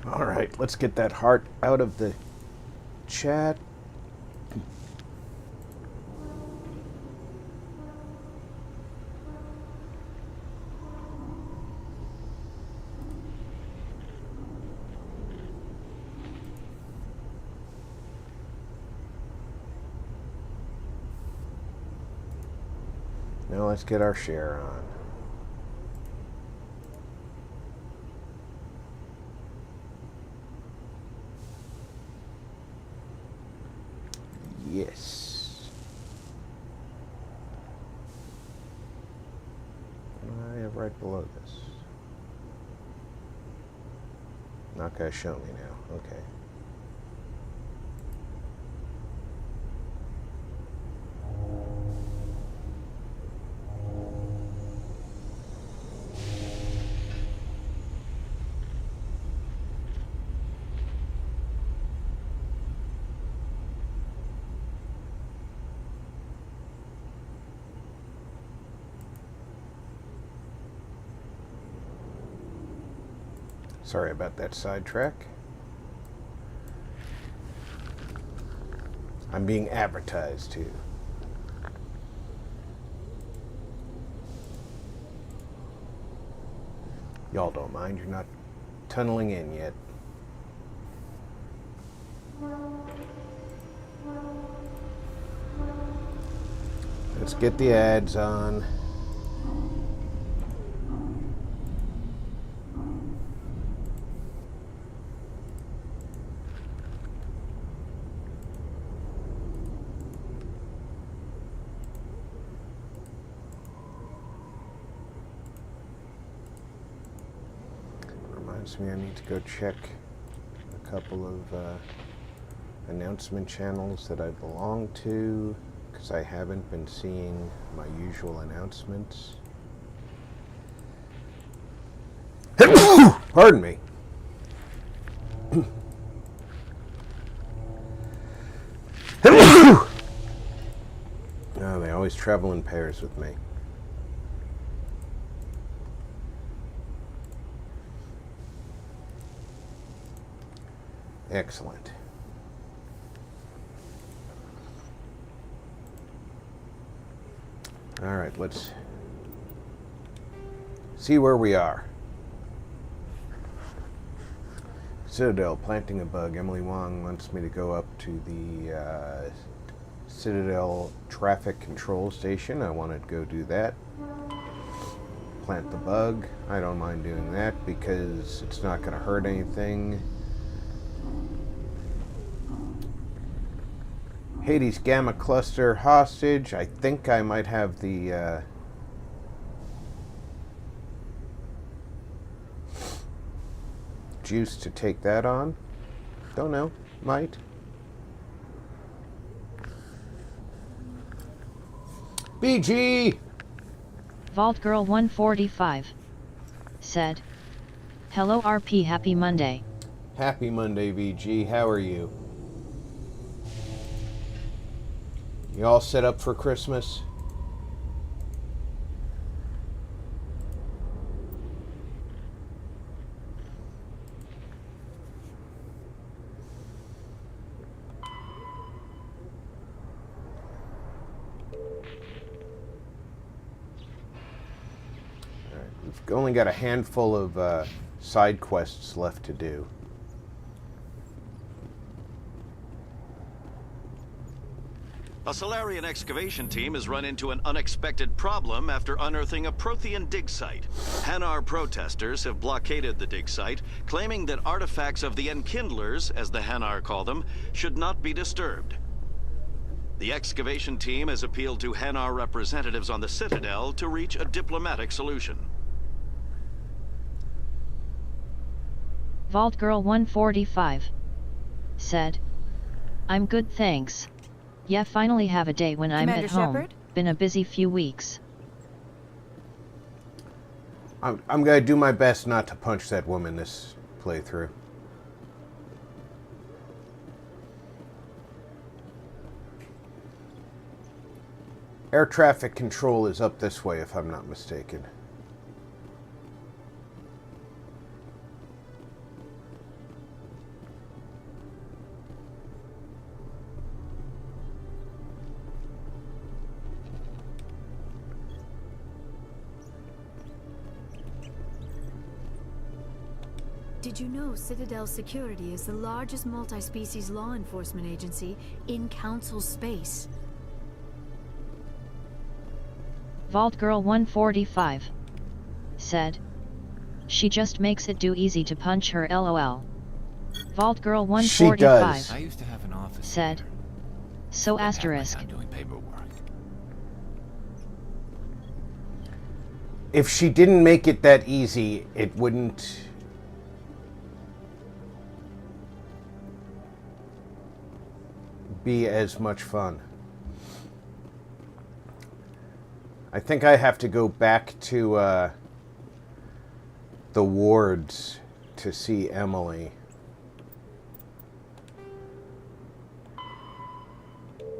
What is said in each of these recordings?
All right, let's get that heart out of the chat. Now let's get our share on. Yes. I have right below this. Not gonna show me now. Okay. Sorry about that sidetrack. I'm being advertised to. Y'all don't mind, you're not tunneling in yet. Let's get the ads on. Reminds me I need to go check a couple of announcement channels that I belong to, because I haven't been seeing my usual announcements. Pardon me. Oh, they always travel in pairs with me. Excellent. All right, let's see where we are. Citadel, planting a bug. Emily Wong wants me to go up to the Citadel traffic control station. I want to go do that. Plant the bug. I don't mind doing that because it's not going to hurt anything. Hades Gamma Cluster hostage. I think I might have the juice to take that on. Don't know. Might. BG! Vault Girl 145 said, "Hello RP, happy Monday." Happy Monday, VG. How are you? You all set up for Christmas? We've only got a handful of side quests left to do. A Solarian excavation team has run into an unexpected problem after unearthing a Prothean dig site. Hanar protesters have blockaded the dig site, claiming that artifacts of the Enkindlers, as the Hanar call them, should not be disturbed. The excavation team has appealed to Hanar representatives on the Citadel to reach a diplomatic solution. Vault Girl 145 said, "I'm good, thanks. Yeah, finally have a day when I'm Commander at home. Shepard? Been a busy few weeks." I'm going to do my best not to punch that woman this playthrough. Air traffic control is up this way, if I'm not mistaken. Did you know Citadel Security is the largest multi-species law enforcement agency in Council space? Vault Girl 145 said. She just makes it too easy to punch her lol. Vault Girl 145 I used to have an office said. here. So Spent half my asterisk. time doing paperwork. If she didn't make it that easy, it wouldn't be as much fun. I think I have to go back to the wards to see Emily.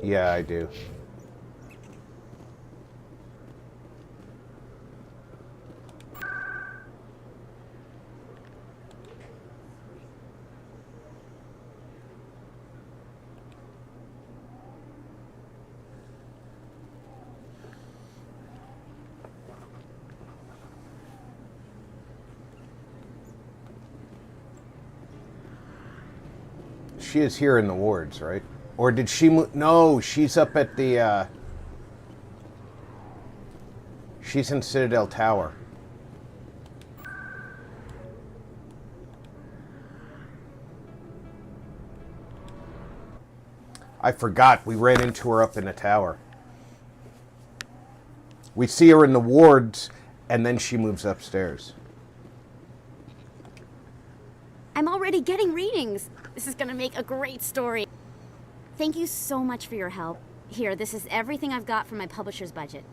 Yeah, I do. She is here in the wards, right? Or did she move? No, she's up at the, she's in Citadel Tower. I forgot, we ran into her up in the tower. We see her in the wards, and then she moves upstairs. I'm already getting readings. This is gonna make a great story. Thank you so much for your help. Here, this is everything I've got from my publisher's budget.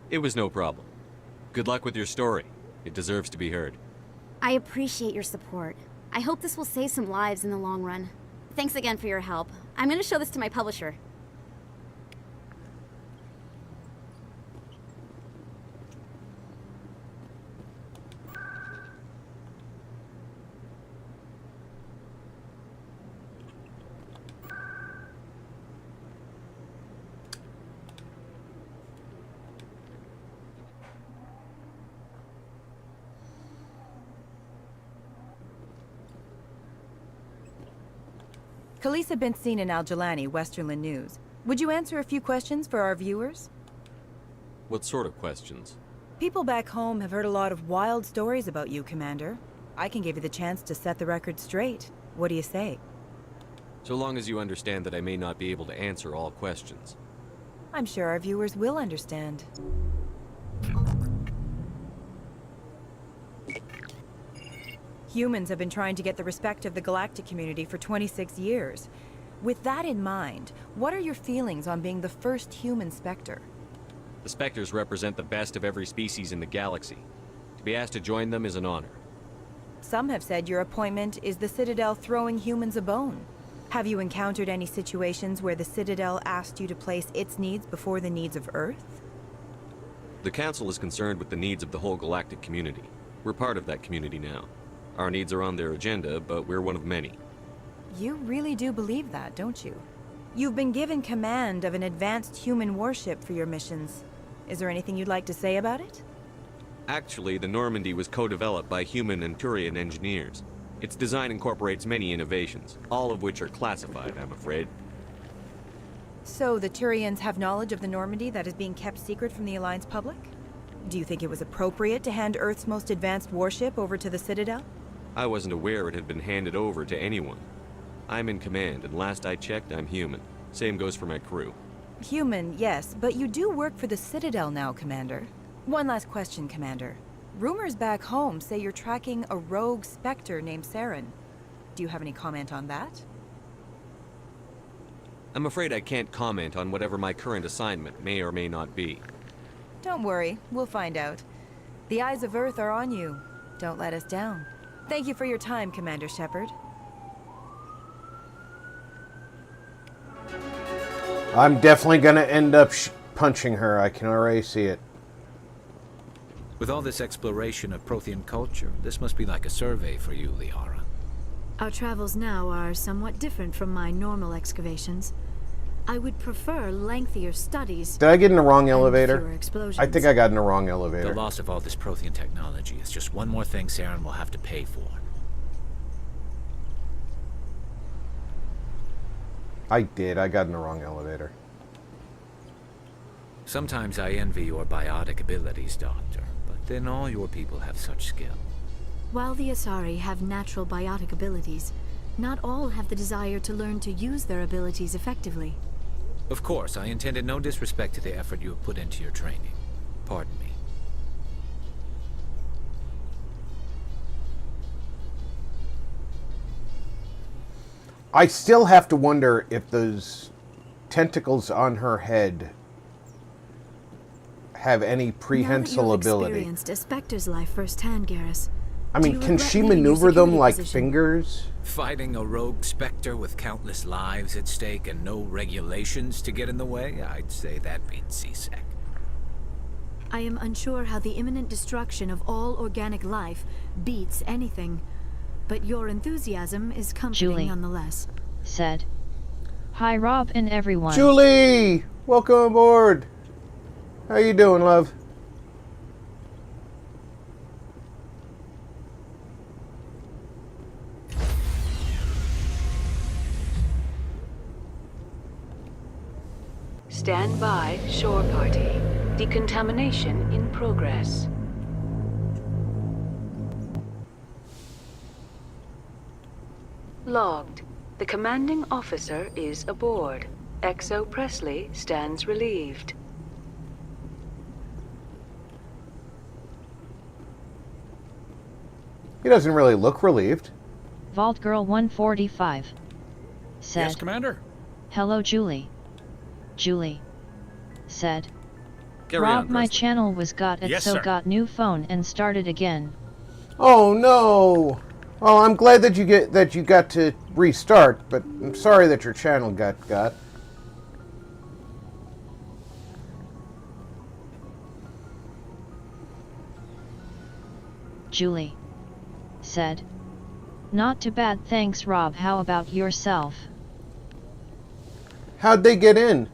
It was no problem. Good luck with your story. It deserves to be heard. I appreciate your support. I hope this will save some lives in the long run. Thanks again for your help. I'm gonna show this to my publisher. Khaleesa been seen in Al-Jalani, Westerland News. Would you answer a few questions for our viewers? What sort of questions? People back home have heard a lot of wild stories about you, Commander. I can give you the chance to set the record straight. What do you say? So long as you understand that I may not be able to answer all questions. I'm sure our viewers will understand. Humans have been trying to get the respect of the galactic community for 26 years. With that in mind, what are your feelings on being the first human Spectre? The Spectres represent the best of every species in the galaxy. To be asked to join them is an honor. Some have said your appointment is the Citadel throwing humans a bone. Have you encountered any situations where the Citadel asked you to place its needs before the needs of Earth? The Council is concerned with the needs of the whole galactic community. We're part of that community now. Our needs are on their agenda, but we're one of many. You really do believe that, don't you? You've been given command of an advanced human warship for your missions. Is there anything you'd like to say about it? Actually, the Normandy was co-developed by human and Turian engineers. Its design incorporates many innovations, all of which are classified, I'm afraid. So the Turians have knowledge of the Normandy that is being kept secret from the Alliance public? Do you think it was appropriate to hand Earth's most advanced warship over to the Citadel? I wasn't aware it had been handed over to anyone. I'm in command, and last I checked, I'm human. Same goes for my crew. Human, yes, but you do work for the Citadel now, Commander. One last question, Commander. Rumors back home say you're tracking a rogue Spectre named Saren. Do you have any comment on that? I'm afraid I can't comment on whatever my current assignment may or may not be. Don't worry, we'll find out. The eyes of Earth are on you. Don't let us down. Thank you for your time, Commander Shepard. I'm definitely going to end up punching her. I can already see it. With all this exploration of Prothean culture, this must be like a survey for you, Liara. Our travels now are somewhat different from my normal excavations. I would prefer lengthier studies. Did I get in the wrong and elevator? fewer explosions. I think I got in the wrong The elevator. loss of all this Prothean technology is just one more thing Saren will have to pay for. I did. I got in the wrong elevator. Sometimes I envy your biotic abilities, Doctor, but then all your people have such skill. While the Asari have natural biotic abilities, not all have the desire to learn to use their abilities effectively. Of course, I intended no disrespect to the effort you have put into your training. Pardon me. I still have to wonder if those tentacles on her head have any prehensile Now that you've ability. experienced a Spectre's life firsthand, Garrus, I do mean, you can regret she leaving your maneuver them security like position? fingers? Fighting a rogue Spectre with countless lives at stake and no regulations to get in the way? I'd say that beats CSEC. I am unsure how the imminent destruction of all organic life beats anything, but your enthusiasm is comforting Julie. nonetheless. Said. Hi Rob and everyone. Julie! Welcome aboard! How you doing, love? Stand by, shore party. Decontamination in progress. Logged. The commanding officer is aboard. XO Presley stands relieved. He doesn't really look relieved. Vault Girl 145. Said. Yes, Commander? Hello Julie. Julie. Said. Carry Rob, on, my Presley. channel was got it, Yes, so sir. got new phone and started again. Oh no! Well, I'm glad that you got to restart, but I'm sorry that your channel got. Julie. Said. Not too bad, thanks Rob. How about yourself? How'd they get in?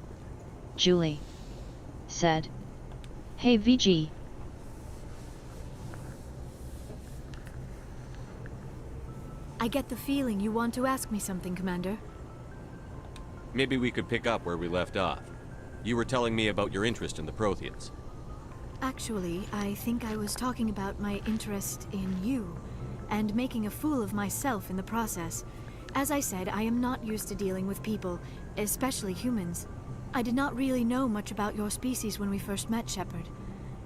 Julie. Said. Hey VG. I get the feeling you want to ask me something, Commander. Maybe we could pick up where we left off. You were telling me about your interest in the Protheans. Actually, I think I was talking about my interest in you, and making a fool of myself in the process. As I said, I am not used to dealing with people, especially humans. I did not really know much about your species when we first met, Shepard.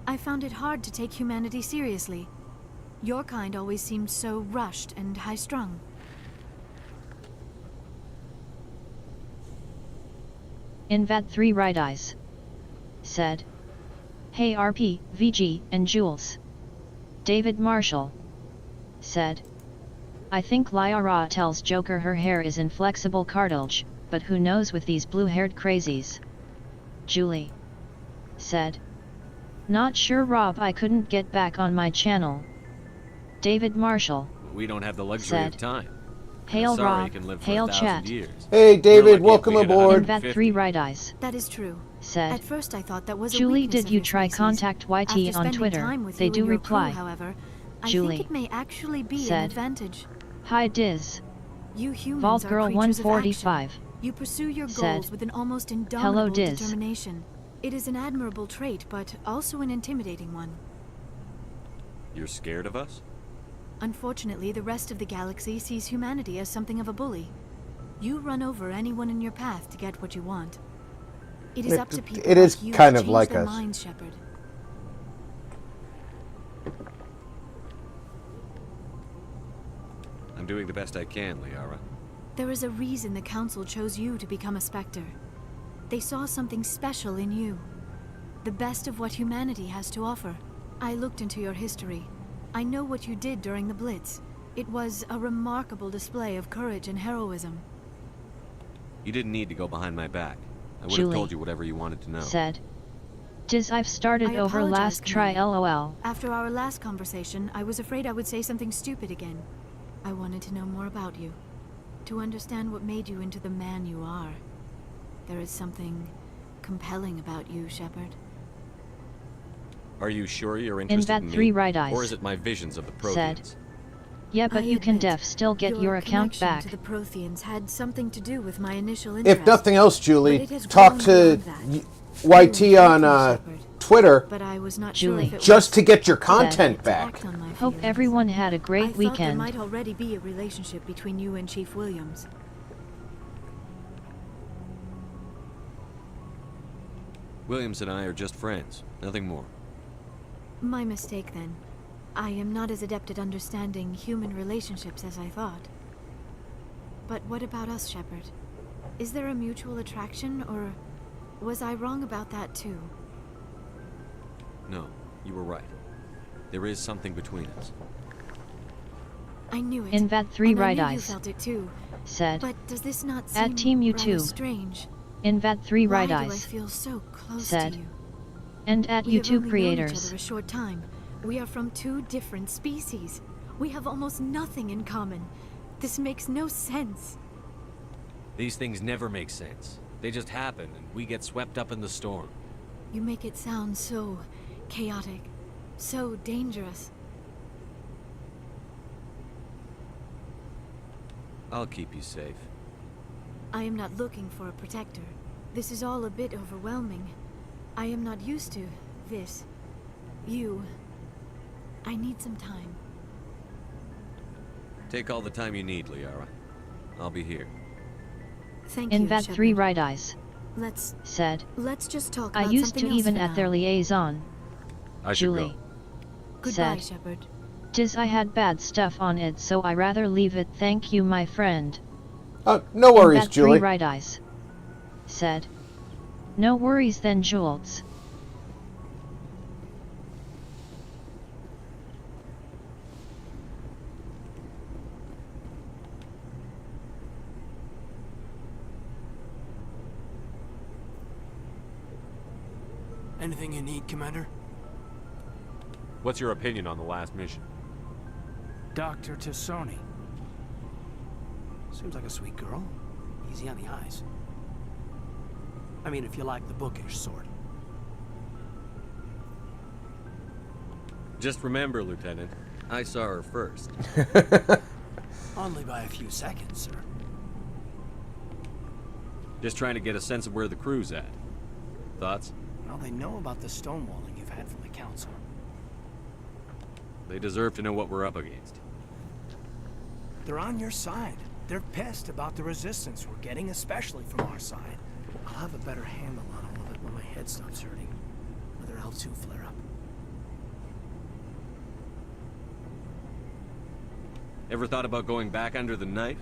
I found it hard to take humanity seriously. Your kind always seemed so rushed and high-strung. Invad 3 right eyes. Said. Hey RP, VG, and Jules. David Marshall. Said. I think Lyra tells Joker her hair is inflexible cartilage, but who knows with these blue-haired crazies. Julie. Said. Not sure Rob, I couldn't get back on my channel. David Marshall. We don't have the luxury Said. of time. Hail Sorry, Rob, can live for hail 1,000 chat. years. Hey, We're David, lucky if welcome we get aboard. Invad 3 right eyes. That is true. Said. At first I thought that was a Julie, weakness did of you your try species. contact YT After on spending Twitter? time with They you do and your reply. Crew, however, Julie. I think it may actually be an Said. advantage. Hi Diz. You humans Vault are Girl creatures of 145. action. You pursue your Said. goals with an almost Hello, indomitable Diz. determination. It is an admirable trait, but also an intimidating one. You're scared of us? Unfortunately, the rest of the galaxy sees humanity as something of a bully. You run over anyone in your path to get what you want. It is up to people It is like you kind to of change like their us. minds, Shepard. I'm doing the best I can, Liara. There is a reason the Council chose you to become a Spectre. They saw something special in you. The best of what humanity has to offer. I looked into your history. I know what you did during the Blitz. It was a remarkable display of courage and heroism. You didn't need to go behind my back. I would have Julie. told you whatever you wanted to know. Said. Diz, I've started I over apologize, last try Commander. lol. After our last conversation, I was afraid I would say something stupid again. I wanted to know more about you. To understand what made you into the man you are. there is something compelling about you, Shepard. Are you sure you're interested in Vat 3 me? right eyes. Or is it my visions of the Said. Protheans? Yeah, but I you can admit, still get your account connection back. to the Protheans had something to do with my initial interest. If nothing else, Julie, But it has talk grown to beyond YT Thank on you, Shepard. Twitter But I was not Julie. sure if it just was to get your said content to back. act on my Hope feelings. everyone had a I great thought there weekend. might already be a relationship between you and Chief Williams. Williams and I are just friends, nothing more. My mistake then. I am not as adept at understanding human relationships as I thought. But what about us, Shepard? Is there a mutual attraction, or was I wrong about that too? No, you were right. There is something between us. I knew it. In Vat 3 and right I knew you eyes. felt it too. Said. But does this not At seem Team rather U2. strange? In Vat 3 right Why do I eyes. feel so close Said. to you? And at We have U2 only known each creators. other a short time. We are from two different species. We have almost nothing in common. This makes no sense. These things never make sense. They just happen, and we get swept up in the storm. You make it sound so chaotic, so dangerous. I'll keep you safe. I am not looking for a protector. This is all a bit overwhelming. I am not used to this. You. I need some time. Take all the time you need, Liara. I'll be here. Thank In you, Vat Shepard. 3 right eyes. Let's just talk I about used to something else even for at now. their liaison. I should Julie. go. Goodbye, Said. Shepard. Tis I had bad stuff on it, so I rather leave it. Thank you, my friend. No worries, Vat 3 Julie. right eyes. Said. No worries then, Jules. Anything you need, Commander? What's your opinion on the last mission? Dr. Tassoni. Seems like a sweet girl. Easy on the eyes. I mean, if you like the bookish sort. Just remember, Lieutenant, I saw her first. Only by a few seconds, sir. Just trying to get a sense of where the crew's at. Thoughts? Well, they know about the stonewalling you've had from the Council. They deserve to know what we're up against. They're on your side. They're pissed about the resistance we're getting, especially from our side. I'll have a better handle on all of it when my head stops hurting. Another L2 flare-up. Ever thought about going back under the knife?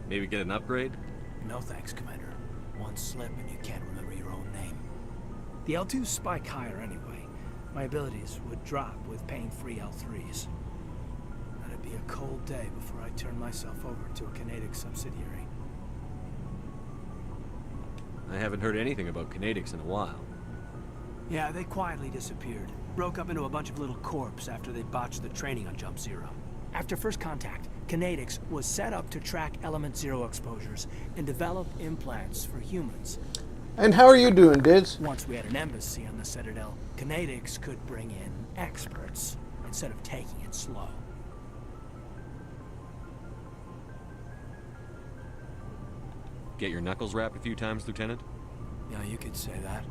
Maybe get an upgrade? No thanks, Commander. One slip and you can't remember your own name. The L2s spike higher anyway. My abilities would drop with pain-free L3s. It'd be a cold day before I turn myself over to a Canadic subsidiary. I haven't heard anything about Canadics in a while. Yeah, they quietly disappeared. Broke up into a bunch of little corps after they botched the training on Jump Zero. After first contact, Canadics was set up to track Element Zero exposures and develop implants for humans. And how are you doing, Diz? Once we had an embassy on the Citadel, Canadics could bring in experts instead of taking it slow. Get your knuckles rapped a few times, Lieutenant? Yeah, you could say that.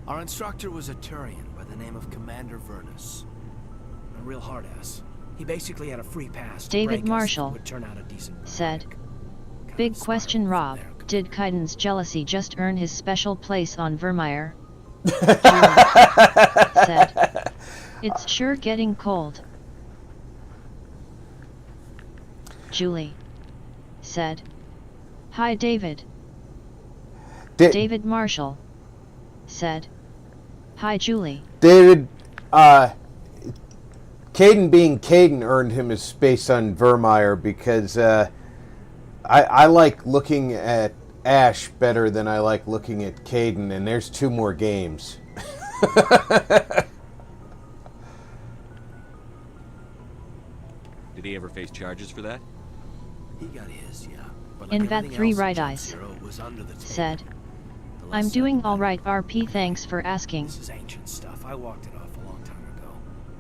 Our instructor was a Turian by the name of Commander Vernus. A real hard-ass. He basically had a free pass to David break us if Marshall it would turn out a decent said. product. Kind Big of question, spiraled Rob. from there. Did Kaiden's jealousy just earn his special place on Vermeer? Said. It's sure getting cold. Julie. Said. Hi, David. David Marshall. Said. Hi, Julie. David, Caden being Caden earned him his space on Vermeer because I like looking at Ash better than I like looking at Caden, and there's 2 more games. Did he ever face charges for that? He got his, yeah. But In like Vat everything 3 else at right Jump eyes. Zero, it was under the table. Said. I'm doing alright, RP, thanks for asking. This is ancient stuff. I walked it off a long time ago.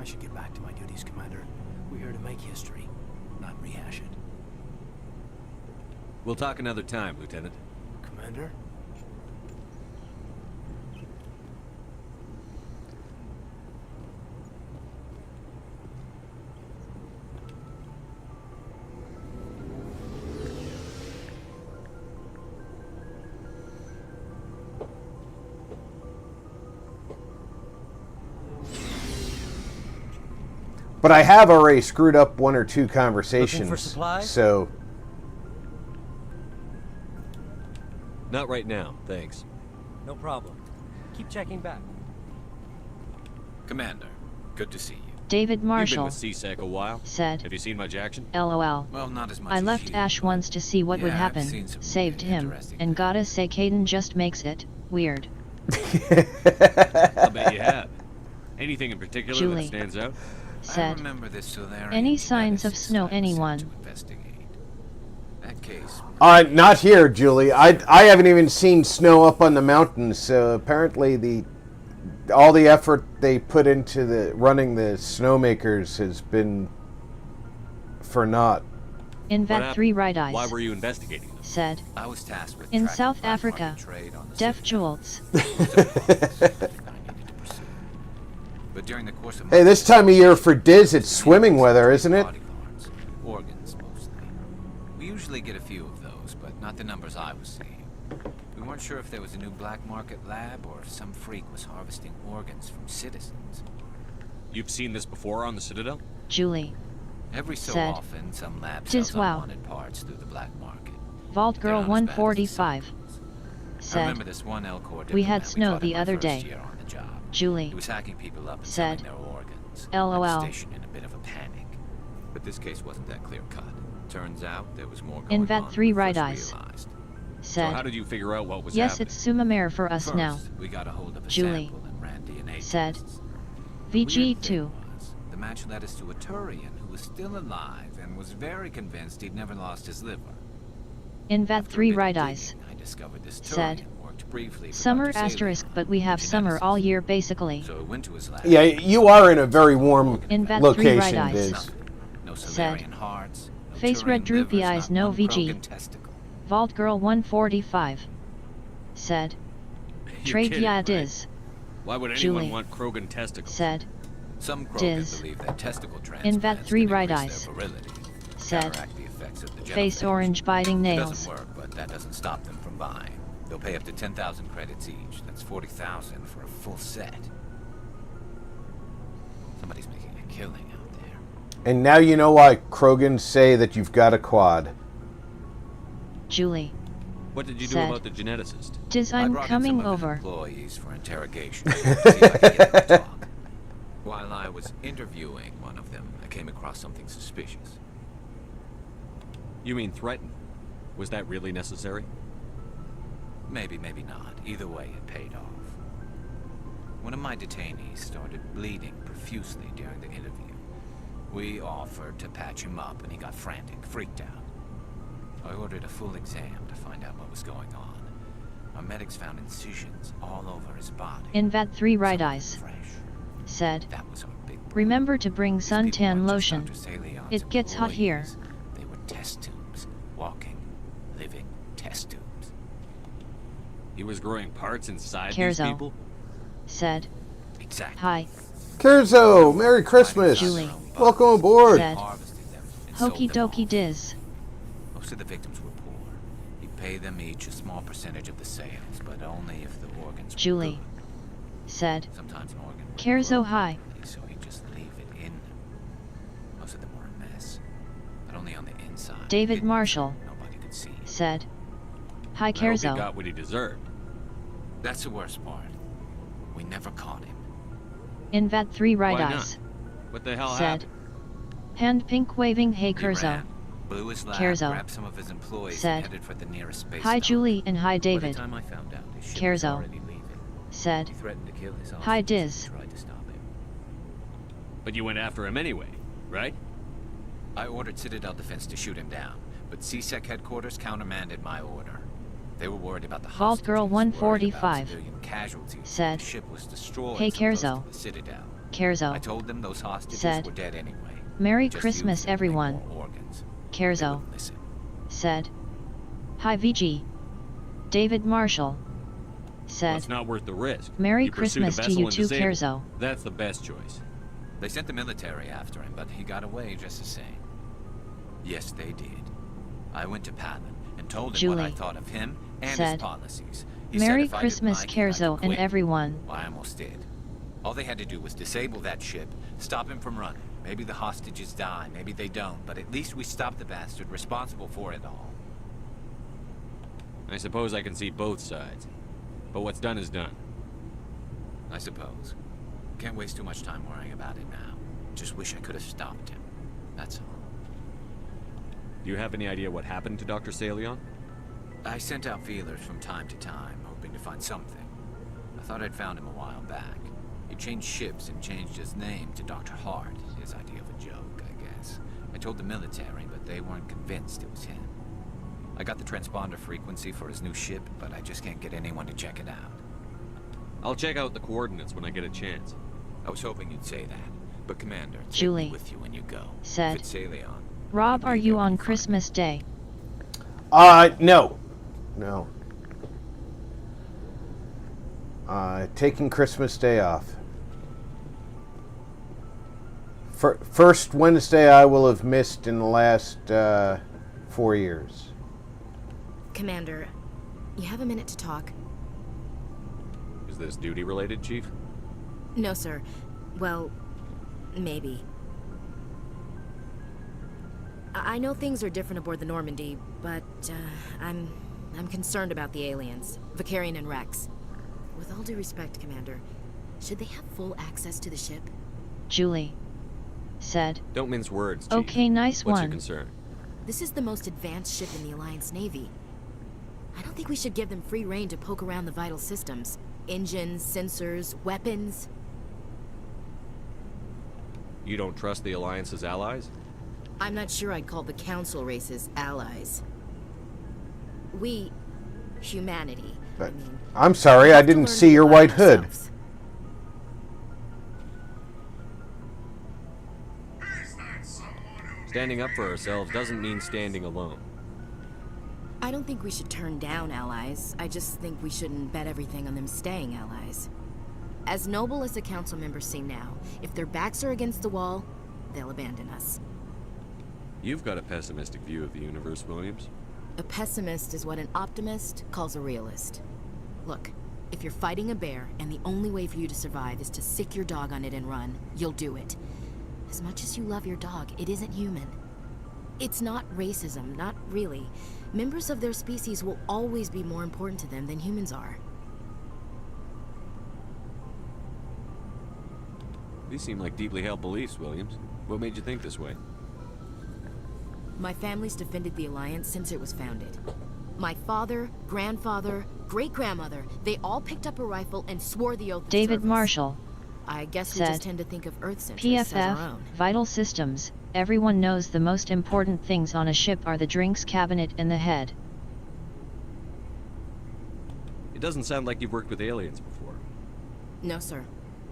I should get back to my duties, Commander. We're here to make history, not rehash it. We'll talk another time, Lieutenant. Commander? But I have already screwed up one or two conversations. Looking for supplies? So Not right now, thanks. No problem. Keep checking back. Commander, good to see you. David You've been Marshall with CSEC a while. said, Have you seen much action? LOL. Well, not as much I as left you, Ash but once to see what would yeah, I've happen, seen some saved really him, interesting and gotta say Caden just makes it weird. I'll bet you have. Anything in particular Julie that stands out? I said, remember this Solarian any signs of geneticist snow, I was sent anyone? to investigate. That case. not here, Julie. I haven't even seen snow up on the mountains. So apparently all the effort they put into the running the snowmakers has been for naught. In What Vet happened? 3 Right Eyes Why were you investigating them? said, I was tasked with in tracking South black Africa, market trade on the Deaf Citadel. Jewels. But during the course of Hey, my this time of year for Diz, it's swimming weather, isn't it? body parts, organs mostly. We usually get a few of those, but not the numbers I was seeing. We weren't sure if there was a new black market lab or if some freak was harvesting organs from citizens. You've seen this before on the Citadel? Julie Every so said, often, some lab "Tis sells wow. unwanted parts through the black market. Vault They're Girl not as bad as the 145 Citadels. I said, remember this one Elcor we had diplomat snow caught in the my other first day. year on the job. Julie He was hacking people up and said, selling their organs. LOL. I was stationed in a bit of a panic. But this case wasn't that clear cut. Turns out there was more going In Vet on 3 than we Right first Eyes realized. So how said, did you figure out what was yes, happening? it's Sumamare for us First, now. we got a hold of a Julie sample and ran DNA said, tests. The weird VG2 thing was, the match led us to a Turian who was still alive and was very convinced he'd never lost his liver. in Vet After a 3 bit of Right digging, Eyes I discovered this said, Turian worked briefly for summer Dr. asterisk, Salion, but we have a summer all geneticist. year basically. So I went to his lab. Yeah, you are in a very warm In Vet 3 location, Right Eyes Diz. No said, Solarian hearts, no face Turian red droopy livers, eyes, not no one VG. Krogan testicle. Vault Girl 145 said, You're trade kidding, yeah right? Diz Why would anyone Julie want Krogan testicles? said, Some Krogan Diz. believe that testicle In Vet transplants 3 can Right increase Eyes their virility, said, counteract the effects of the face genophage. orange biting It nails. doesn't work, but that doesn't stop them from buying. They'll pay up to 10,000 credits each. That's 40,000 for a full set. Somebody's making a killing out there. And now you know why Krogans say that you've got a quad. Julie What did you do said, about the geneticist? Diz, I I'm brought in coming some of his over. employees for interrogation. See if I can get them to talk. While I was interviewing one of them, I came across something suspicious. You mean threaten? Was that really necessary? Maybe, maybe not. Either way, it paid off. One of my detainees started bleeding profusely during the interview. We offered to patch him up, and he got frantic, freaked out. I ordered a full exam to find out what was going on. Our medics found incisions all over his body. In Vet 3 Right Some of them Eyes fresh. said, That was our big problem. remember to bring These people suntan weren't just lotion. Dr. Salion's It gets hot here. employees. They were test tubes. Walking, living test tubes. He was growing parts inside Kerzo these people? said, Exactly. hi, Kerzo, Merry Christmas. Julie Welcome aboard. said, Harvested them and sold hokey them dokey off. Diz Most of the victims were poor. He'd pay them each a small percentage of the sales, but only if the organs were Julie good. said, Sometimes an organ would Kerzo grow hi, quickly, so he'd just leave it in them. Most of them were a mess, but only on the inside. David hidden Marshall so nobody could see. said, hi I hope he Kerzo got what he deserved. That's the worst part. We never caught him. in Vet 3 Right Why not? Eyes What the hell said, happened? hand pink waving hey He Kerzo ran, blew his lab, Kerzo grabbed some of his employees, said, and headed for the nearest space hi dock. Julie and hi By David the time I found out, his ship was Kerzo already leaving. said, He threatened to kill his hi hostages Diz and tried to stop him. But you went after him anyway, right? I ordered Citadel Defense to shoot him down, but CSEC headquarters countermanded my order. They were worried about the Vault hostages, Girl worried about 145 civilian casualties. said, The ship was destroyed Hey so close to Kerzo. the Citadel. I Kerzo. told them those hostages Said, were dead anyway. Merry Just Christmas used them to make everyone. more organs. They Kerzo. wouldn't listen. Said. Hi VG. David Marshall. Well, Said. it's not worth the risk. Merry You pursued a Christmas to vessel you and too, disabled. Kerzo. That's the best choice. They sent the military after him, but he got away just the same. Yes, they did. I went to Palin and told him what I Julie. thought of him and Said, his policies. He Merry said if Christmas, I didn't like it, I Kerzo could and quit. everyone. Well, I almost did. All they had to do was disable that ship, stop him from running. Maybe the hostages die, maybe they don't, but at least we stopped the bastard responsible for it all. I suppose I can see both sides. But what's done is done. I suppose. Can't waste too much time worrying about it now. Just wish I could have stopped him. That's all. Do you have any idea what happened to Dr. Salion? I sent out feelers from time to time, hoping to find something. I thought I'd found him a while back. He changed ships and changed his name to Dr. Hart, his idea of a joke, I guess. I told the military, but they weren't convinced it was him. I got the transponder frequency for his new ship, but I just can't get anyone to check it out. I'll check out the coordinates when I get a chance. I was hoping you'd say that, but Commander, take Julie me with you when you go. said, If it's Salion, Rob, are you you go on and find Christmas Day? No. No. Taking Christmas Day off. First Wednesday I will have missed in the last 4 years. Commander, you have a minute to talk? Is this duty-related, Chief? No, sir. Well, maybe. I know things are different aboard the Normandy, but I'm concerned about the aliens, Vicarian and Rex. With all due respect, Commander, should they have full access to the ship? Julie. Said. Don't mince words, Chief. Okay, nice What's one. your concern? This is the most advanced ship in the Alliance Navy. I don't think we should give them free rein to poke around the vital systems. Engines, sensors, weapons. You don't trust the Alliance's allies? I'm not sure I'd call the Council races allies. We, humanity, I mean... I'm sorry, I didn't see your white hood. Standing up for ourselves doesn't mean standing alone. I don't think we should turn down allies. I just think we shouldn't bet everything on them staying allies. As noble as the council members seem now, if their backs are against the wall, they'll abandon us. You've got a pessimistic view of the universe, Williams. A pessimist is what an optimist calls a realist. Look, if you're fighting a bear and the only way for you to survive is to sick your dog on it and run, you'll do it. As much as you love your dog, it isn't human. It's not racism, not really. Members of their species will always be more important to them than humans are. These seem like deeply held beliefs, Williams. What made you think this way? My family's defended the Alliance since it was founded. My father, grandfather, great-grandmother, they all picked up a rifle and swore the oath of David service. Marshall. I guess we said, just tend to think of Earth's interests as our PFF, own. vital systems. Everyone knows the most important things on a ship are the drinks cabinet and the head. It doesn't sound like you've worked with aliens before. No, sir.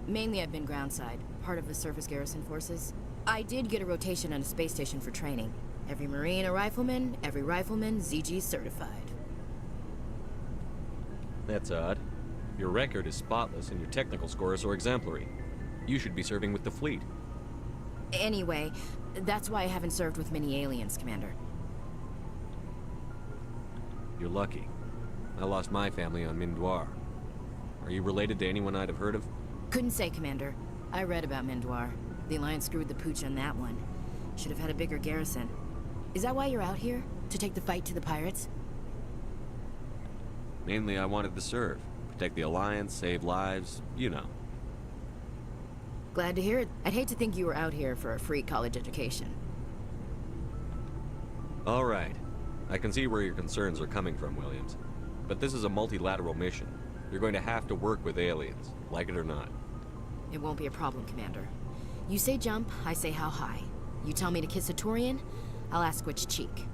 Mainly I've been groundside, part of the surface garrison forces. I did get a rotation on a space station for training. Every Marine a rifleman, every rifleman ZG certified. That's odd. Your record is spotless and your technical scores are exemplary. You should be serving with the fleet. Anyway, that's why I haven't served with many aliens, Commander. You're lucky. I lost my family on Mindoir. Are you related to anyone I'd have heard of? Couldn't say, Commander. I read about Mindoir. The Alliance screwed the pooch on that one. Should have had a bigger garrison. Is that why you're out here? To take the fight to the pirates? Mainly I wanted to serve. Protect the Alliance, save lives, you know. Glad to hear it. I'd hate to think you were out here for a free college education. All right. I can see where your concerns are coming from, Williams. But this is a multilateral mission. You're going to have to work with aliens, like it or not. It won't be a problem, Commander. You say jump, I say how high. You tell me to kiss a Turian, I'll ask which cheek.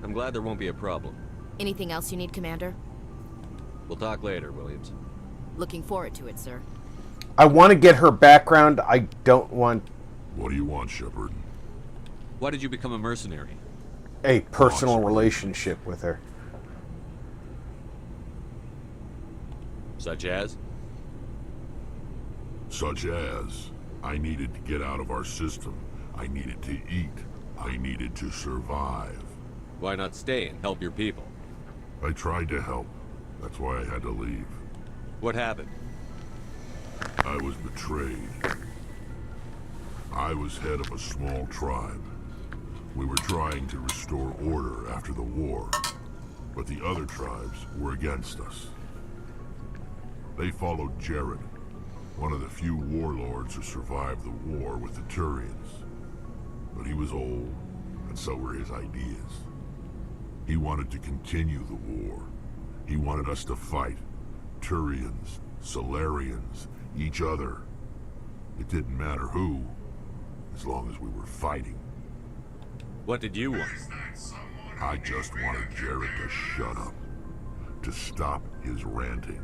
I'm glad there won't be a problem. Anything else you need, Commander? We'll talk later, Williams. Looking forward to it, sir. I want to get her background. I don't want What do you want, Shepard? Why did you become a mercenary? a personal relationship with her. Such as? Such as, I needed to get out of our system. I needed to eat. I needed to survive. Why not stay and help your people? I tried to help. That's why I had to leave. What happened? I was betrayed. I was head of a small tribe. We were trying to restore order after the war, but the other tribes were against us. They followed Jared, one of the few warlords who survived the war with the Turians. But he was old, and so were his ideas. He wanted to continue the war. He wanted us to fight. Turians, Solarians, each other. It didn't matter who, as long as we were fighting. What did you want? I just wanted Jared to shut up, to stop his ranting.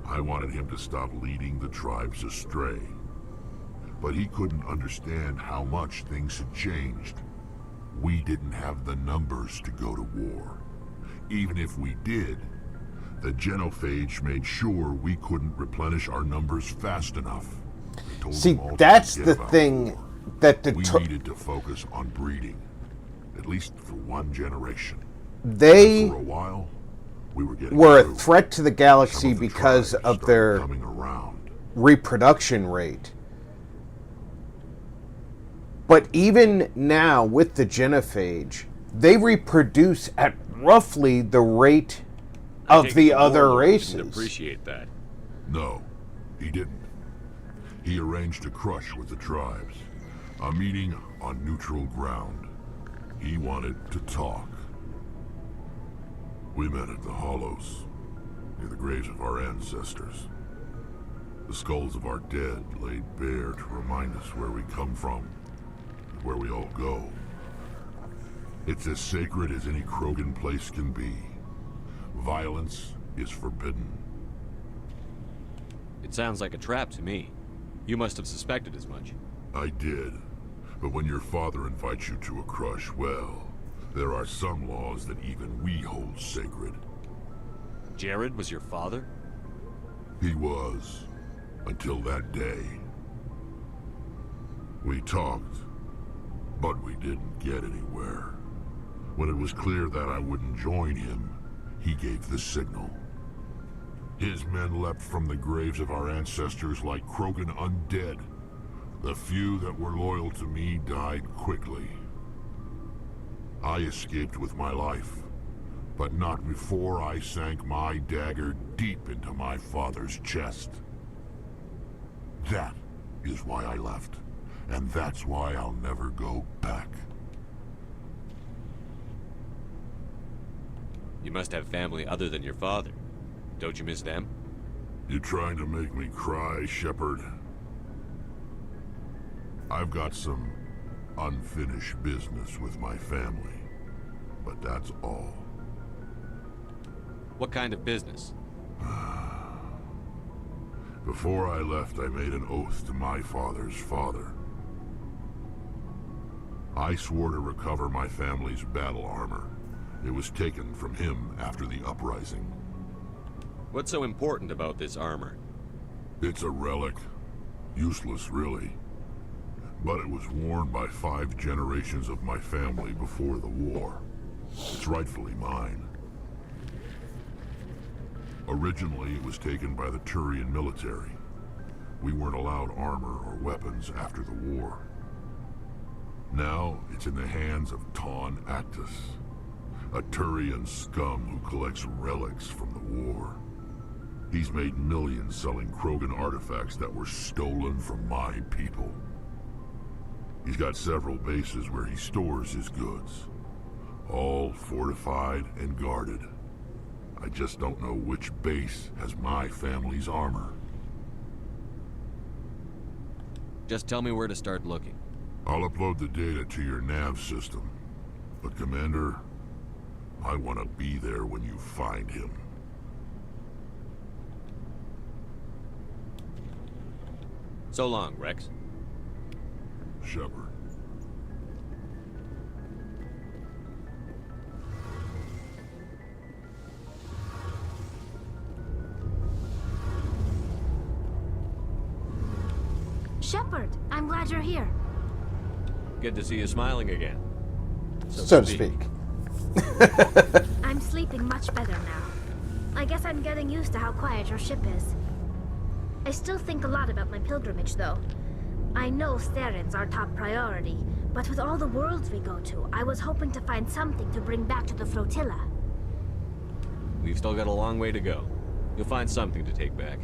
I wanted him to stop leading the tribes astray. But he couldn't understand how much things had changed. We didn't have the numbers to go to war. Even if we did, the genophage made sure we couldn't replenish our numbers fast enough. See, that's the thing that we needed to focus on breeding, at least for one generation. They and for a while, we were a threat to the galaxy because of their coming around. reproduction rate. But even now, with the genophage, they reproduce at roughly the rate of the other races. Didn't appreciate that. No, he didn't. He arranged a crush with the tribes. A meeting on neutral ground. He wanted to talk. We met at the Hollows, near the graves of our ancestors. The skulls of our dead laid bare to remind us where we come from, and where we all go. It's as sacred as any Krogan place can be. Violence is forbidden. It sounds like a trap to me. You must have suspected as much. I did. But when your father invites you to a crush, well, there are some laws that even we hold sacred. Jared was your father? He was. Until that day. We talked, but we didn't get anywhere. When it was clear that I wouldn't join him, he gave the signal. His men leapt from the graves of our ancestors like Krogan undead. The few that were loyal to me died quickly. I escaped with my life, but not before I sank my dagger deep into my father's chest. That is why I left, and that's why I'll never go back. You must have family other than your father. Don't you miss them? You trying to make me cry, Shepard? I've got some unfinished business with my family, but that's all. What kind of business? Before I left, I made an oath to my father's father. I swore to recover my family's battle armor. It was taken from him after the uprising. What's so important about this armor? It's a relic. Useless, really. But it was worn by 5 generations of my family before the war. It's rightfully mine. Originally, it was taken by the Turian military. We weren't allowed armor or weapons after the war. Now, it's in the hands of Ton Actus, a Turian scum who collects relics from the war. He's made millions selling Krogan artifacts that were stolen from my people. He's got several bases where he stores his goods, all fortified and guarded. I just don't know which base has my family's armor. Just tell me where to start looking. I'll upload the data to your nav system. But Commander, I want to be there when you find him. So long, Rex. Shepard. Shepard, I'm glad you're here. Good to see you smiling again. So to speak. I'm sleeping much better now. I guess I'm getting used to how quiet your ship is. I still think a lot about my pilgrimage, though. I know Saren's our top priority, but with all the worlds we go to, I was hoping to find something to bring back to the flotilla. We've still got a long way to go. You'll find something to take back.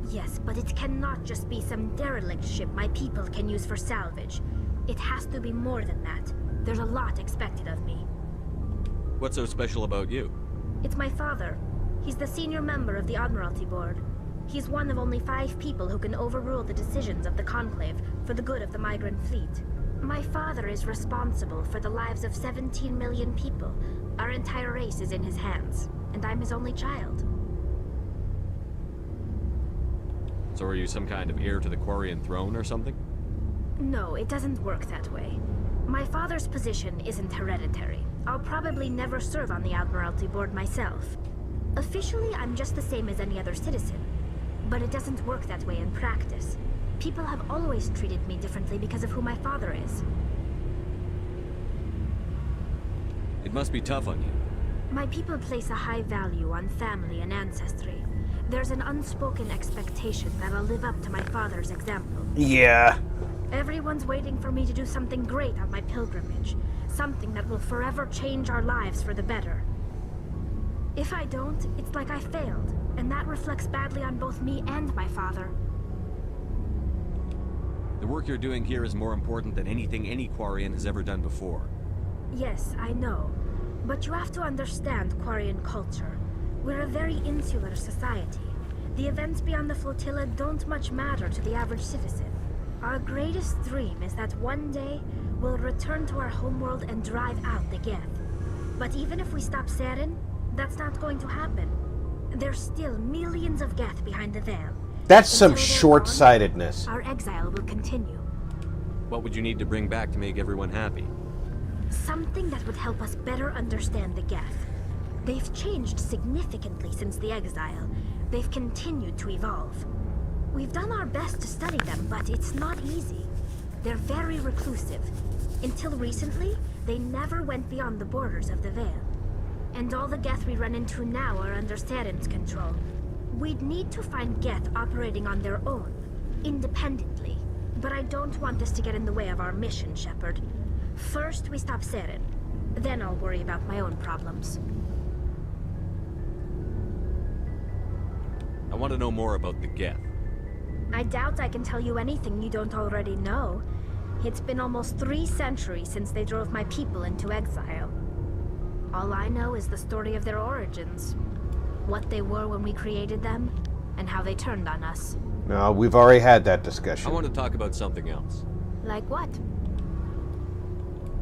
Yes, but it cannot just be some derelict ship my people can use for salvage. It has to be more than that. There's a lot expected of me. What's so special about you? It's my father. He's the senior member of the Admiralty Board. He's one of only 5 people who can overrule the decisions of the Conclave for the good of the migrant fleet. My father is responsible for the lives of 17 million people. Our entire race is in his hands, and I'm his only child. So are you some kind of heir to the Quarian throne or something? No, it doesn't work that way. My father's position isn't hereditary. I'll probably never serve on the Admiralty Board myself. Officially, I'm just the same as any other citizen. But it doesn't work that way in practice. People have always treated me differently because of who my father is. It must be tough on you. My people place a high value on family and ancestry. There's an unspoken expectation that I'll live up to my father's example. Yeah. Everyone's waiting for me to do something great on my pilgrimage. Something that will forever change our lives for the better. If I don't, it's like I failed, and that reflects badly on both me and my father. The work you're doing here is more important than anything any Quarian has ever done before. Yes, I know. But you have to understand Quarian culture. We're a very insular society. The events beyond the flotilla don't much matter to the average citizen. Our greatest dream is that one day we'll return to our homeworld and drive out the Geth. But even if we stop Saren, that's not going to happen. There's still millions of Geth behind the veil. That's some Until they're short-sightedness. gone, our exile will continue. What would you need to bring back to make everyone happy? Something that would help us better understand the Geth. They've changed significantly since the exile. They've continued to evolve. We've done our best to study them, but it's not easy. They're very reclusive. Until recently, they never went beyond the borders of the Veil. And all the Geth we run into now are under Saren's control. We'd need to find Geth operating on their own, independently. But I don't want this to get in the way of our mission, Shepard. First, we stop Saren. Then I'll worry about my own problems. I want to know more about the Geth. I doubt I can tell you anything you don't already know. It's been almost 3 centuries since they drove my people into exile. All I know is the story of their origins. What they were when we created them, and how they turned on us. No, we've already had that discussion. I want to talk about something else. Like what?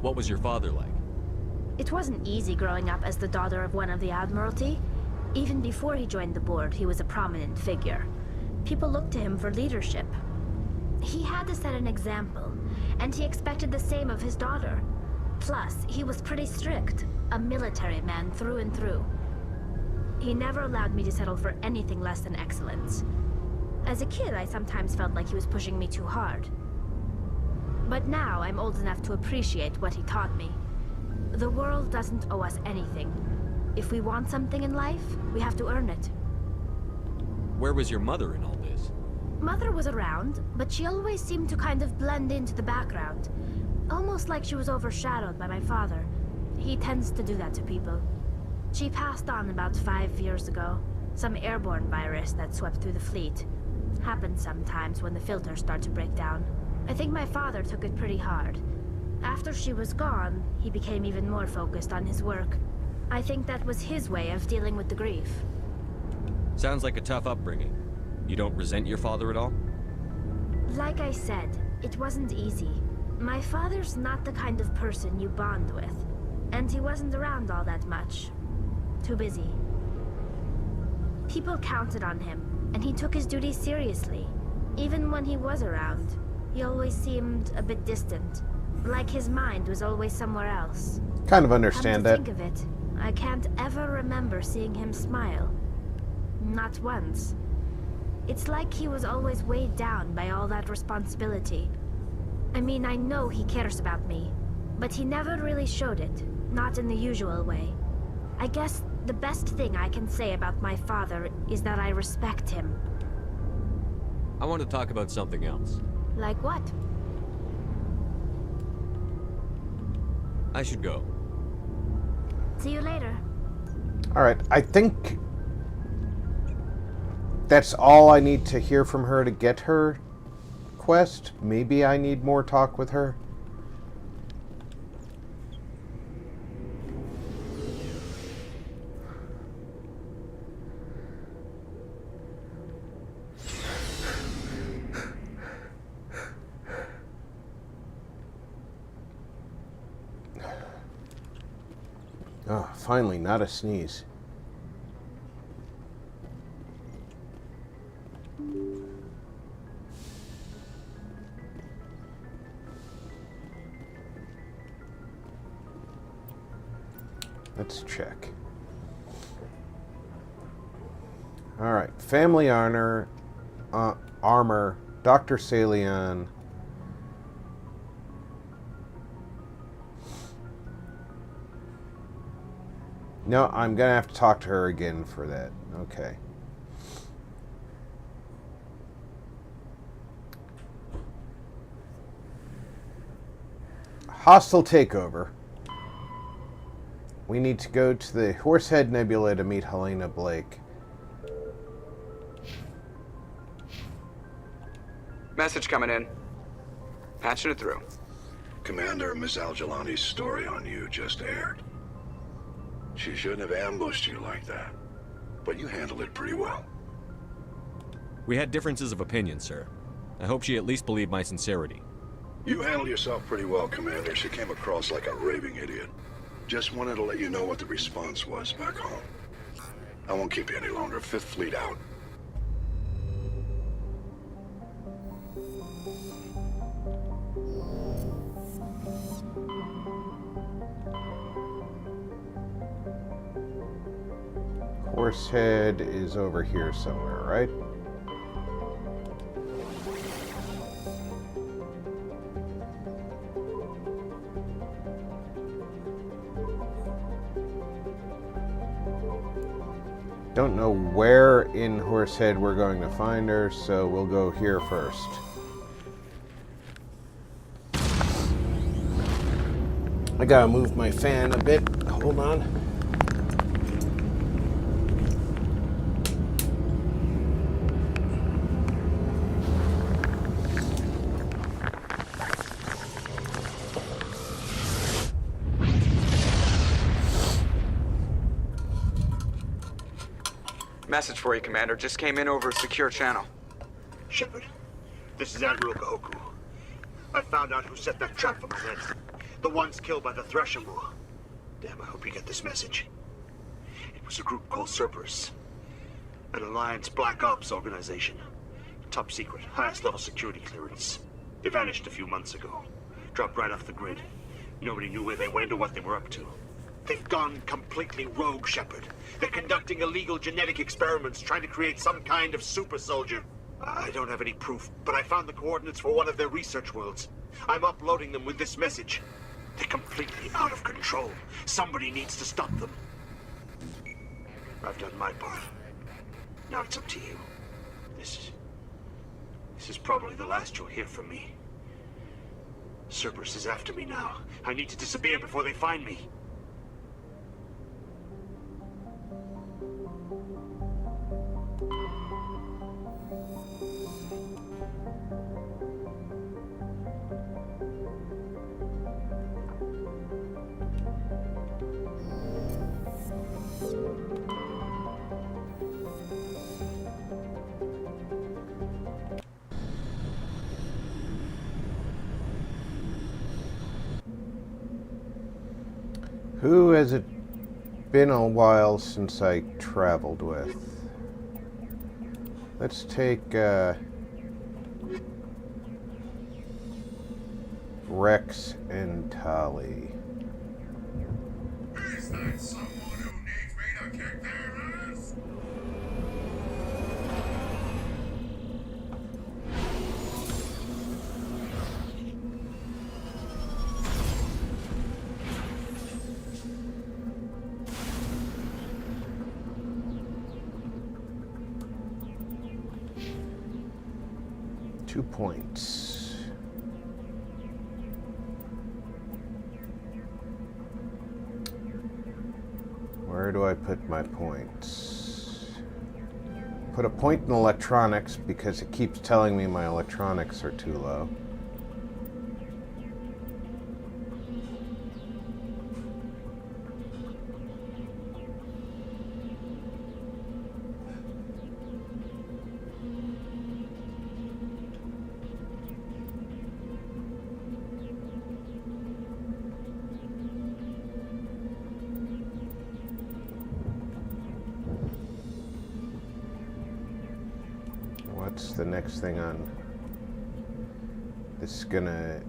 What was your father like? It wasn't easy growing up as the daughter of one of the Admiralty. Even before he joined the board, he was a prominent figure. People looked to him for leadership. He had to set an example, and he expected the same of his daughter. Plus, he was pretty strict, a military man through and through. He never allowed me to settle for anything less than excellence. As a kid, I sometimes felt like he was pushing me too hard. But now, I'm old enough to appreciate what he taught me. The world doesn't owe us anything. If we want something in life, we have to earn it. Where was your mother in all this? Mother was around, but she always seemed to kind of blend into the background. Almost like she was overshadowed by my father. He tends to do that to people. She passed on about 5 years ago. Some airborne virus that swept through the fleet. Happens sometimes when the filters start to break down. I think my father took it pretty hard. After she was gone, he became even more focused on his work. I think that was his way of dealing with the grief. Sounds like a tough upbringing. You don't resent your father at all? Like I said, it wasn't easy. My father's not the kind of person you bond with. And he wasn't around all that much. Too busy. People counted on him, and he took his duties seriously. Even when he was around, he always seemed a bit distant. Like his mind was always somewhere else. Kind of understand that. Come to think of it, I can't ever remember seeing him smile. Not once. It's like he was always weighed down by all that responsibility. I mean, I know he cares about me, but he never really showed it. Not in the usual way. I guess the best thing I can say about my father is that I respect him. I want to talk about something else. Like what? I should go. See you later. Alright, I think that's all I need to hear from her to get her quest. Maybe I need more talk with her. Oh, finally, not a sneeze. Let's check. All right, family armor, Dr. Salion. No, I'm gonna have to talk to her again for that. Okay. Hostile takeover. We need to go to the Horsehead Nebula to meet Helena Blake. Message coming in. Patching it through. Commander, Miss Al-Jalani's story on you just aired. She shouldn't have ambushed you like that, but you handled it pretty well. We had differences of opinion, sir. I hope she at least believed my sincerity. You handled yourself pretty well, Commander. She came across like a raving idiot. Just wanted to let you know what the response was back home. I won't keep you any longer. Fifth Fleet out. Horsehead is over here somewhere, right? Don't know where in Horsehead we're going to find her, so we'll go here first. I gotta move my fan a bit. Hold on. Message for you, Commander. Just came in over a secure channel. Shepard, this is Admiral Kahoku. I found out who set that trap for Glenn. The ones killed by the Threshamur. Damn, I hope you get this message. It was a group called Cerberus. An Alliance Black Ops organization. Top secret, highest level security clearance. They vanished a few months ago. Dropped right off the grid. Nobody knew where they went or what they were up to. They've gone completely rogue, Shepard. They're conducting illegal genetic experiments, trying to create some kind of super soldier. I don't have any proof, but I found the coordinates for one of their research worlds. I'm uploading them with this message. They're completely out of control. Somebody needs to stop them. I've done my part. Now it's up to you. This is probably the last you'll hear from me. Cerberus is after me now. I need to disappear before they find me. Who has it been a while since I traveled with? Let's take Rex and Tali. Is that someone who needs me to kick their ass? Two points. Where do I put my points? Put a point in electronics because it keeps telling me my electronics are too low. What's the next thing on? This is gonna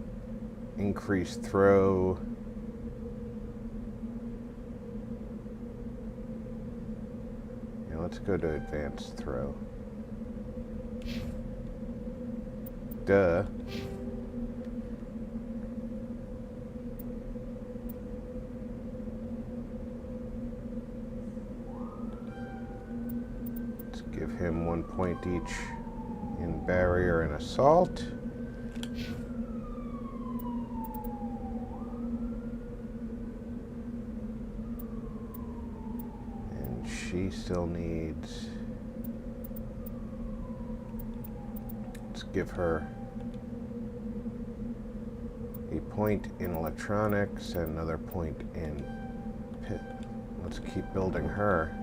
increase throw. Yeah, let's go to advanced throw. Duh. Let's give him 1 point each in barrier and assault. And she still needs... Let's give her a point in electronics and another point in pit. Let's keep building her.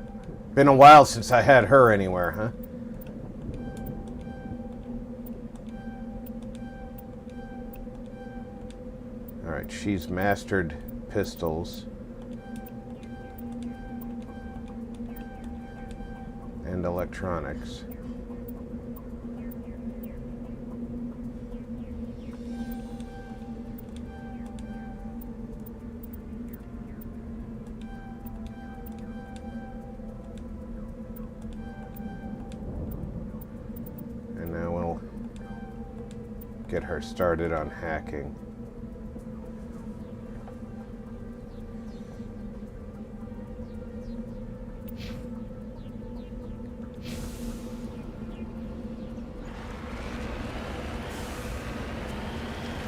Been a while since I had her anywhere, huh? Alright, she's mastered pistols. And electronics. And now we'll get her started on hacking.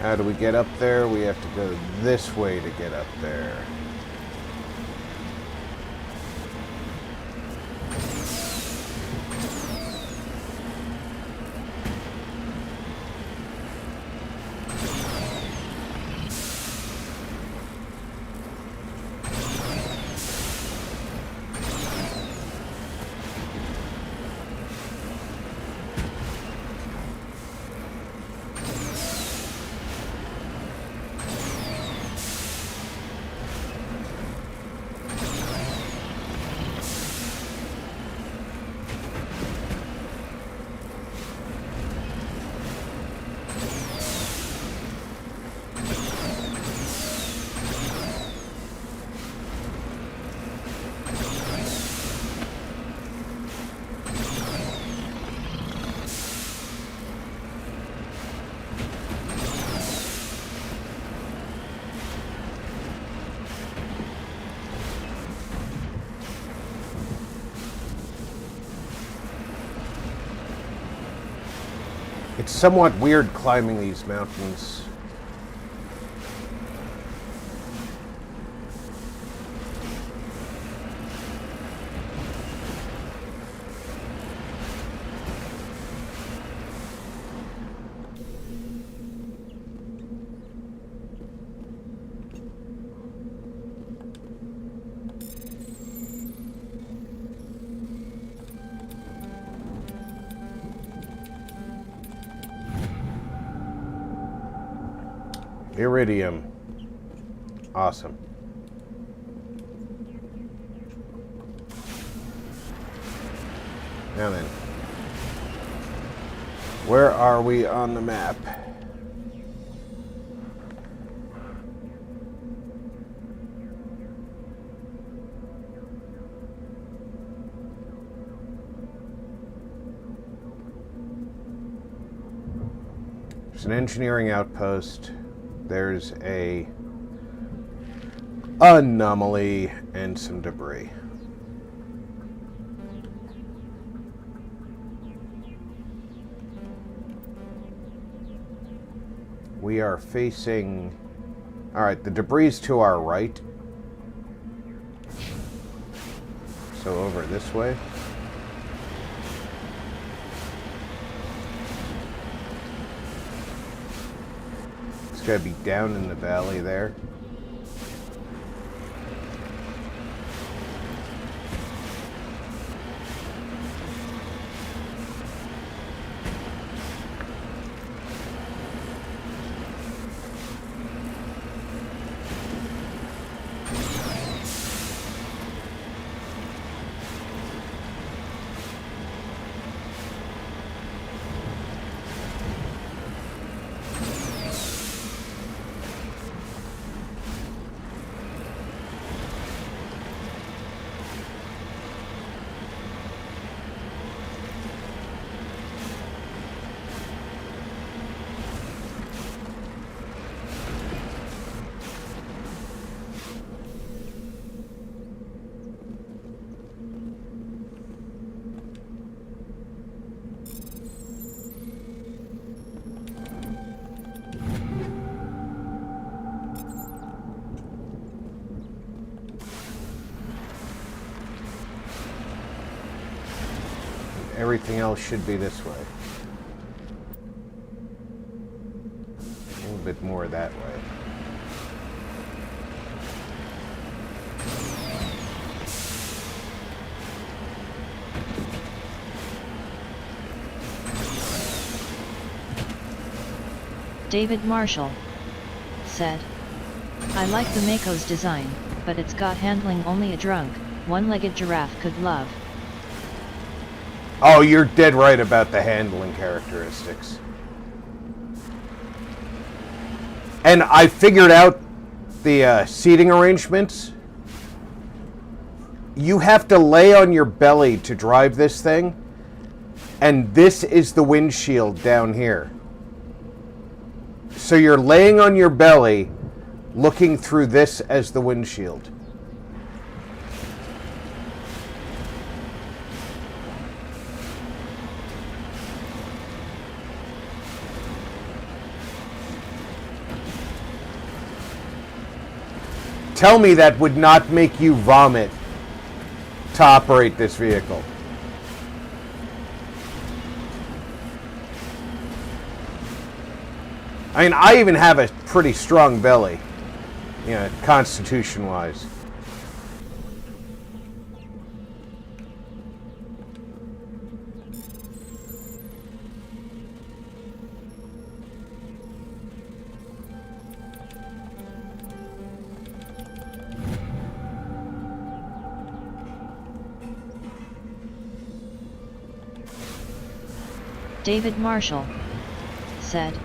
How do we get up there? We have to go this way to get up there. It's somewhat weird climbing these mountains. Iridium. Awesome. Now then. Where are we on the map? There's an engineering outpost. There's a anomaly and some debris. We are facing... Alright, the debris is to our right. So over this way. It's gotta be down in the valley there. Everything else should be this way. A little bit more that way. David Marshall said, I like the Mako's design, but it's got handling only a drunk, one-legged giraffe could love. Oh, you're dead right about the handling characteristics. And I figured out the seating arrangements. You have to lay on your belly to drive this thing, and this is the windshield down here. So you're laying on your belly, looking through this as the windshield. Tell me that would not make you vomit to operate this vehicle. I mean, I even have a pretty strong belly, you know, constitution-wise. David Marshall said,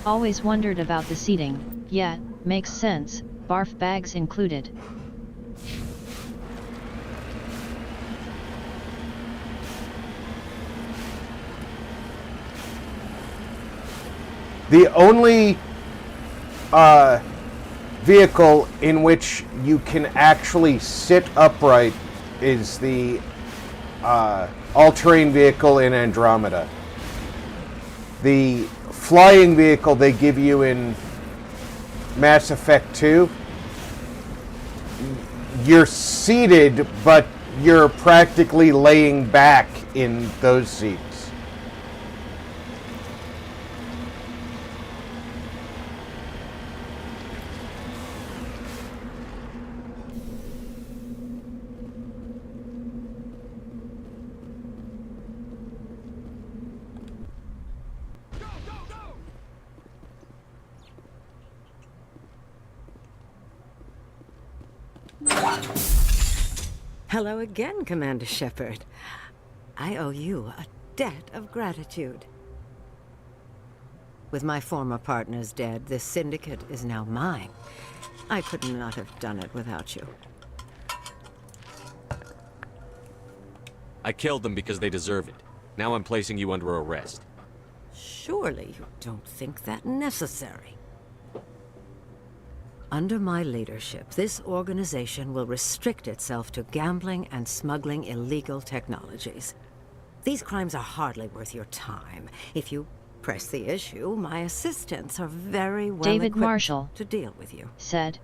always wondered about the seating, yeah, makes sense, barf bags included. The only vehicle in which you can actually sit upright is the all-terrain vehicle in Andromeda. The flying vehicle they give you in Mass Effect 2, you're seated, but you're practically laying back in those seats. Hello again, Commander Shepard. I owe you a debt of gratitude. With my former partners dead, this syndicate is now mine. I could not have done it without you. I killed them because they deserve it. Now I'm placing you under arrest. Surely you don't think that necessary. Under my leadership, this organization will restrict itself to gambling and smuggling illegal technologies. These crimes are hardly worth your time. If you press the issue, my assistants are very well David equipped Marshall to deal with you. said.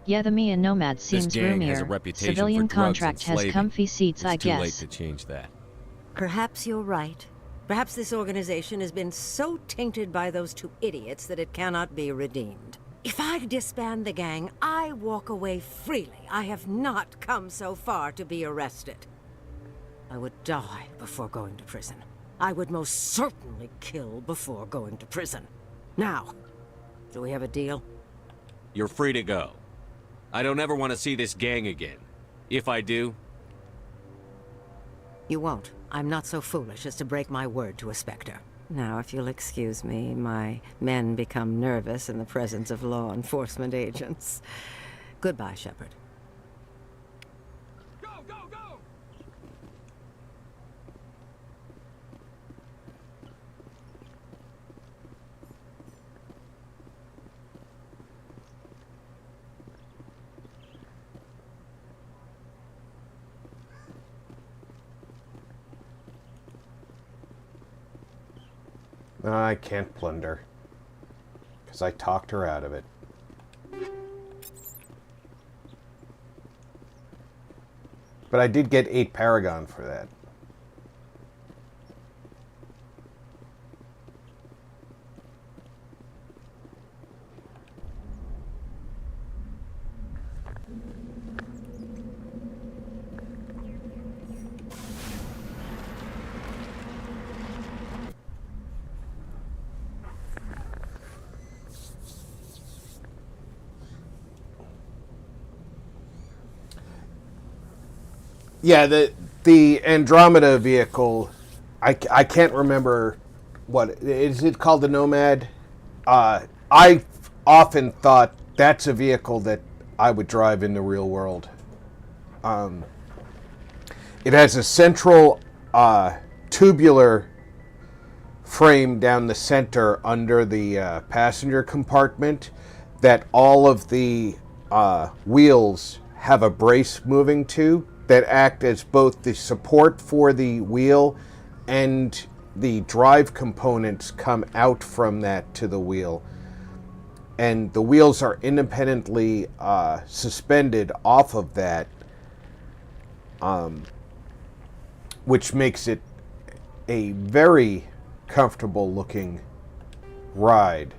Yeah, the me and Nomad seems gang has a roomier. reputation Civilian for drugs and contract has slaving. comfy seats, I It's too late guess. to change that. Perhaps you're right. Perhaps this organization has been so tainted by those two idiots that it cannot be redeemed. If I disband the gang, I walk away freely. I have not come so far to be arrested. I would die before going to prison. I would most certainly kill before going to prison. Now, do we have a deal? You're free to go. I don't ever want to see this gang again. If I do... You won't. I'm not so foolish as to break my word to a Spectre. Now, if you'll excuse me, my men become nervous in the presence of law enforcement agents. Goodbye, Shepard. I can't plunder, because I talked her out of it. But I did get 8 Paragon for that. Yeah, the Andromeda vehicle, I can't remember what is it called, the Nomad. I often thought that's a vehicle that I would drive in the real world. It has a central tubular frame down the center under the passenger compartment that all of the wheels have a brace moving to, that act as both the support for the wheel and the drive components come out from that to the wheel. And the wheels are independently suspended off of that, which makes it a very comfortable looking ride.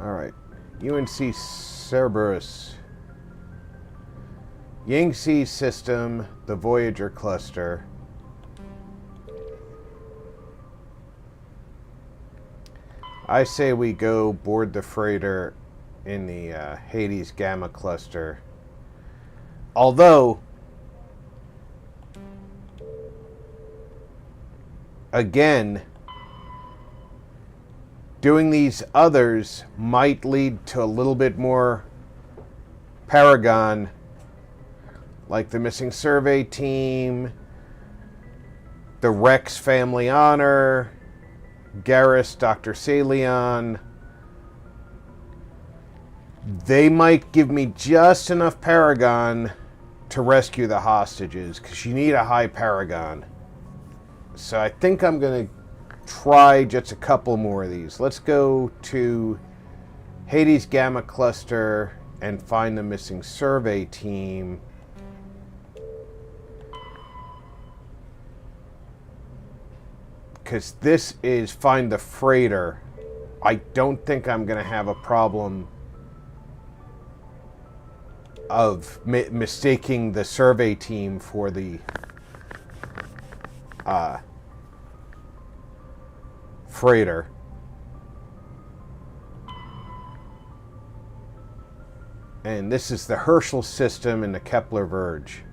Alright, UNC Cerberus. Yangtze system, the Voyager cluster. I say we go board the freighter in the Hades Gamma cluster. Although, again, doing these others might lead to a little bit more Paragon, like the missing survey team, the Rex family honor, Garrus, Dr. Salion. They might give me just enough Paragon to rescue the hostages, because you need a high Paragon. So I think I'm going to try just a couple more of these. Let's go to Hades Gamma Cluster and find the missing survey team. Because this is find the freighter. I don't think I'm going to have a problem of mistaking the survey team for the freighter. And this is the Herschel system and the Kepler Verge.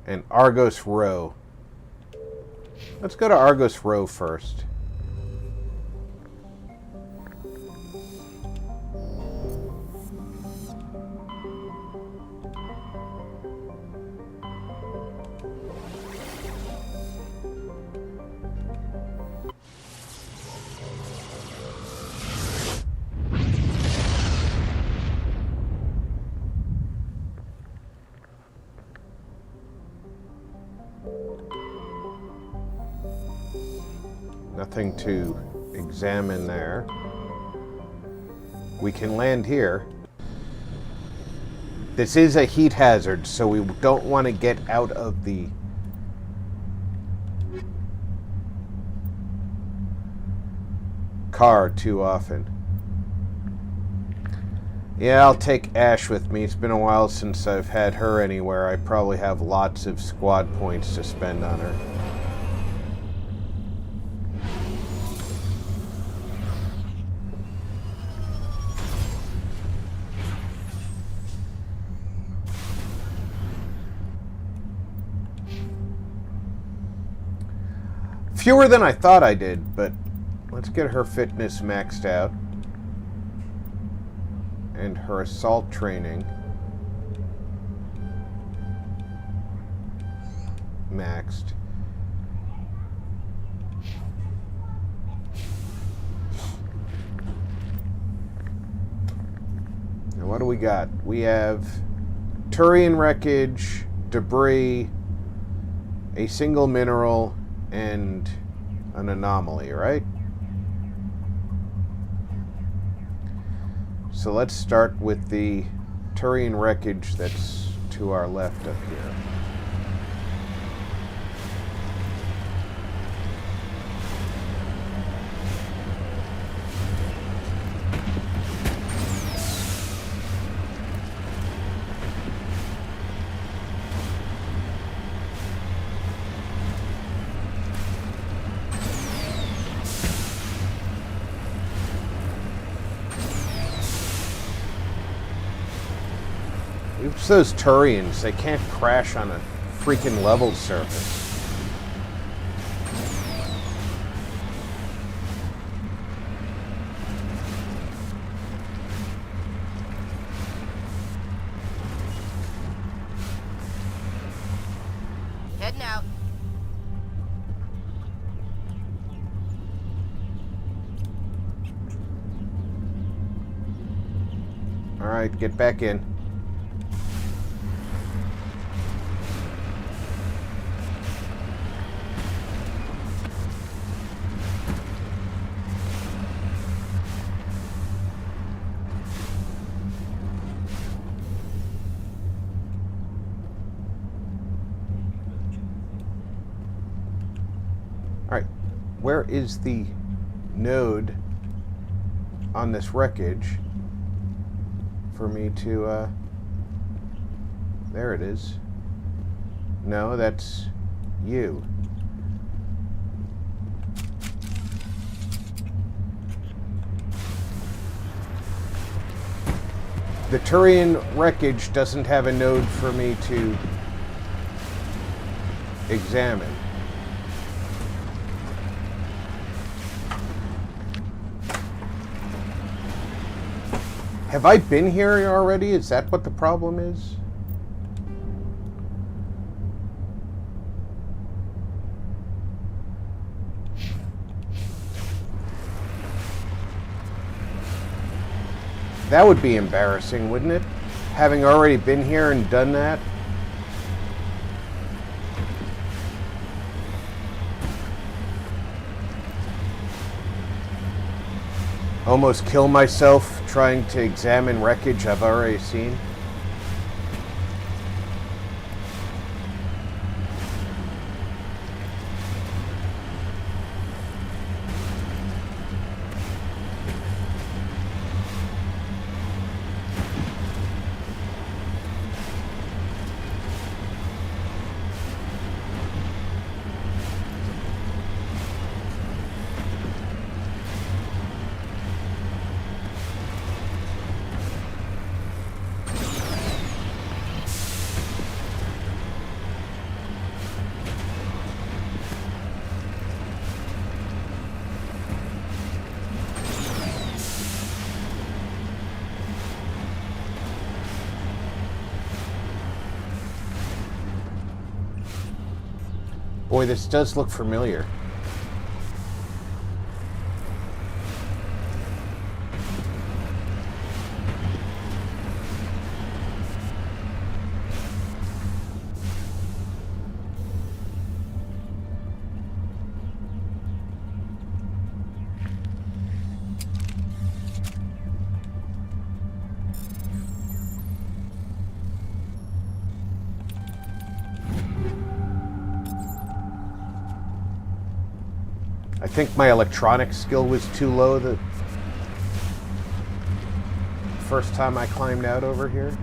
And Argos Row. Let's go to Argos Row first. Nothing to examine there. We can land here. This is a heat hazard, so we don't want to get out of the car too often. Yeah, I'll take Ash with me. It's been a while since I've had her anywhere. I probably have lots of squad points to spend on her. Fewer than I thought I did, but let's get her fitness maxed out. And her assault training maxed. Now what do we got? We have Turian wreckage, debris, a single mineral, and an anomaly, right? So let's start with the Turian wreckage that's to our left up here. Oops, those Turians, they can't crash on a freaking level surface. Heading out. All right, get back in. Where is the node on this wreckage for me to, there it is. No, that's you. The Turian wreckage doesn't have a node for me to examine. Have I been here already? Is that what the problem is? That would be embarrassing, wouldn't it? Having already been here and done that? Almost kill myself trying to examine wreckage I've already seen. Boy, this does look familiar. I think my electronics skill was too low the first time I climbed out over here.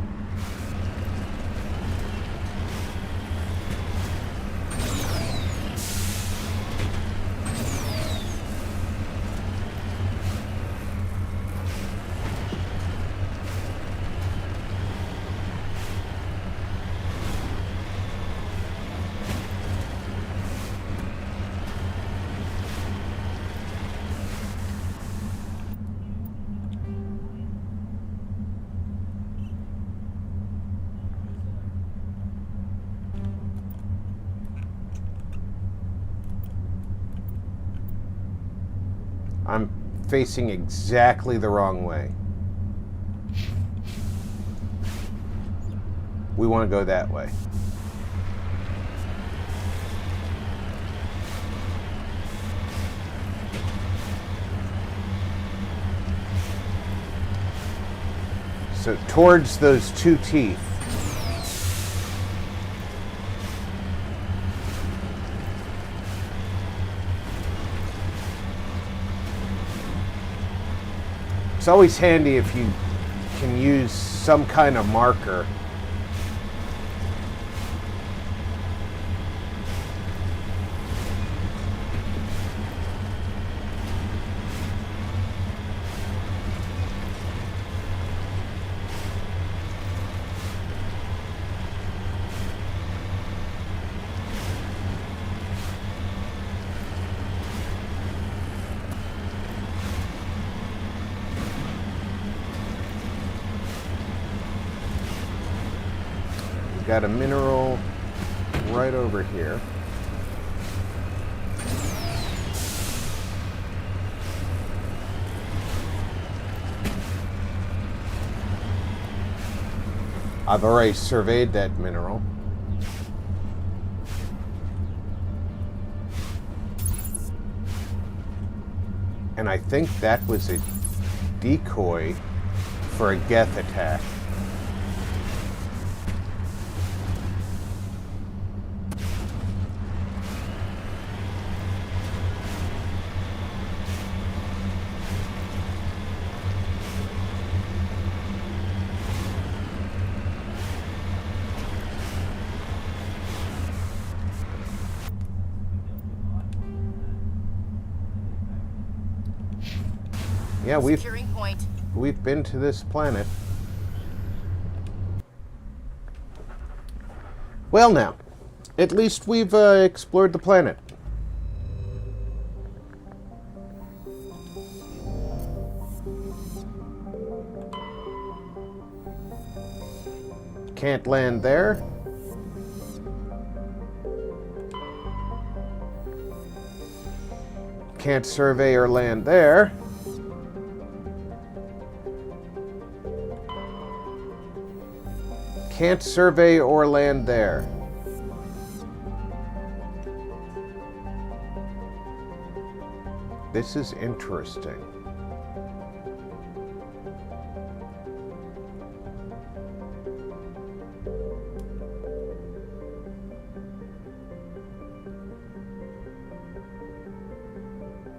I'm facing exactly the wrong way. We want to go that way. So towards those two teeth. It's always handy if you can use some kind of marker. Got a mineral right over here. I've already surveyed that mineral. And I think that was a decoy for a Geth attack. Yeah, we've been to this planet. Well now, at least we've explored the planet. Can't land there. Can't survey or land there. Can't survey or land there. This is interesting.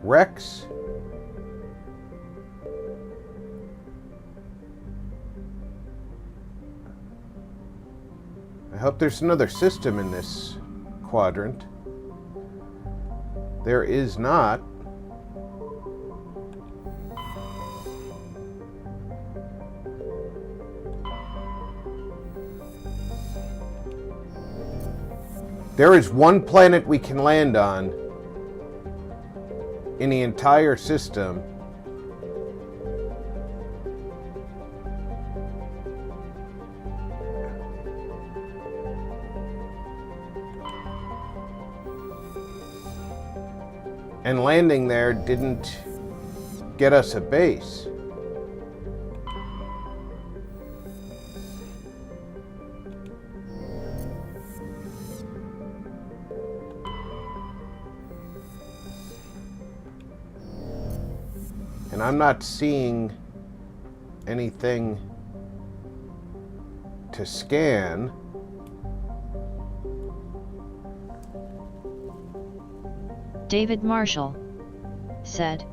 Rex? I hope there's another system in this quadrant. There is not. There is one planet we can land on in the entire system. And landing there didn't get us a base. And I'm not seeing anything to scan. David Marshall said,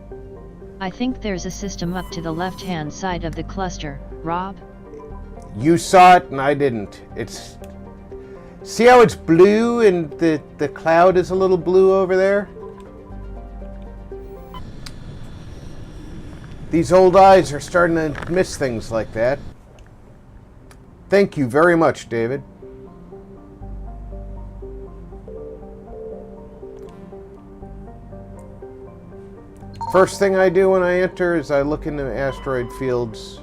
I think there's a system up to the left-hand side of the cluster, Rob. You saw it and I didn't. It's... See how it's blue and the cloud is a little blue over there? These old eyes are starting to miss things like that. Thank you very much, David. First thing I do when I enter is I look into asteroid fields.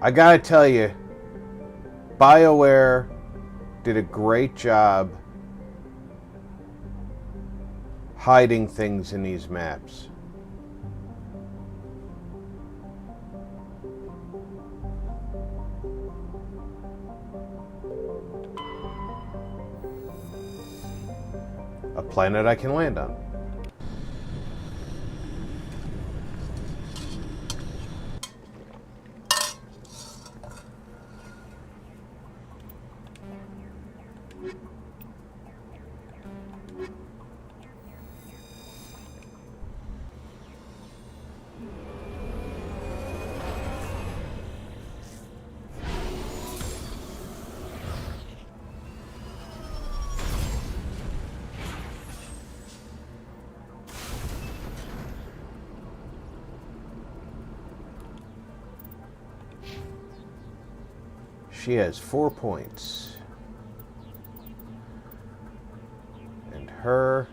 I gotta tell you, BioWare did a great job hiding things in these maps. A planet I can land on. She has 4 points. And her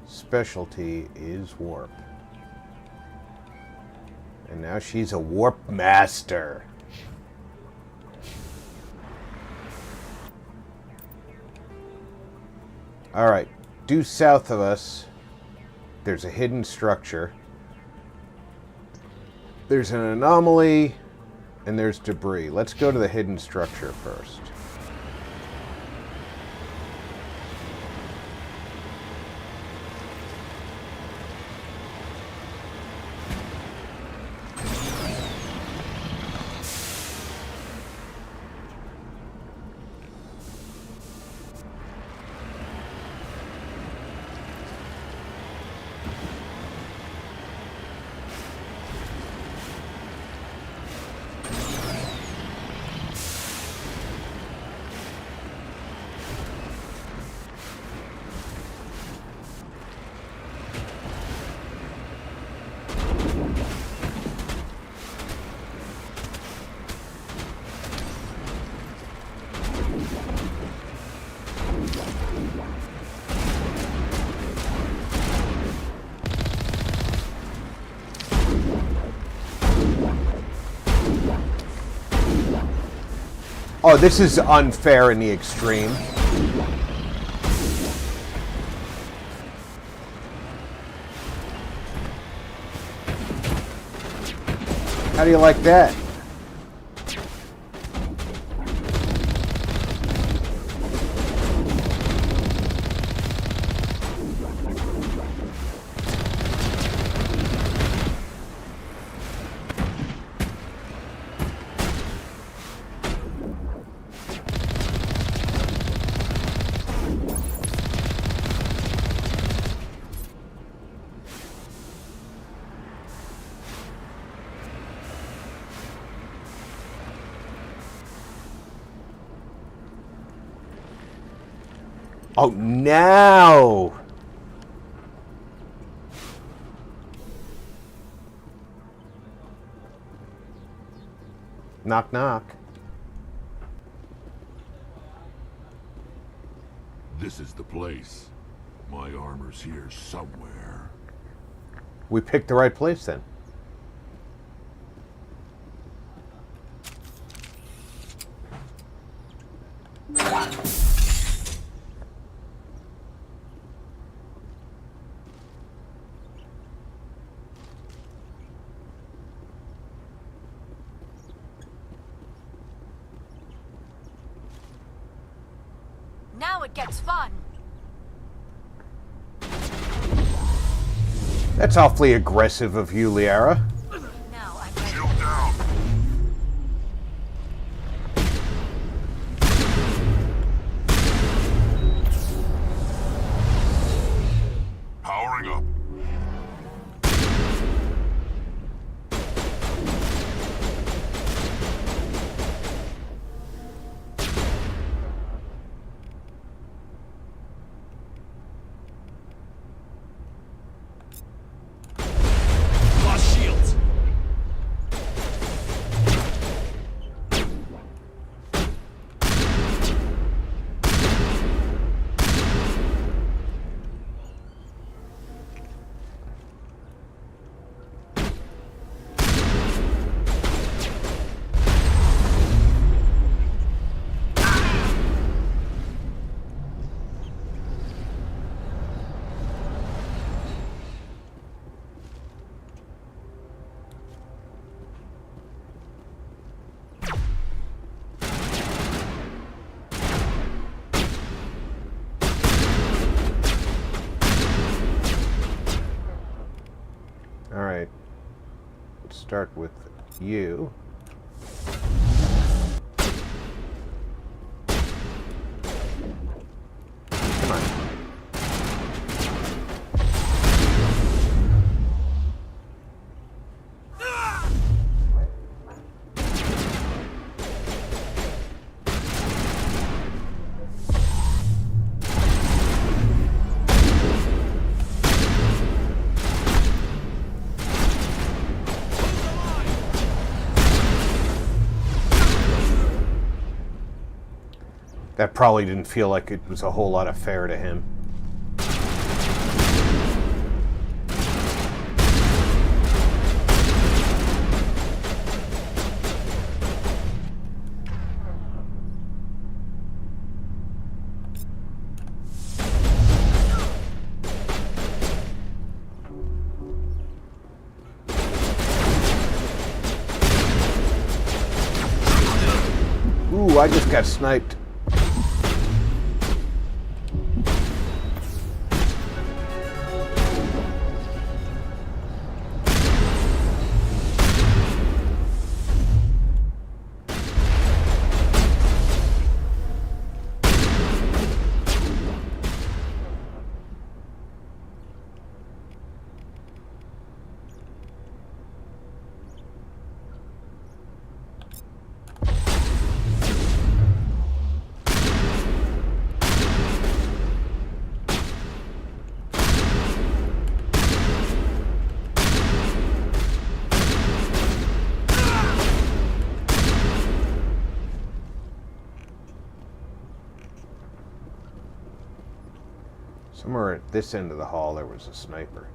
specialty is warp. And now she's a warp master. Alright, due south of us, there's a hidden structure. There's an anomaly. And there's debris. Let's go to the hidden structure first. Oh, this is unfair in the extreme. How do you like that? Oh, now Knock, knock. This is the place. My armor's here somewhere. We picked the right place then. Now it gets fun. That's awfully aggressive of you, Liara. Now I'm ready. Shield down. Powering up. Lost shields. Alright. Let's start with you. Come on. That probably didn't feel like it was a whole lot of fair to him. Ooh, I just got sniped. Somewhere at this end of the hall there was a sniper.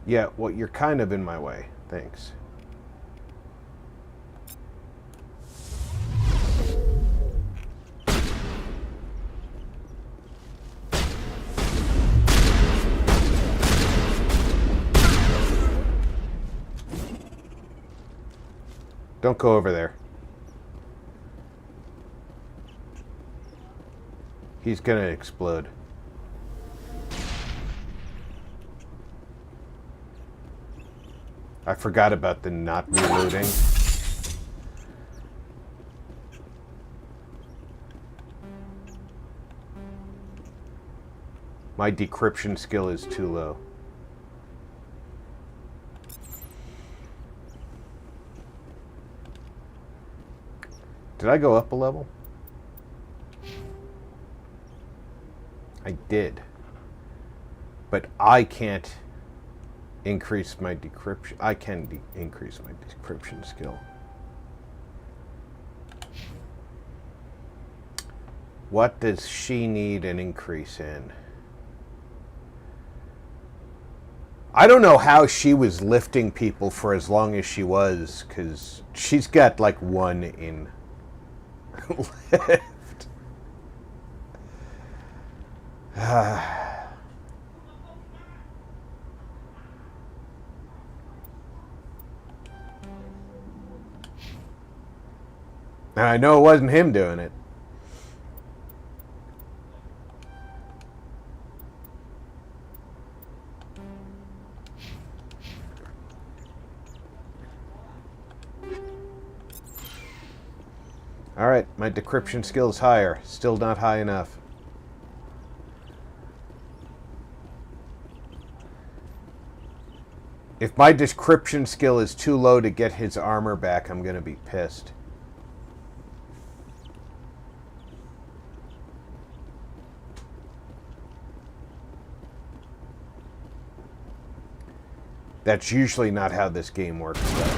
Yeah, well, you're kind of in my way. Thanks. Don't go over there. He's gonna explode. I forgot about the not reloading. My decryption skill is too low. Did I go up a level? I did. But I can't increase my decryption. I can increase my decryption skill. What does she need an increase in? I don't know how she was lifting people for as long as she was, because she's got like 1 in lift. And I know it wasn't him doing it. Alright, my decryption skill is higher. Still not high enough. If my decryption skill is too low to get his armor back, I'm gonna be pissed. That's usually not how this game works, though.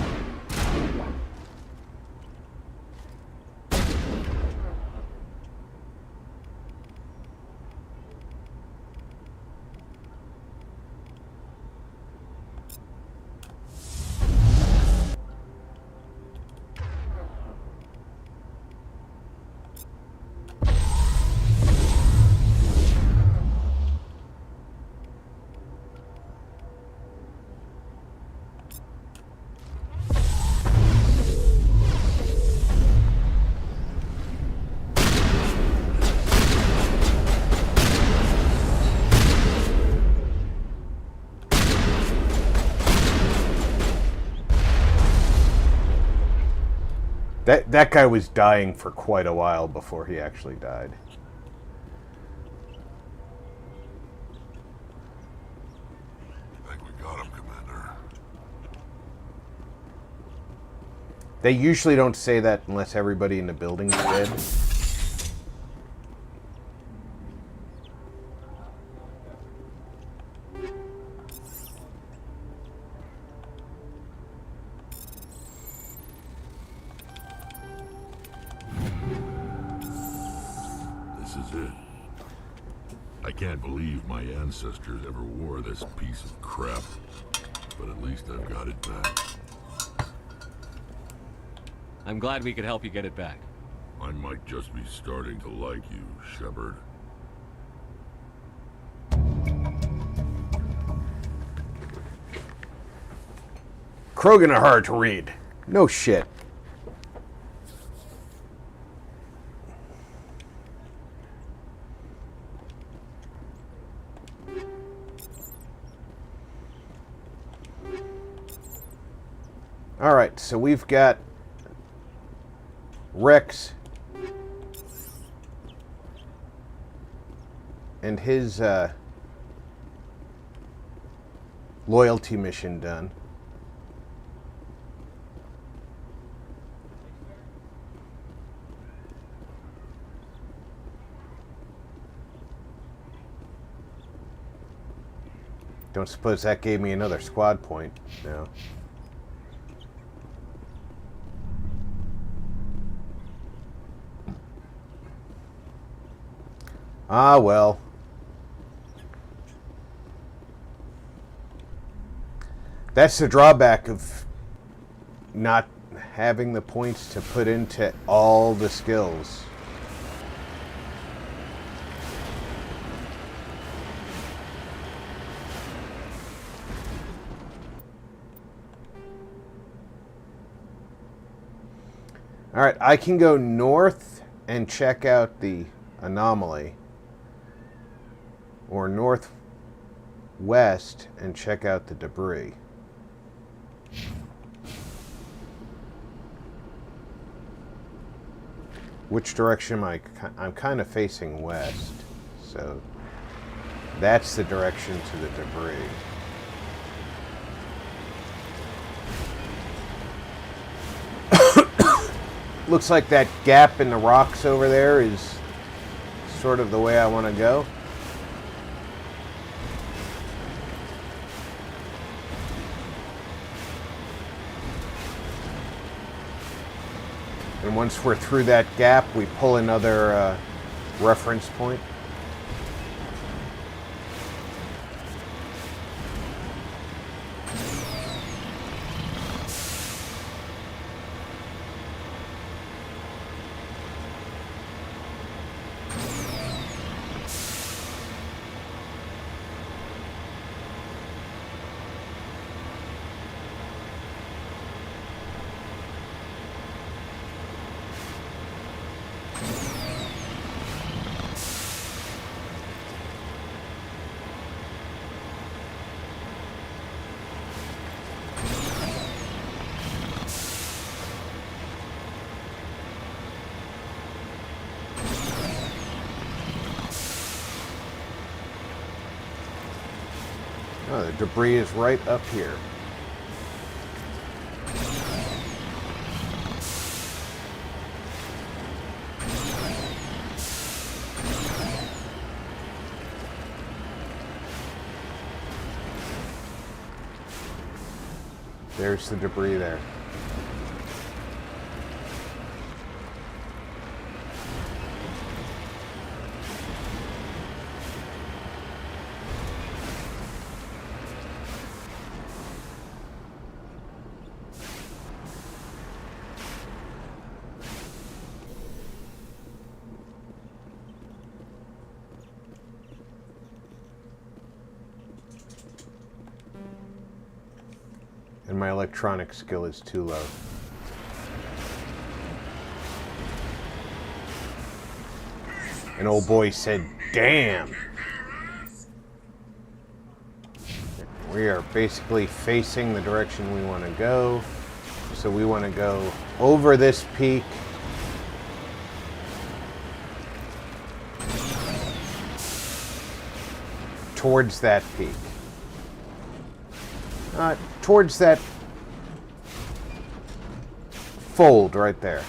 That guy was dying for quite a while before he actually died. I think we got him, Commander. They usually don't say that unless everybody in the building's dead. I can't believe my ancestors ever wore this piece of crap, but at least I've got it back. I'm glad we could help you get it back. I might just be starting to like you, Shepard. Krogan are hard to read. No shit. Alright, so we've got Rex and his loyalty mission done. Don't suppose that gave me another squad point? No. Ah, well. That's the drawback of not having the points to put into all the skills. All right, I can go north and check out the anomaly, or northwest and check out the debris. Which direction am I? I'm kind of facing west, so That's the direction to the debris. Looks like that gap in the rocks over there is sort of the way I want to go. And once we're through that gap, we pull another reference point. Oh, the debris is right up here. There's the debris there. And my electronic skill is too low. And old boy said, "Damn!" We are basically facing the direction we want to go. So we want to go over this peak. Towards that peak. Towards that fold right there.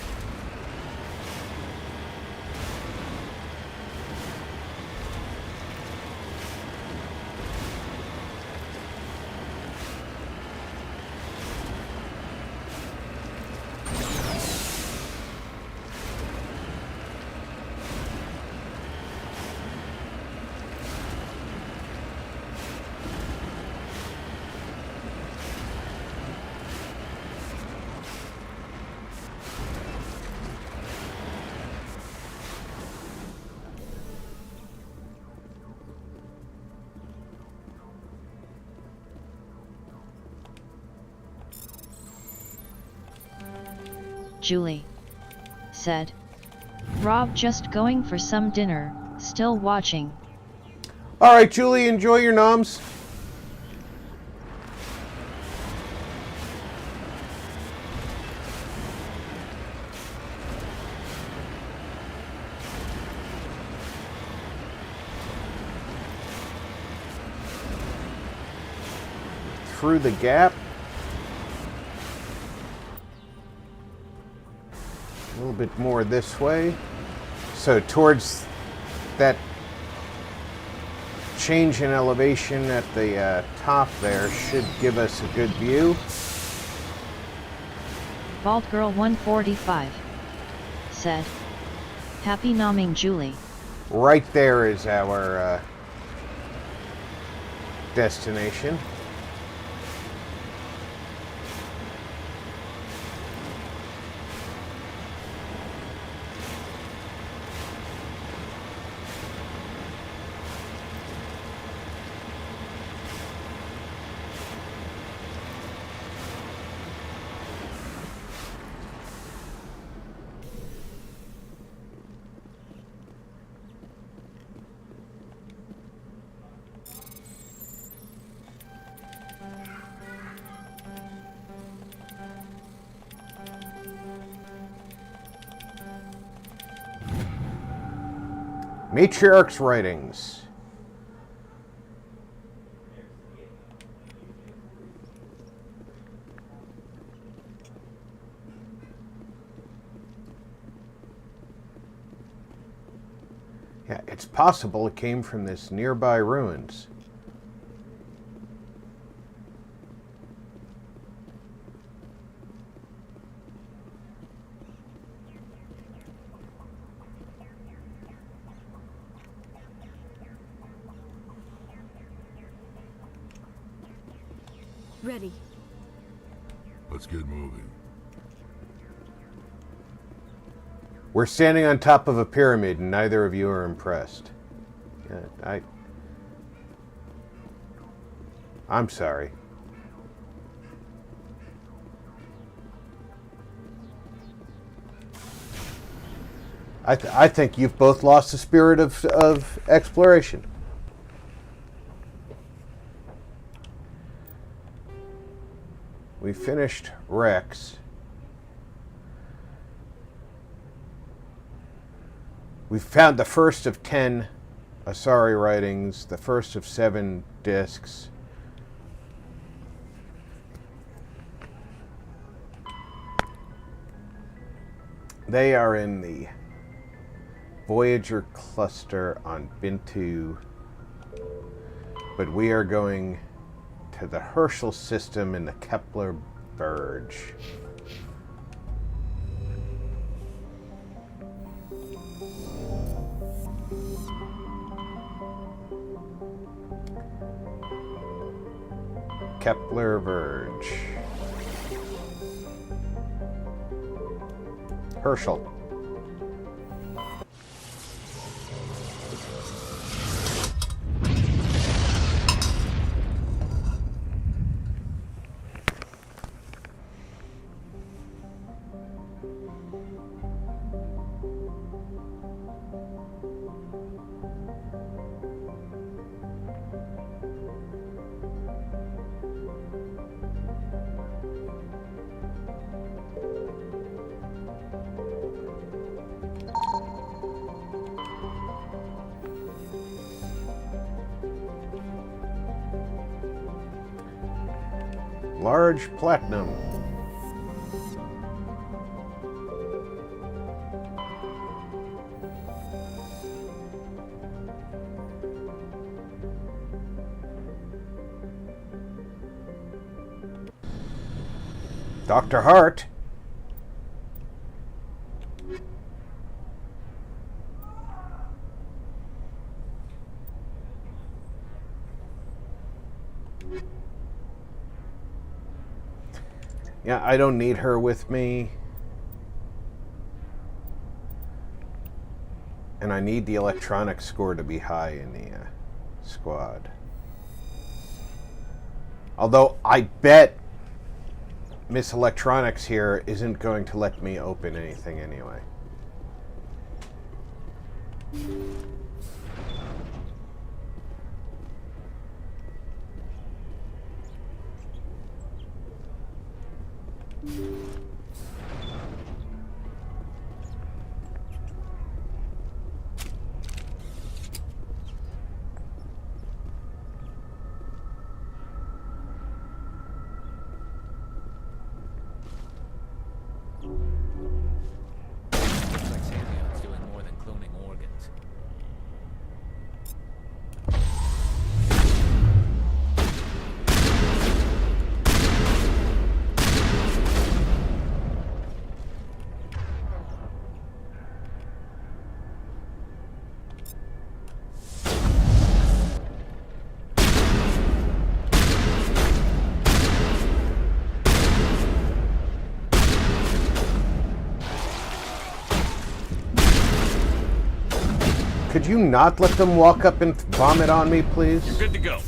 Julie said. Rob just going for some dinner, still watching. All right, Julie, enjoy your noms. Through the gap. A little bit more this way. So towards that change in elevation at the top there should give us a good view. Bald Girl 145 said. Happy nomming, Julie. Right there is our destination. Matriarch's writings. Yeah, it's possible it came from this nearby ruins. Ready. Let's get moving. We're standing on top of a pyramid and neither of you are impressed. I'm sorry. I think you've both lost the spirit of exploration. We finished Rex. We found the first of 10 Asari writings, the first of 7 discs. They are in the Voyager cluster on Bintu, but we are going to the Herschel system in the Kepler Verge. Kepler Verge. Herschel. Large platinum. Dr. Hart. Yeah, I don't need her with me. And I need the electronics score to be high in the squad. Although I bet Miss Electronics here isn't going to let me open anything anyway. Could you not let them walk up and vomit on me, please? You're good to go.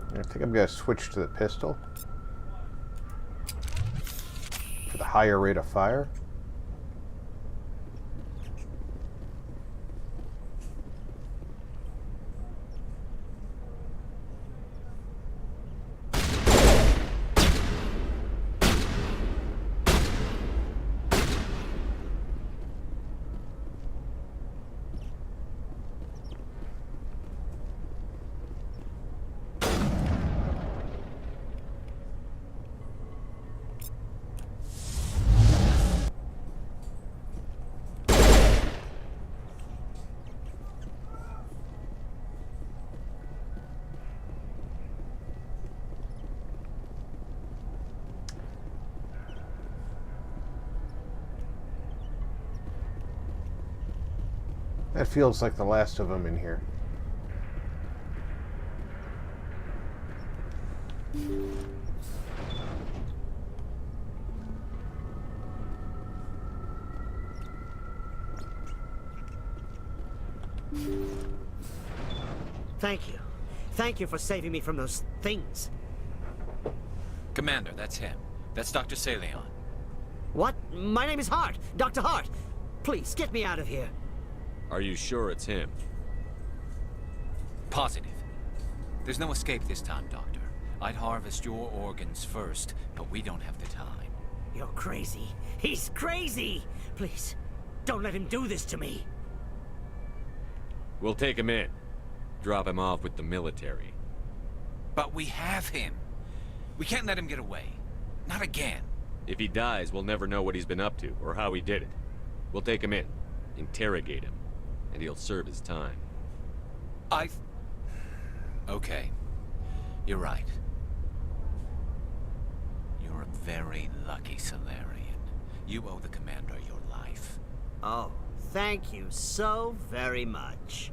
I think I'm going to switch to the pistol for the higher rate of fire. That feels like the last of them in here. Thank you. Thank you for saving me from those things. Commander, that's him. That's Dr. Salion. What? My name is Hart. Dr. Hart. Please, get me out of here. Are you sure it's him? Positive. There's no escape this time, Doctor. I'd harvest your organs first, but we don't have the time. You're crazy. He's crazy! Please, don't let him do this to me. We'll take him in. Drop him off with the military. But we have him. We can't let him get away. Not again. If he dies, we'll never know what he's been up to, or how he did it. We'll take him in, interrogate him, and he'll serve his time. Okay. You're right. You're a very lucky Solarian. You owe the Commander your life. Oh, thank you so very much.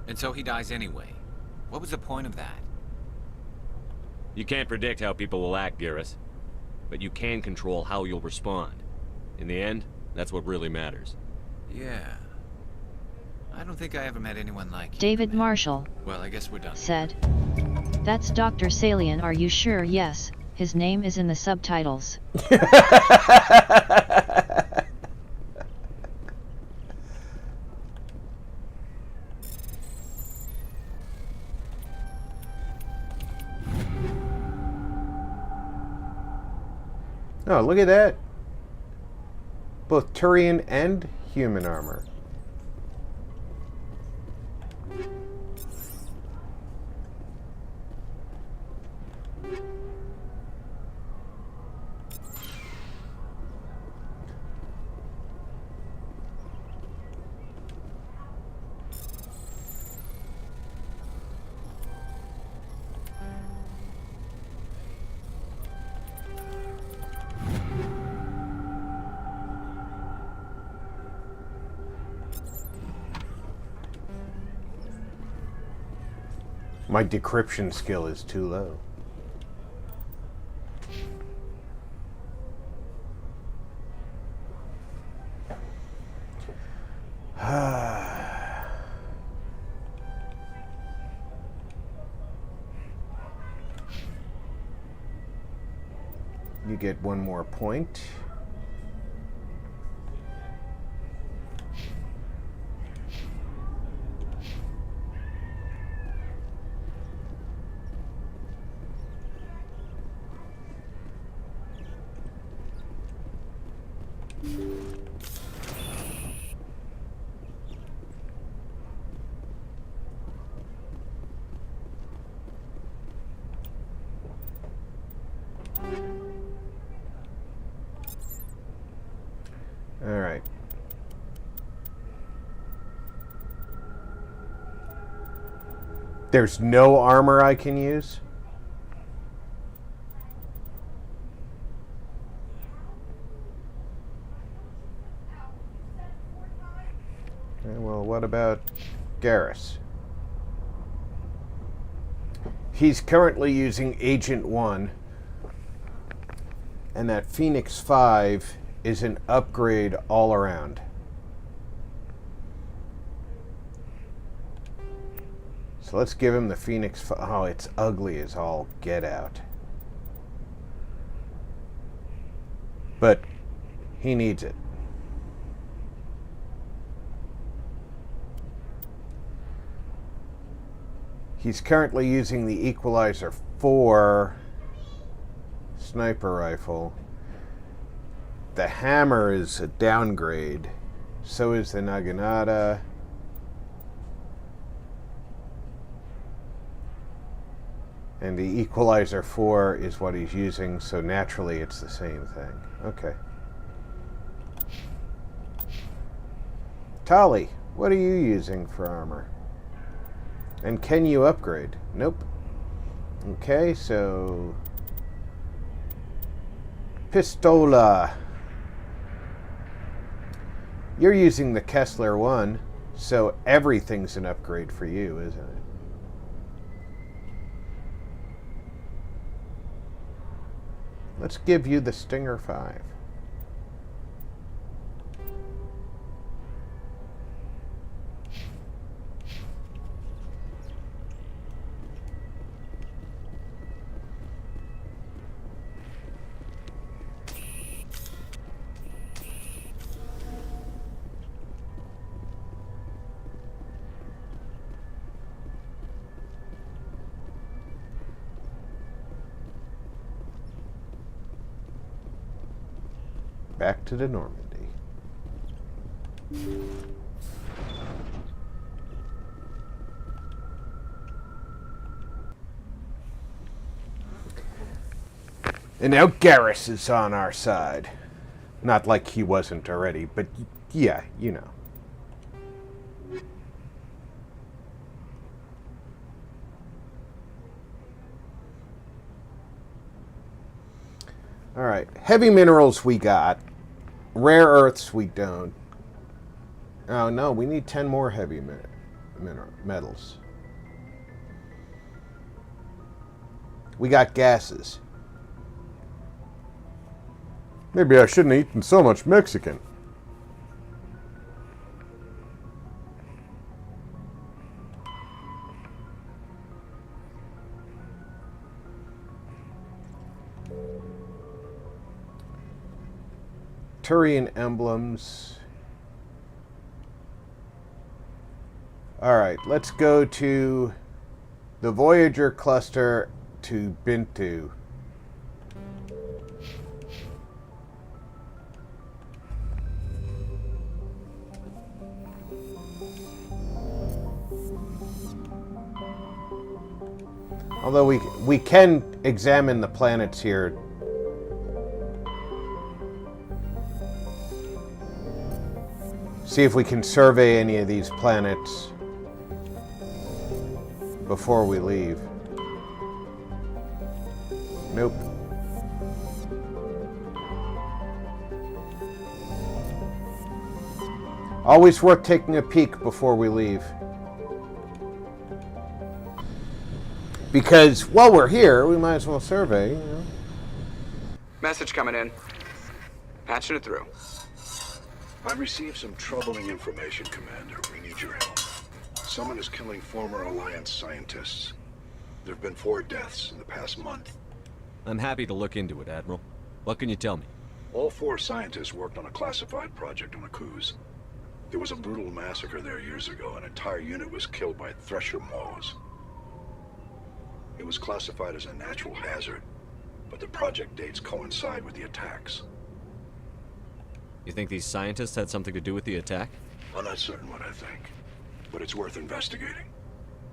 And so he dies anyway. What was the point of that? You can't predict how people will act, Garrus. But you can control how you'll respond. In the end, that's what really matters. Yeah. I don't think I ever met anyone like you. David Marshall. Well, I guess we're done. Said. That's Dr. Salion, are you sure? Yes, his name is in the subtitles. Oh, look at that. Both Turian and human armor. My decryption skill is too low. You get one more point. All right. There's no armor I can use? Okay, well, what about Garrus? He's currently using Agent 1, and that Phoenix 5 is an upgrade all around. So let's give him the Phoenix 5. Oh, it's ugly as all get out. But he needs it. He's currently using the Equalizer 4 sniper rifle. The hammer is a downgrade. So is the Naginata. And the Equalizer 4 is what he's using, so naturally it's the same thing. Okay. Tali, what are you using for armor? And can you upgrade? Nope. Okay, so... Pistola. You're using the Kessler 1, so everything's an upgrade for you, isn't it? Let's give you the Stinger 5. Back to the Normandy. And now Garrus is on our side. Not like he wasn't already, but yeah, you know. Alright, heavy minerals we got. Rare earths we don't. Oh no, we need 10 more heavy metals. We got gases. Maybe I shouldn't have eaten so much Mexican. Turian emblems. Alright, let's go to the Voyager cluster to Bintu. Although we can examine the planets here. See if we can survey any of these planets before we leave. Nope. Always worth taking a peek before we leave. Because while we're here, we might as well survey, you know. Message coming in. Patching it through. I've received some troubling information, Commander. We need your help. Someone is killing former Alliance scientists. There have been 4 deaths in the past month. I'm happy to look into it, Admiral. What can you tell me? All 4 scientists worked on a classified project on a cruise. There was a brutal massacre there years ago. An entire unit was killed by thresher maws. It was classified as a natural hazard, but the project dates coincide with the attacks. You think these scientists had something to do with the attack? I'm not certain what I think, but it's worth investigating.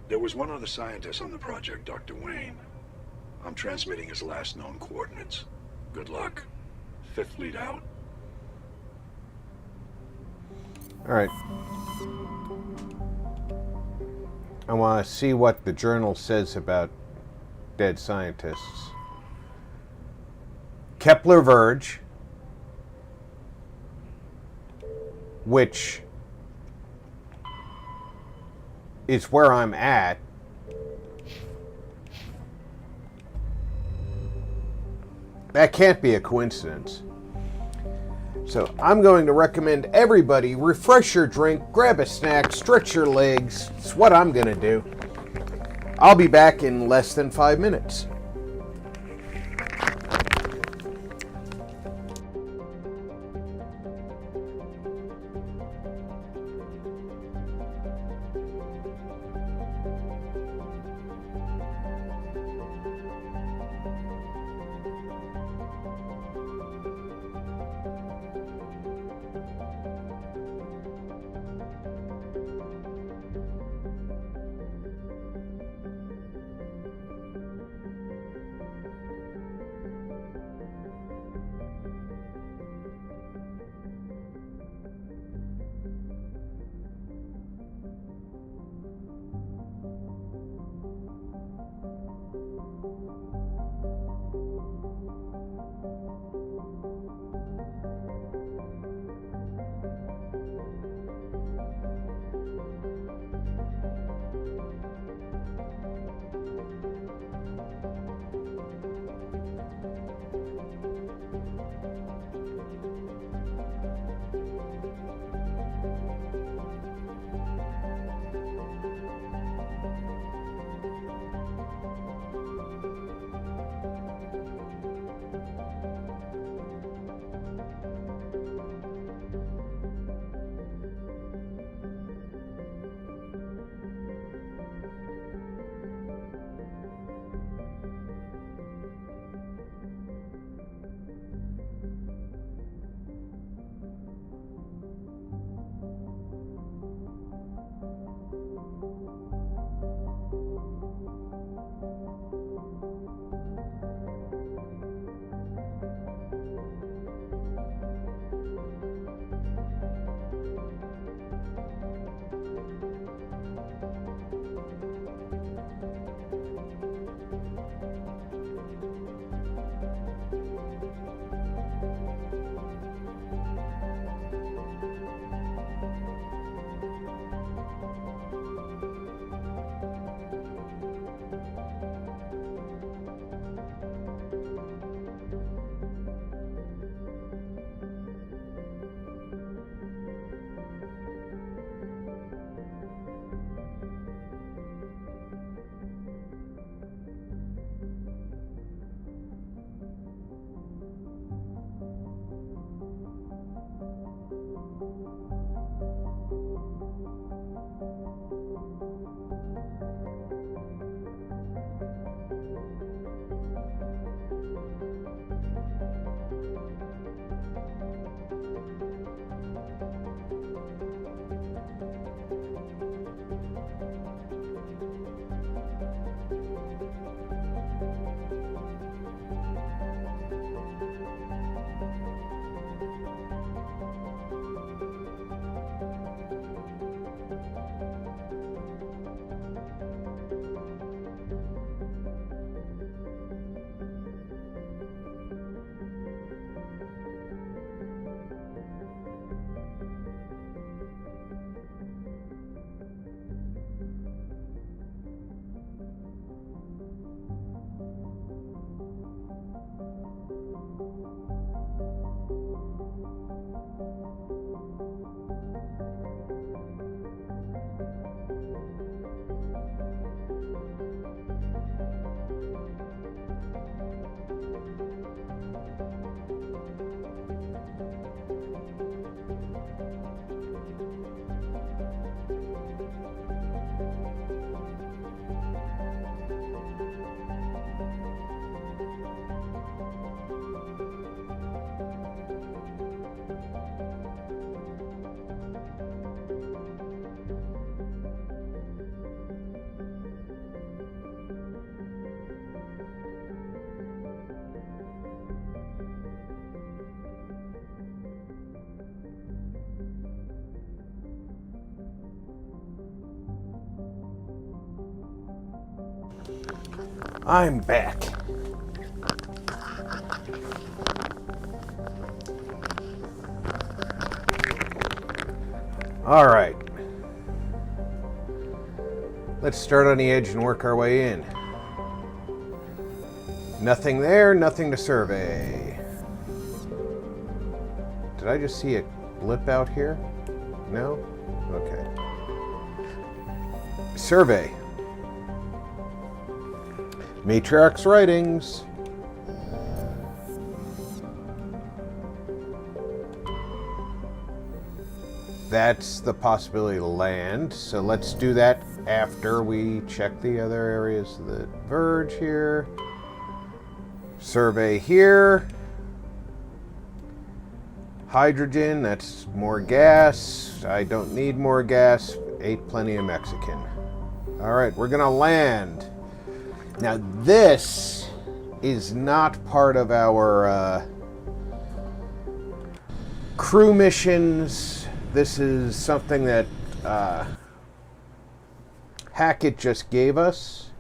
There was one other scientist on the project, Dr. Wayne. I'm transmitting his last known coordinates. Good luck. 5th Fleet out. Alright. I want to see what the journal says about dead scientists. Kepler Verge, which is where I'm at. That can't be a coincidence. So I'm going to recommend everybody refresh your drink, grab a snack, stretch your legs. It's what I'm going to do. I'll be back in less than 5 minutes. I'm back. All right. Let's start on the edge and work our way in. Nothing there, nothing to survey. Did I just see a blip out here? No? Okay. Survey. Matriarch's writings. That's the possibility to land, so let's do that after we check the other areas of the verge here. Survey here. Hydrogen, that's more gas. I don't need more gas. Ate plenty of Mexican. All right, we're gonna land. Now this is not part of our crew missions. This is something that Hackett just gave us.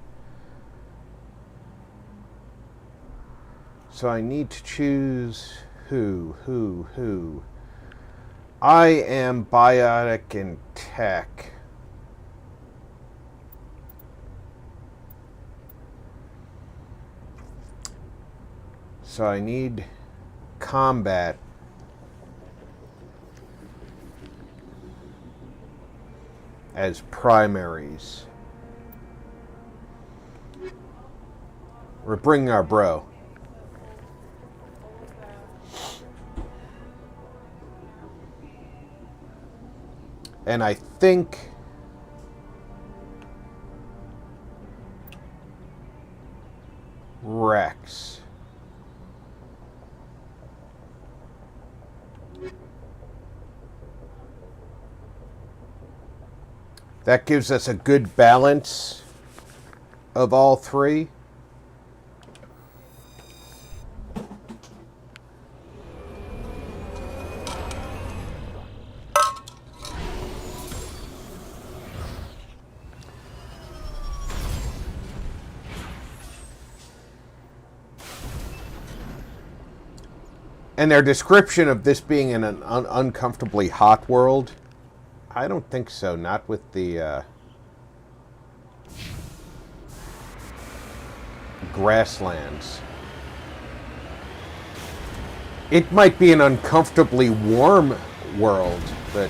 So I need to choose who. I am biotic and tech. So I need combat. As primaries. We're bringing our bro. And I think Rex. That gives us a good balance of all three. And their description of this being in an uncomfortably hot world, I don't think so. Not with the grasslands. It might be an uncomfortably warm world, but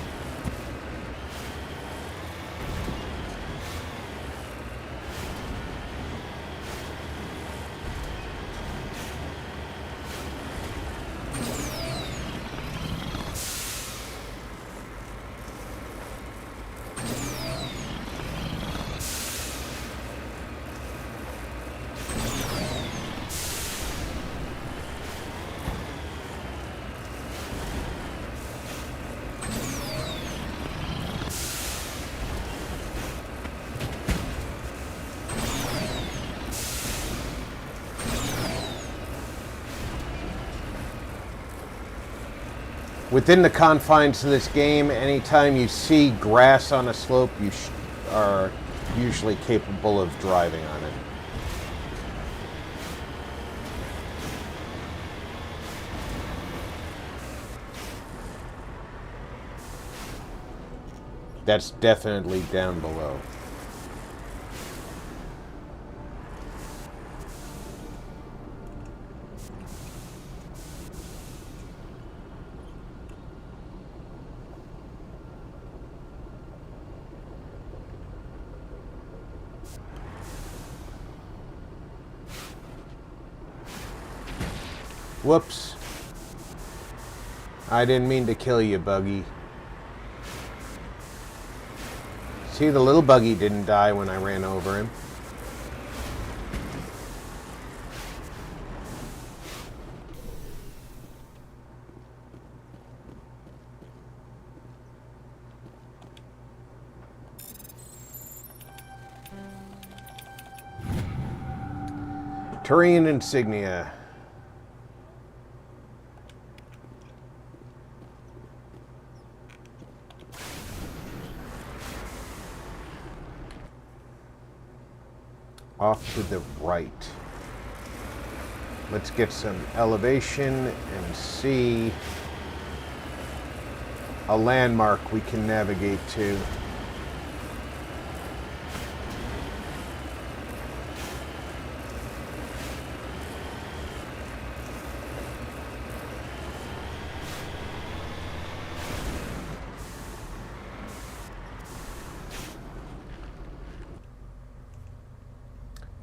within the confines of this game, anytime you see grass on a slope, you are usually capable of driving on it. That's definitely down below. Whoops. I didn't mean to kill you, Buggy. See, the little Buggy didn't die when I ran over him. Turian insignia. Off to the right. Let's get some elevation and see a landmark we can navigate to.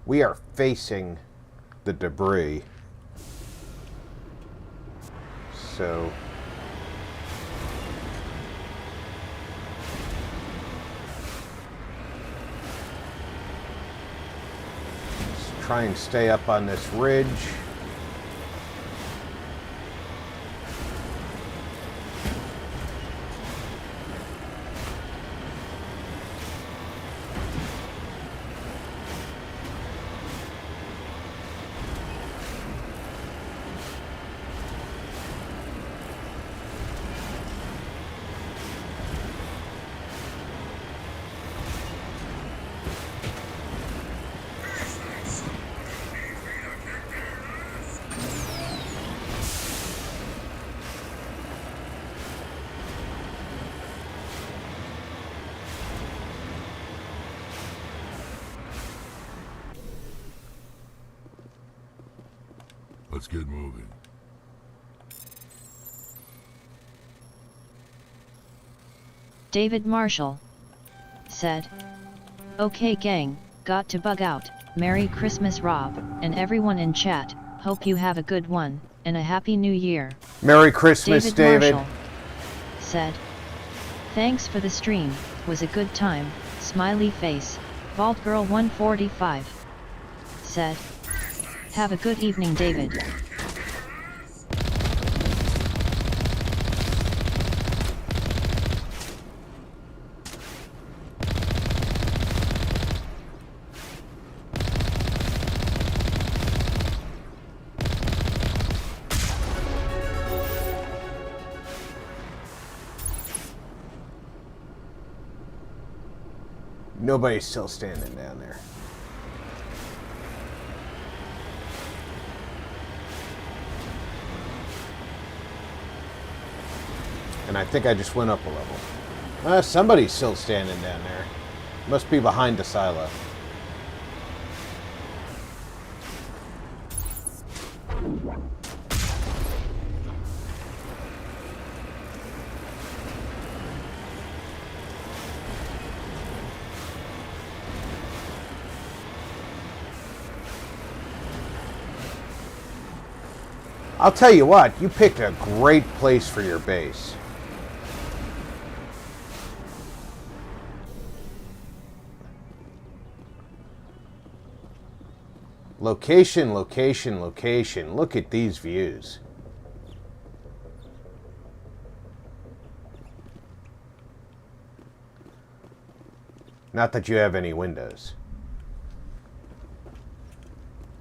We are facing the debris, so let's try and stay up on this ridge. Let's get moving. David Marshall said, "Okay gang, got to bug out. Merry Christmas Rob, and everyone in chat, hope you have a good one, and a Happy New Year." Merry Christmas, David. Marshall said, "Thanks for the stream, was a good time, smiley face." Vault Girl 145 said, "Have a good evening, David." Nobody's still standing down there. And I think I just went up a level. Somebody's still standing down there. Must be behind the silo. I'll tell you what, you picked a great place for your base. Location, location, location. Look at these views. Not that you have any windows.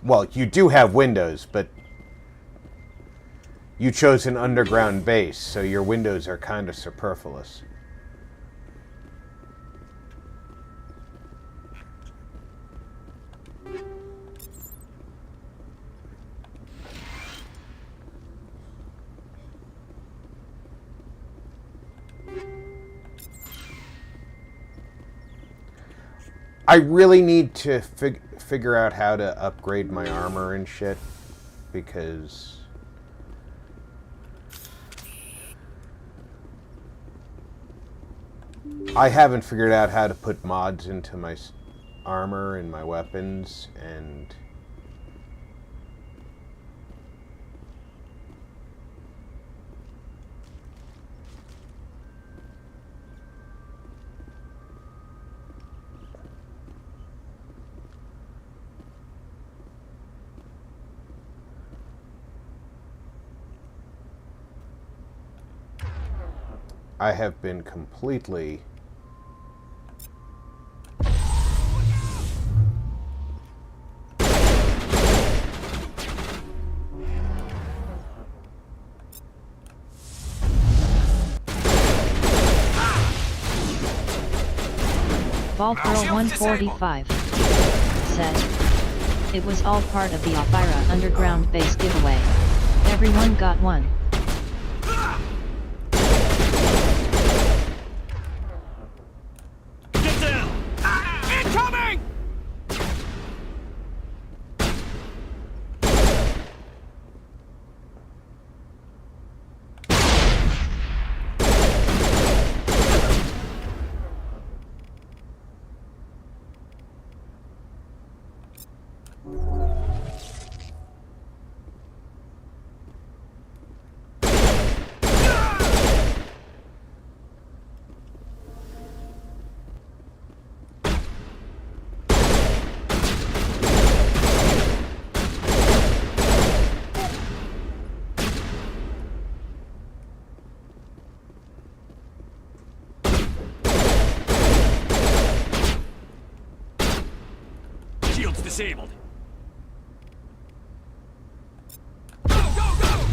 Well, you do have windows, but you chose an underground base, so your windows are kind of superfluous. I really need to figure out how to upgrade my armor and shit, because I haven't figured out how to put mods into my armor and my weapons, and I have been completely Ball Girl 145 said, "It was all part of the Alfira underground base giveaway. Everyone got one." Get down! Incoming! Shield's disabled. Go, go, go!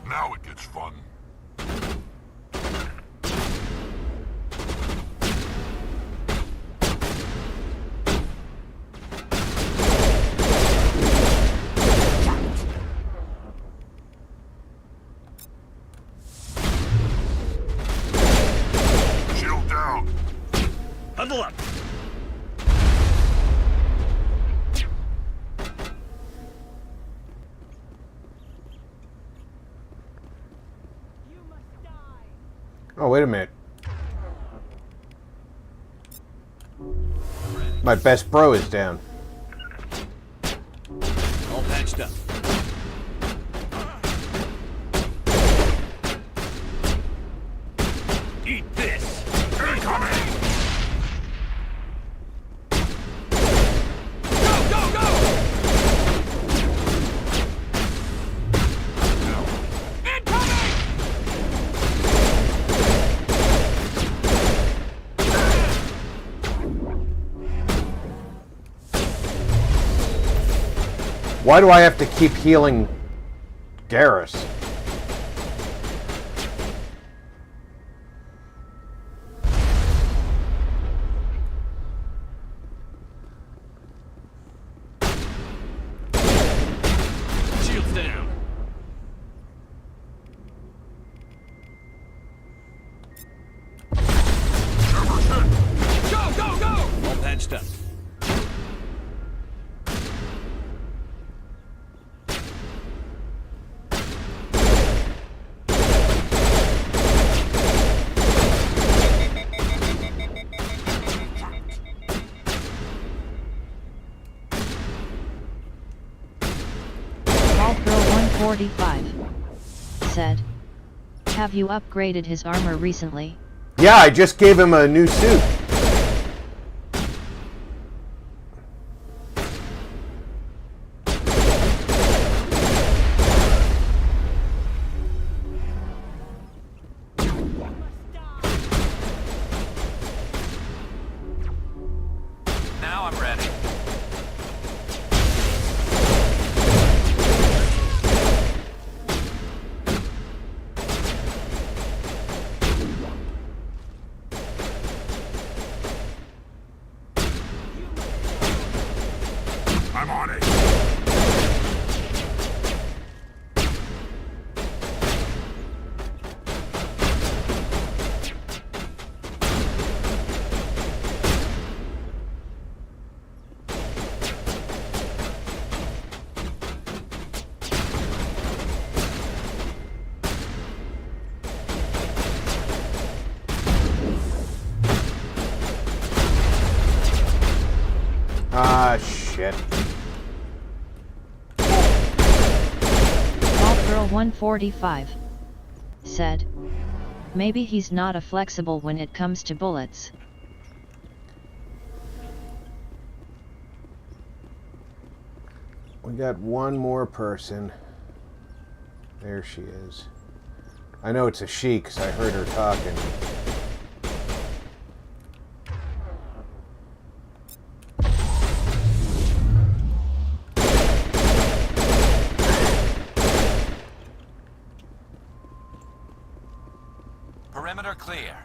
Now it gets fun. Shield down. Huddle up. oh, wait a minute. Ready. My best bro is down. All patched up. Eat this! Incoming! Go, go, go! Incoming! Why do I have to keep healing Garrus? Shields down. Go, go, go! All patched up. Ball Girl 145 said, "Have you upgraded his armor recently?" Yeah, I just gave him a new suit. Now I'm ready. I'm on it. Ah, shit. Ball Girl 145 said, "Maybe he's not a flexible when it comes to bullets." We got one more person. There she is. I know it's a she because I heard her talking. Perimeter clear.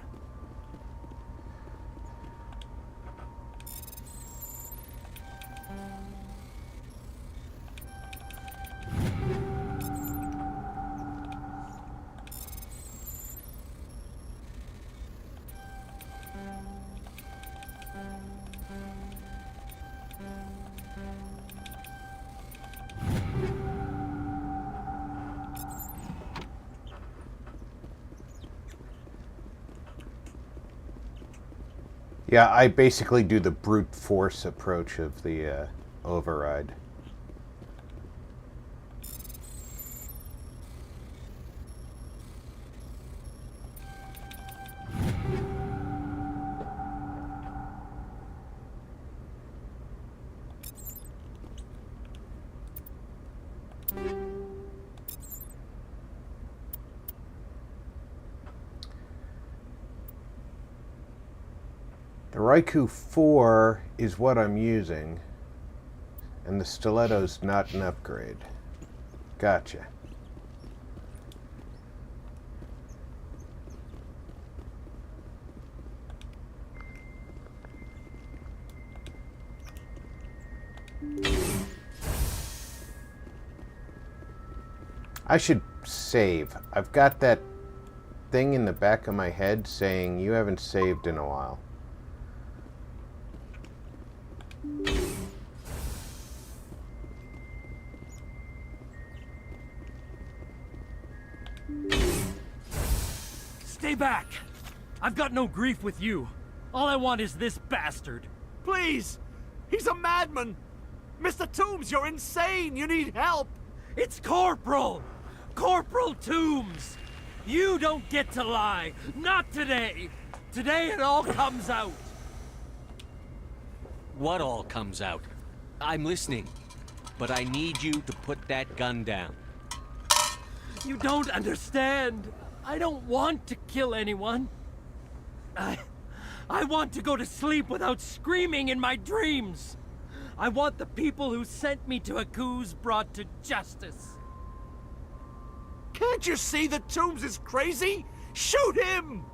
Yeah, I basically do the brute force approach of the override. The Raikou 4 is what I'm using, and the stiletto's not an upgrade. Gotcha. I should save. I've got that thing in the back of my head saying you haven't saved in a while. Stay back! I've got no grief with you. All I want is this bastard. Please! He's a madman! Mr. Toombs, you're insane! You need help! It's Corporal! Corporal Toombs! You don't get to lie! Not today! Today it all comes out! What all comes out? I'm listening. But I need you to put that gun down. You don't understand! I don't want to kill anyone. I want to go to sleep without screaming in my dreams! I want the people who sent me to Aku's brought to justice. Can't you see that Toombs is crazy? Shoot him!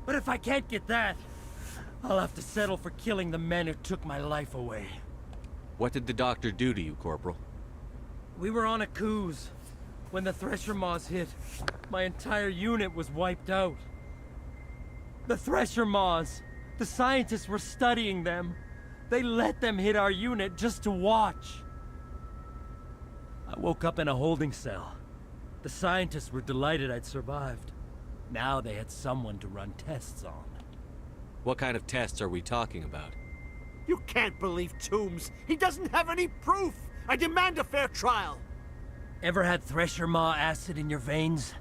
But if I can't get that, I'll have to settle for killing the men who took my life away. What did the doctor do to you, Corporal? We were on Aku's. When the Thresher Maws hit, my entire unit was wiped out. The Thresher Maws, the scientists were studying them. They let them hit our unit just to watch. I woke up in a holding cell. The scientists were delighted I'd survived. Now they had someone to run tests on. What kind of tests are we talking about? You can't believe Toombs. He doesn't have any proof. I demand a fair trial. Ever had Thresher Maw acid in your veins?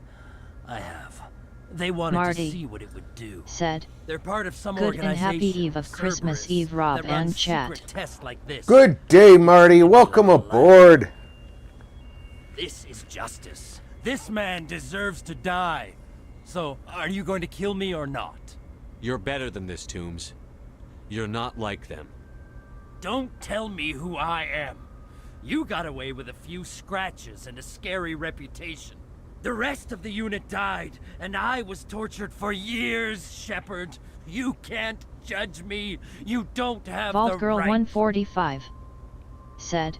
I have. They wanted Marty to see what it would do. Said, They're part of some "Good and organization, happy eve of Christmas Eve, Rob that runs and chat." secret tests like this. Good day, Marty. Welcome aboard. This is justice. This man deserves to die. So, are you going to kill me or not? You're better than this, Toombs. You're not like them. Don't tell me who I am. You got away with a few scratches and a scary reputation. The rest of the unit died, and I was tortured for years, Shepard. You can't judge me. You don't have Vault the Girl right. 145 said,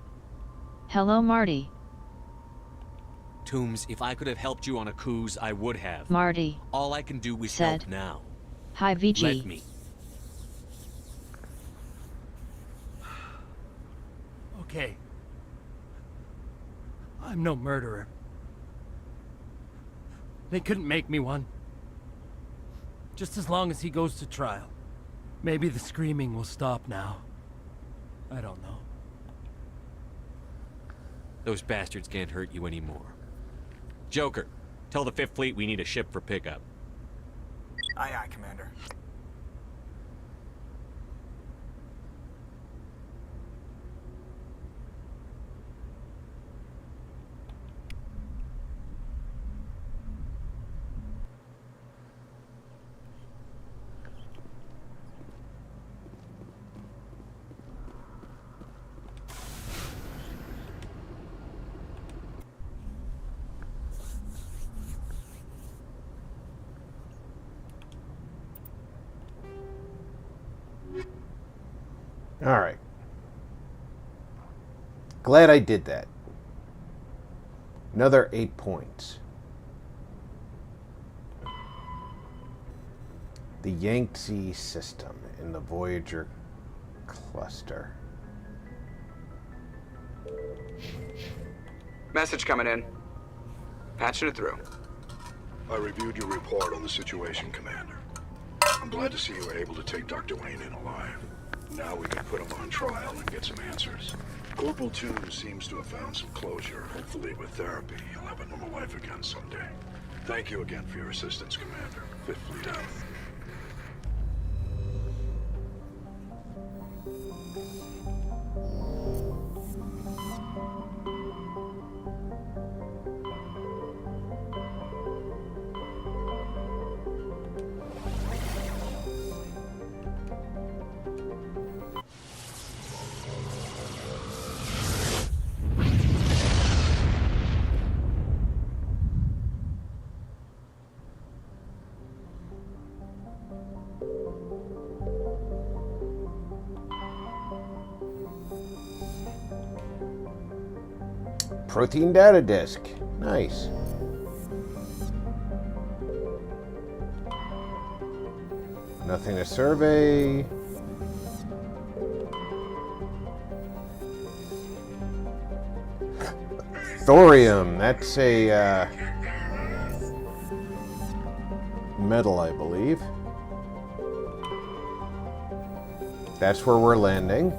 "Hello, Marty." Toombs, if I could have helped you on Aku's, I would have. Marty All I can do is said, help now. "Hi, VG." Let me. Okay. I'm no murderer. They couldn't make me one. Just as long as he goes to trial. Maybe the screaming will stop now. I don't know. Those bastards can't hurt you anymore. Joker, tell the 5th Fleet we need a ship for pickup. Aye, aye, Commander. All right. Glad I did that. Another 8 points. The Yangtze system in the Voyager cluster. Message coming in. Patching it through. I reviewed your report on the situation, Commander. I'm glad to see you were able to take Dr. Wayne in alive. Now we can put him on trial and get some answers. Corporal Toombs seems to have found some closure. Hopefully with therapy, he'll have a normal life again someday. Thank you again for your assistance, Commander. 5th Fleet out. Protein data disk. Nice. Nothing to survey. Thorium. That's a metal, I believe. That's where we're landing.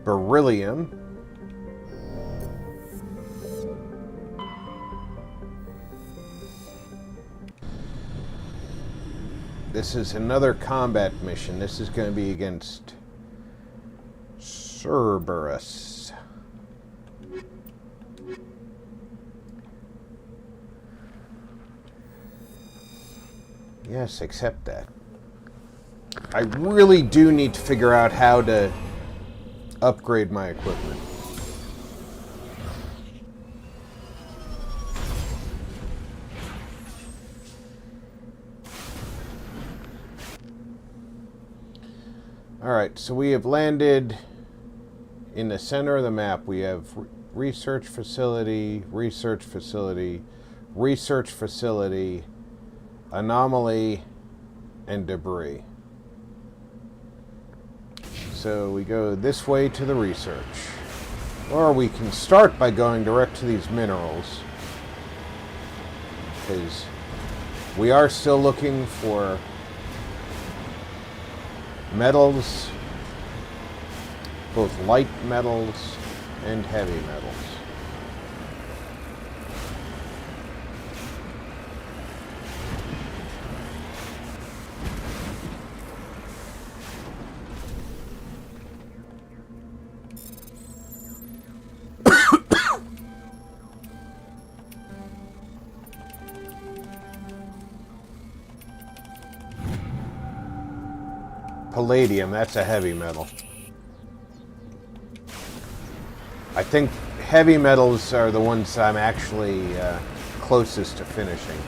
Beryllium. This is another combat mission. This is going to be against Cerberus. Yes, accept that. I really do need to figure out how to upgrade my equipment. Alright, so we have landed in the center of the map. We have research facility, research facility, research facility, anomaly, and debris. So we go this way to the research. Or we can start by going direct to these minerals, because we are still looking for metals, both light metals and heavy metals. Palladium, that's a heavy metal. I think heavy metals are the ones I'm actually closest to finishing.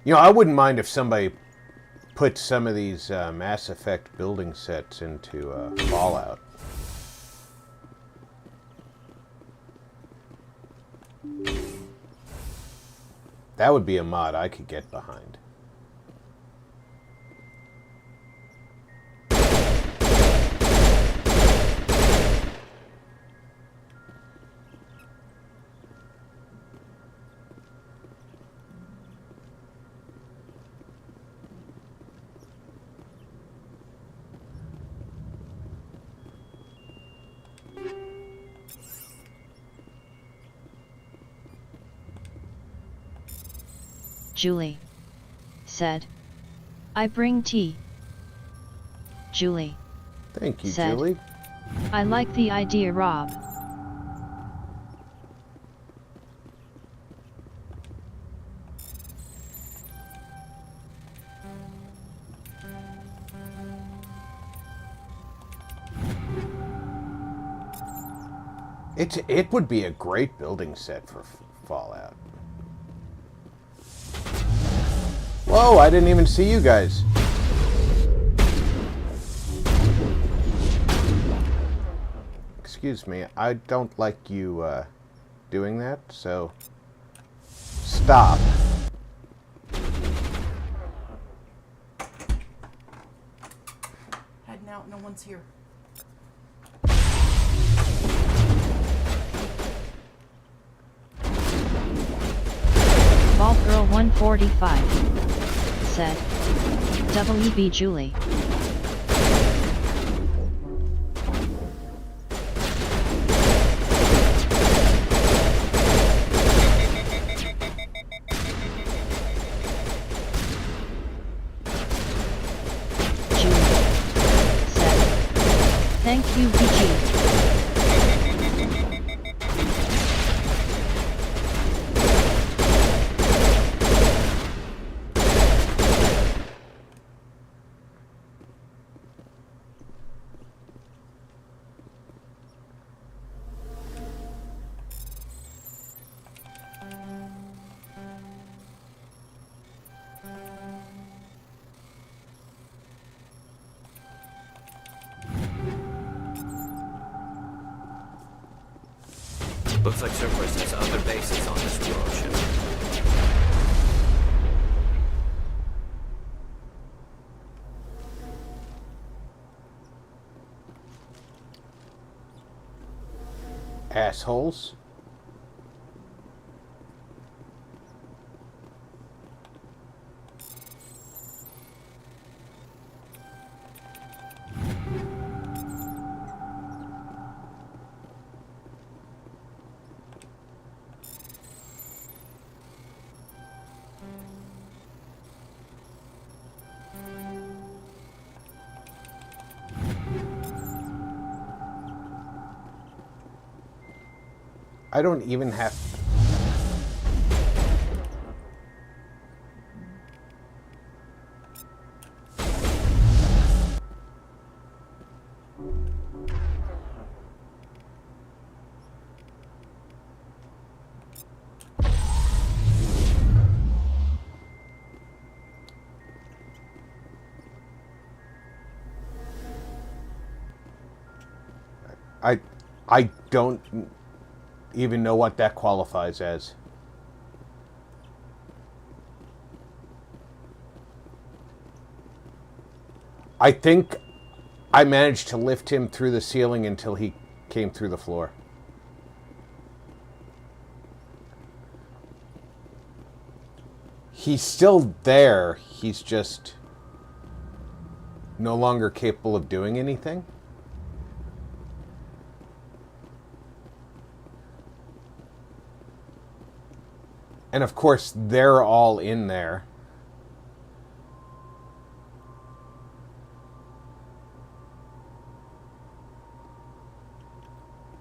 You know, I wouldn't mind if somebody put some of these Mass Effect building sets into Fallout. That would be a mod I could get behind. Julie said, "I bring tea." Julie Thank you, said, Julie. "I like the idea, Rob." It would be a great building set for Fallout. Whoa, I didn't even see you guys. Excuse me, I don't like you doing that, so stop. Heading out, no one's here. Vault Girl 145 said, WB Julie. Thank you, VG. Looks like Cerberus has other bases on this world ship. Assholes. I don't even have to. I don't even know what that qualifies as. I think I managed to lift him through the ceiling until he came through the floor. He's still there, he's just no longer capable of doing anything. And of course, they're all in there.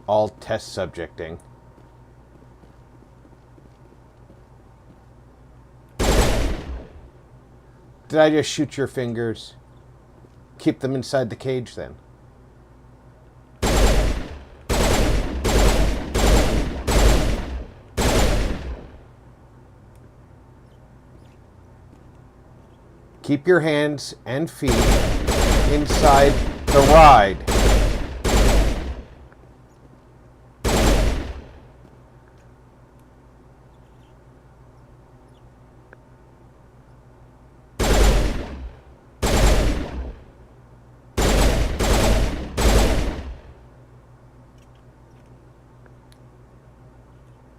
All test subjecting. Did I just shoot your fingers? Keep them inside the cage then. Keep your hands and feet inside the ride.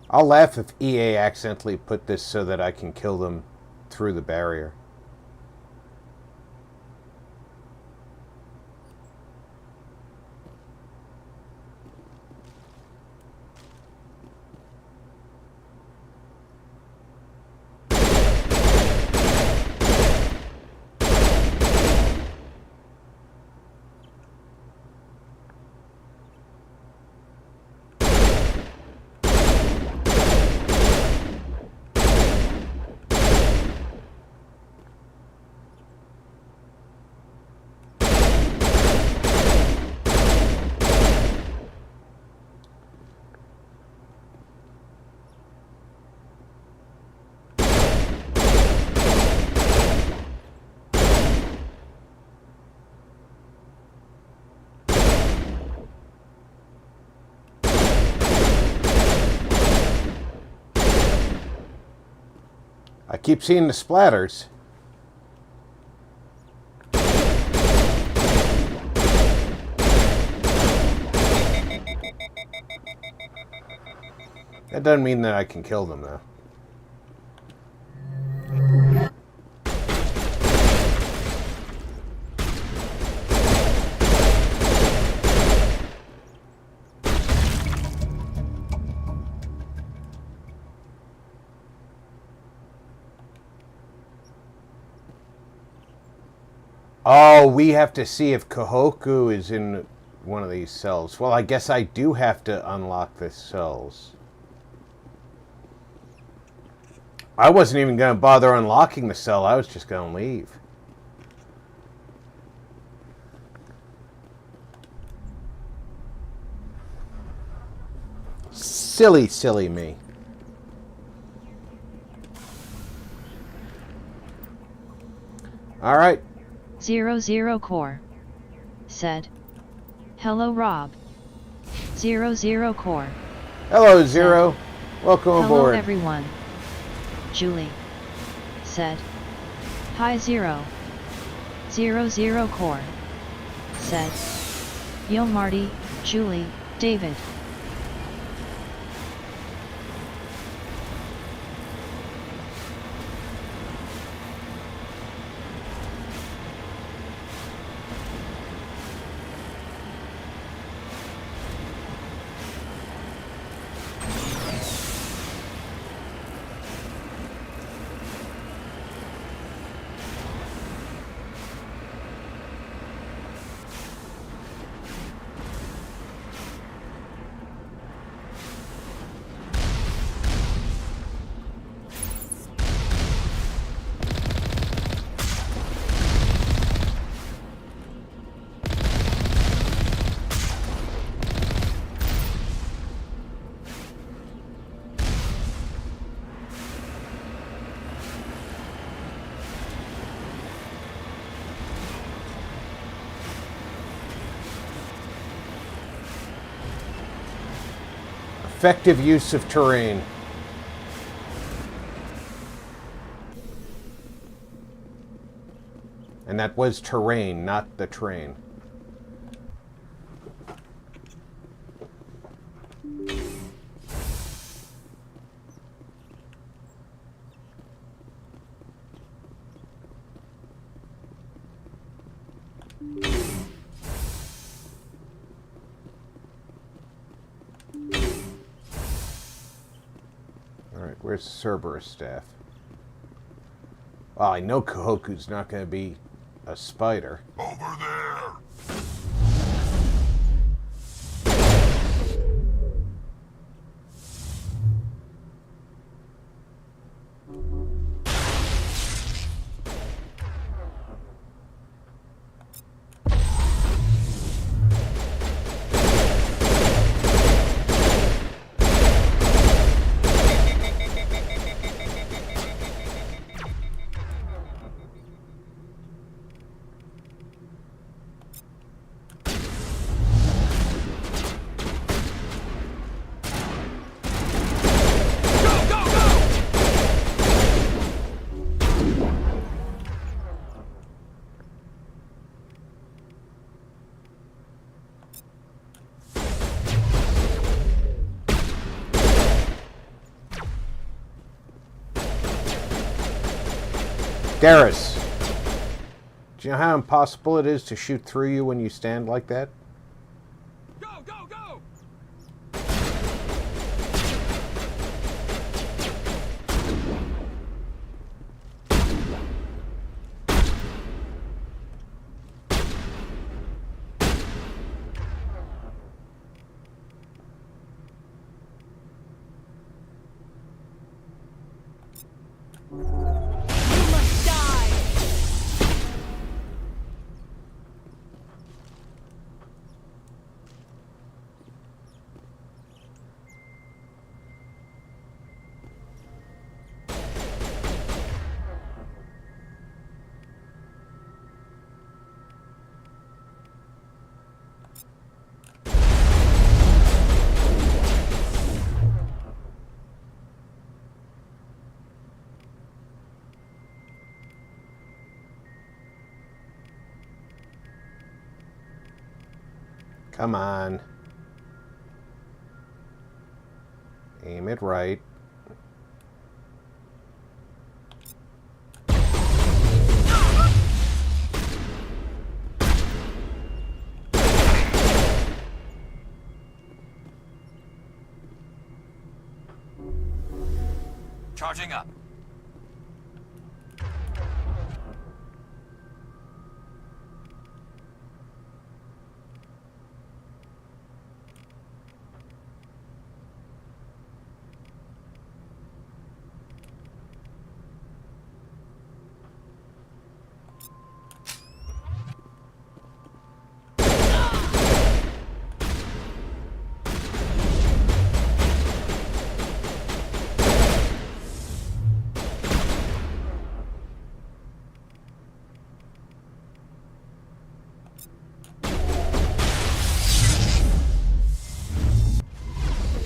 I'll laugh if EA accidentally put this so that I can kill them through the barrier. I keep seeing the splatters. That doesn't mean that I can kill them, though. Oh, we have to see if Kahoku is in one of these cells. Well, I guess I do have to unlock the cells. I wasn't even going to bother unlocking the cell. I was just going to leave. Silly, silly me. All right. 00 Core said, "Hello, Rob." 00 Core. Hello, Zero. Welcome Hello, aboard. everyone. Julie said, "Hi, 00 Core said, "Yo, Marty, Julie, David." Effective use of terrain. And that was terrain, not the train. Alright, where's Cerberus staff? Well, I know Kahoku's not going to be a spider. Over there! Garrus, do you know how impossible it is to shoot through you when you stand like that? Go, go, go! Come on. Aim it right. Charging up.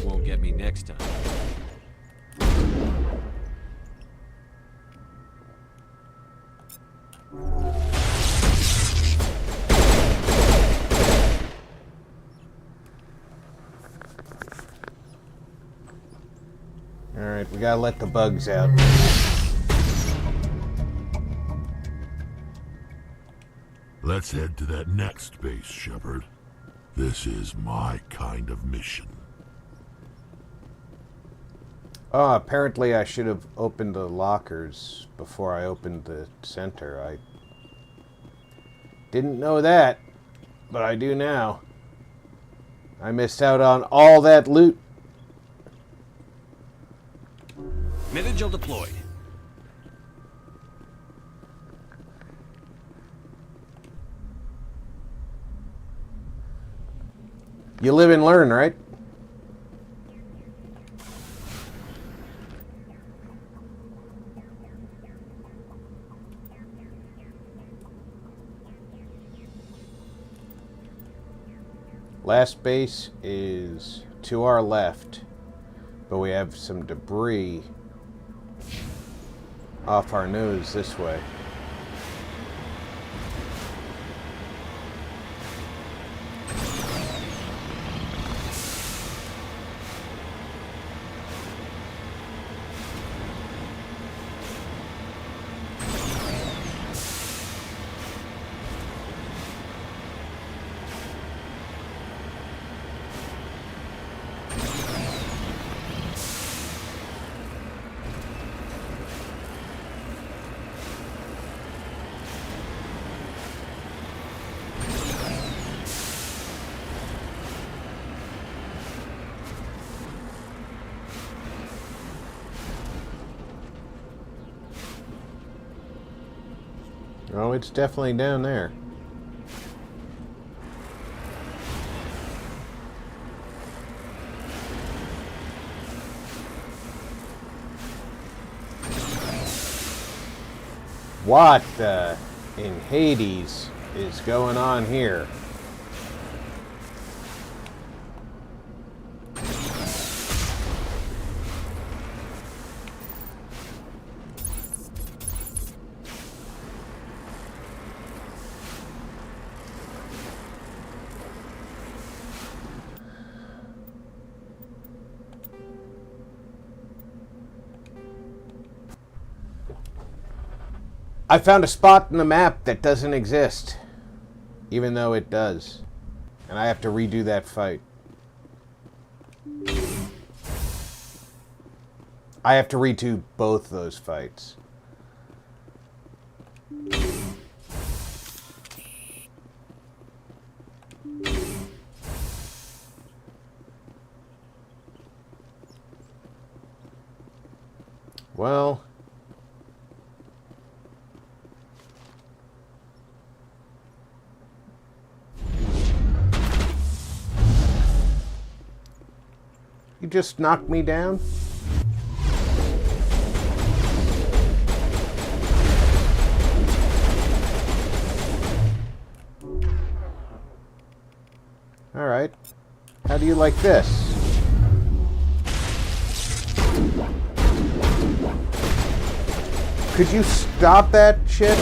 Won't get me next time. Alright, we gotta let the bugs out. Let's head to that next base, Shepard. This is my kind of mission. Oh, apparently I should have opened the lockers before I opened the center. I didn't know that, but I do now. I missed out on all that loot. Mitigil deployed. You live and learn, right? Last base is to our left, but we have some debris off our nose this way. Oh, it's definitely down there. What in Hades is going on here? I found a spot in the map that doesn't exist, even though it does. And I have to redo that fight. I have to redo both those fights. Well... You just knocked me down? Alright. How do you like this? Could you stop that shit?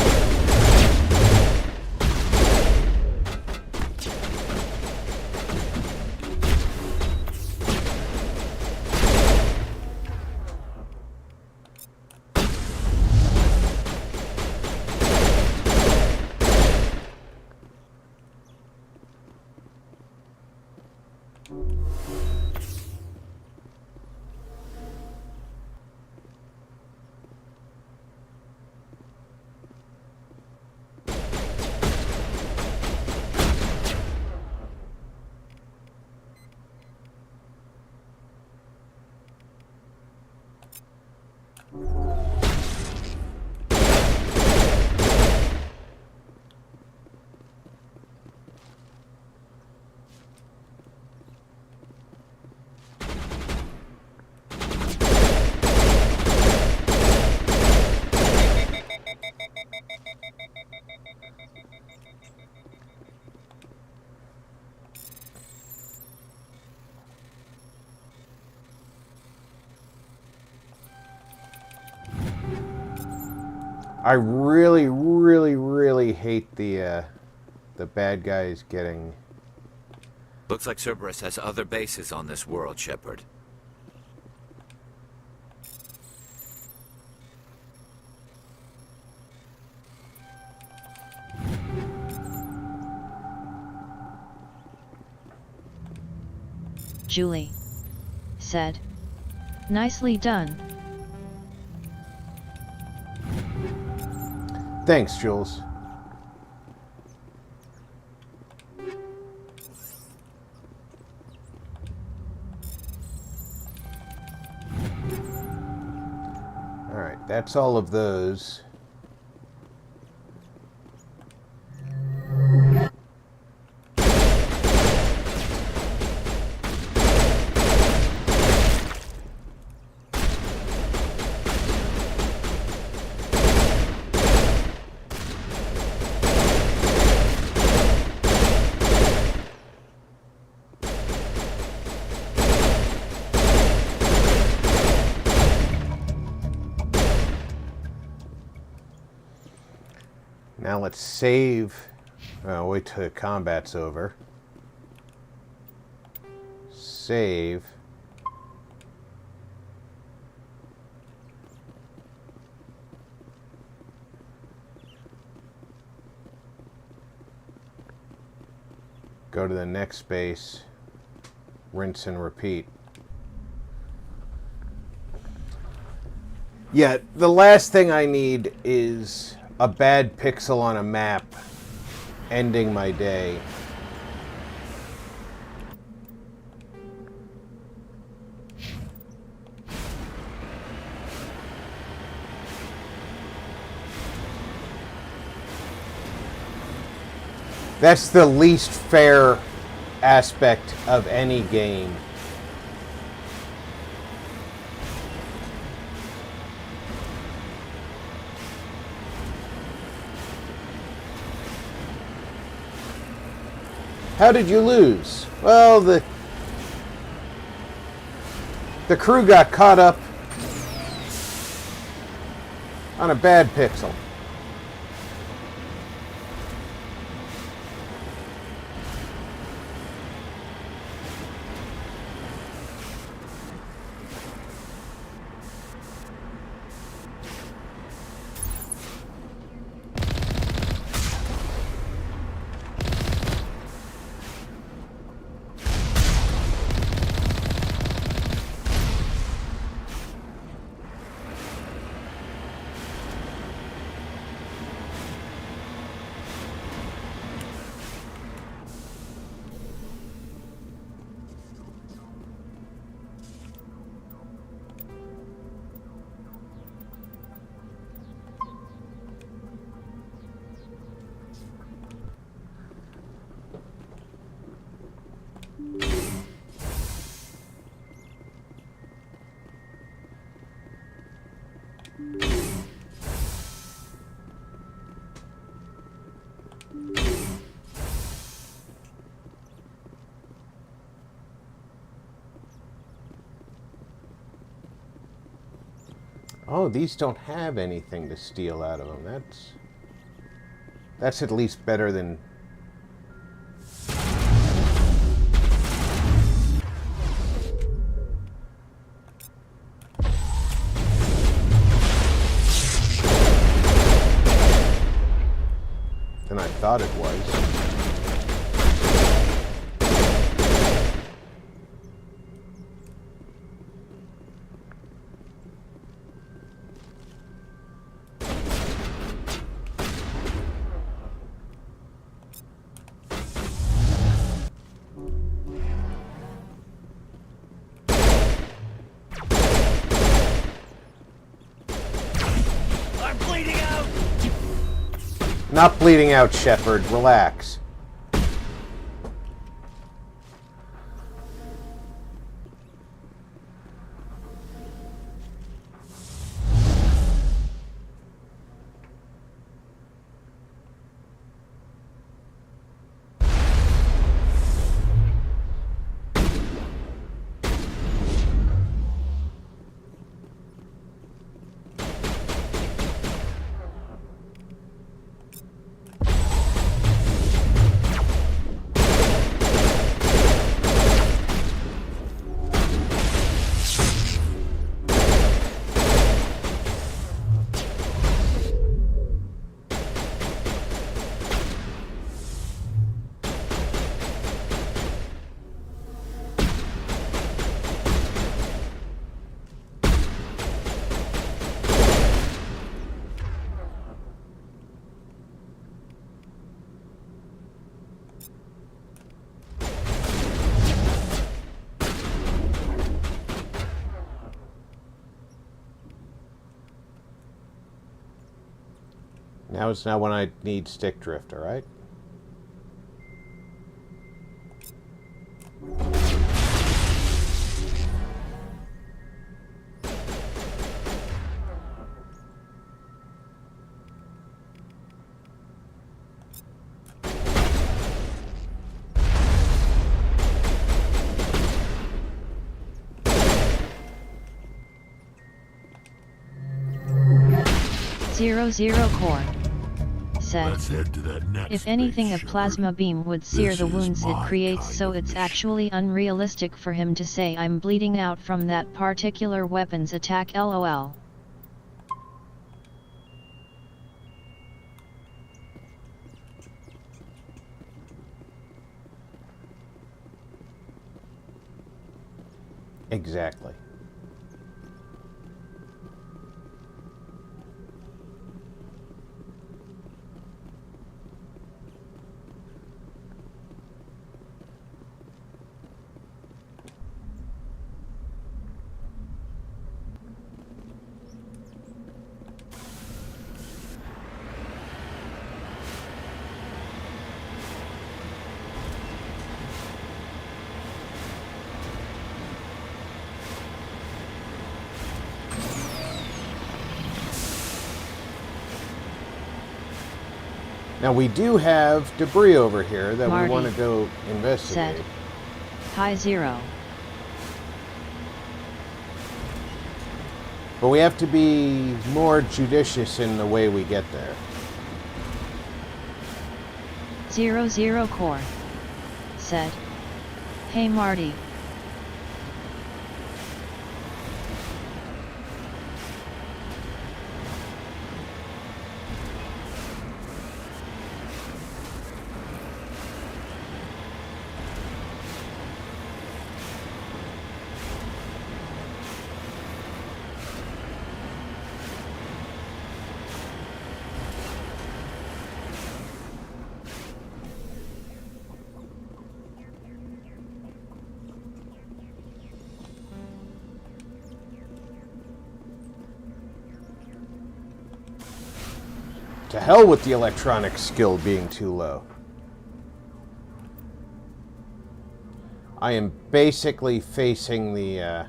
I really, really, really hate the bad guys getting... Looks like Cerberus has other bases on this world, Shepard. Julie said, "Nicely done." Thanks, Jules. Alright, that's all of those. Now let's save. Wait till combat's over. Save. Go to the next base. Rinse and repeat. Yeah, the last thing I need is a bad pixel on a map ending my day. That's the least fair aspect of any game. How did you lose? Well, the crew got caught up on a bad pixel. Oh, these don't have anything to steal out of them. That's at least better than... than I thought it was. Not bleeding out, Shepard. Relax. Now is not when I need stick drift, alright? Zero Core said, Let's head to that next if anything a Shepard. plasma beam would sear This the is wounds it my creates, kind so of it's mission. actually unrealistic for him to say I'm bleeding out from that particular weapon's attack, lol. Exactly. Now we do have debris over here that Marty we want to go investigate. said, Hi Zero. But we have to be more judicious in the way we get there. 00 Core said, Hey Marty. To hell with the electronic skill being too low. I am basically facing the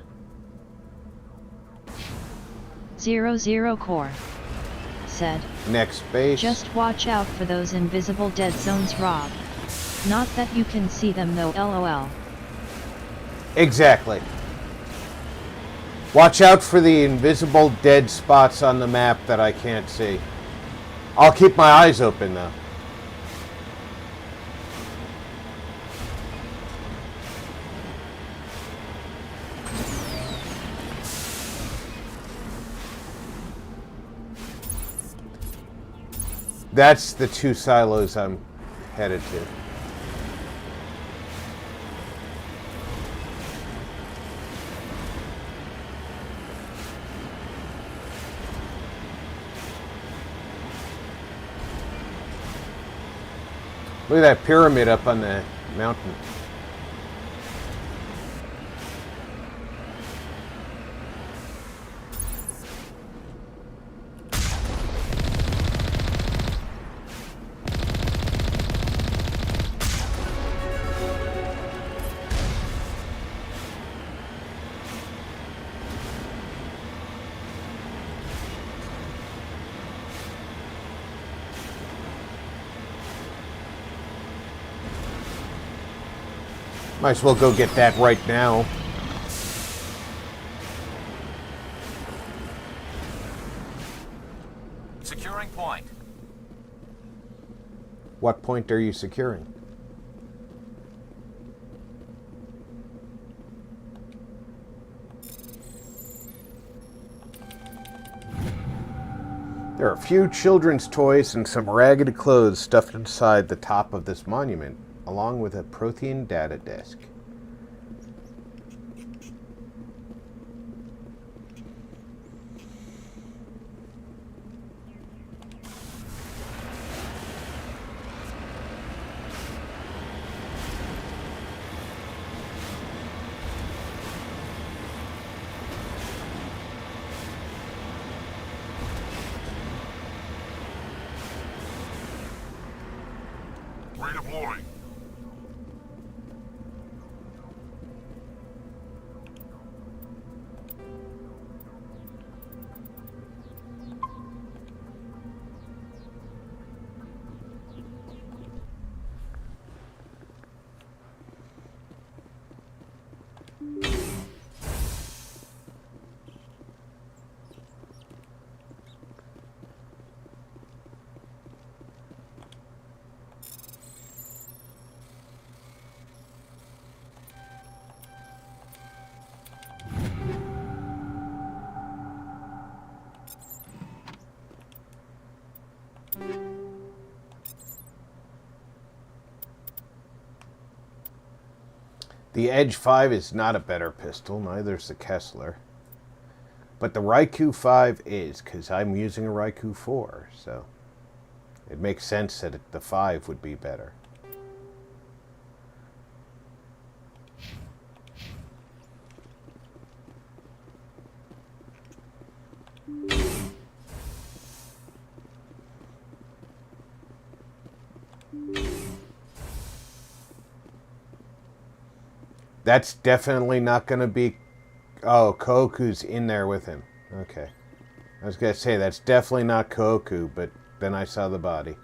00 Core said, next base. just watch out for those invisible dead zones, Rob. Not that you can see them though, lol. Exactly. Watch out for the invisible dead spots on the map that I can't see. I'll keep my eyes open though. That's the two silos I'm headed to. Look at that pyramid up on the mountain. Might as well go get that right now. Securing point. What point are you securing? There are a few children's toys and some ragged clothes stuffed inside the top of this monument, along with a Prothean data disk. Redeploying. The Edge 5 is not a better pistol, neither is the Kessler. But the Raikou 5 is, because I'm using a Raikou 4, so it makes sense that the 5 would be better. That's definitely not going to be... Oh, Koku's in there with him. Okay. I was going to say, that's definitely not Koku, but then I saw the body.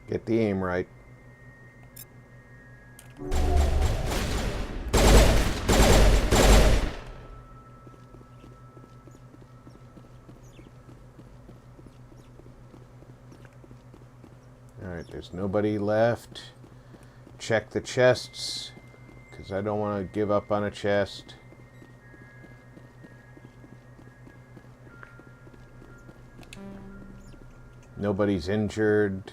Get the aim right. Alright, there's nobody left. Check the chests, because I don't want to give up on a chest. Nobody's injured.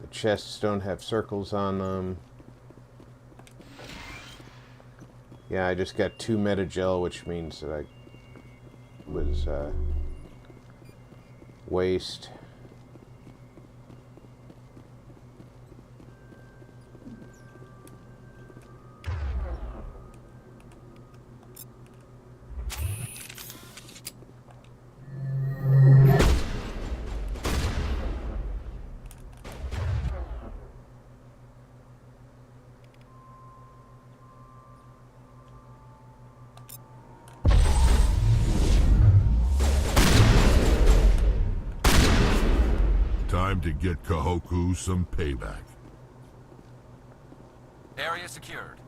The chests don't have circles on them. Yeah, I just got 2 metagel, which means that I was waste. Time to get Kahoku some payback. Area secured.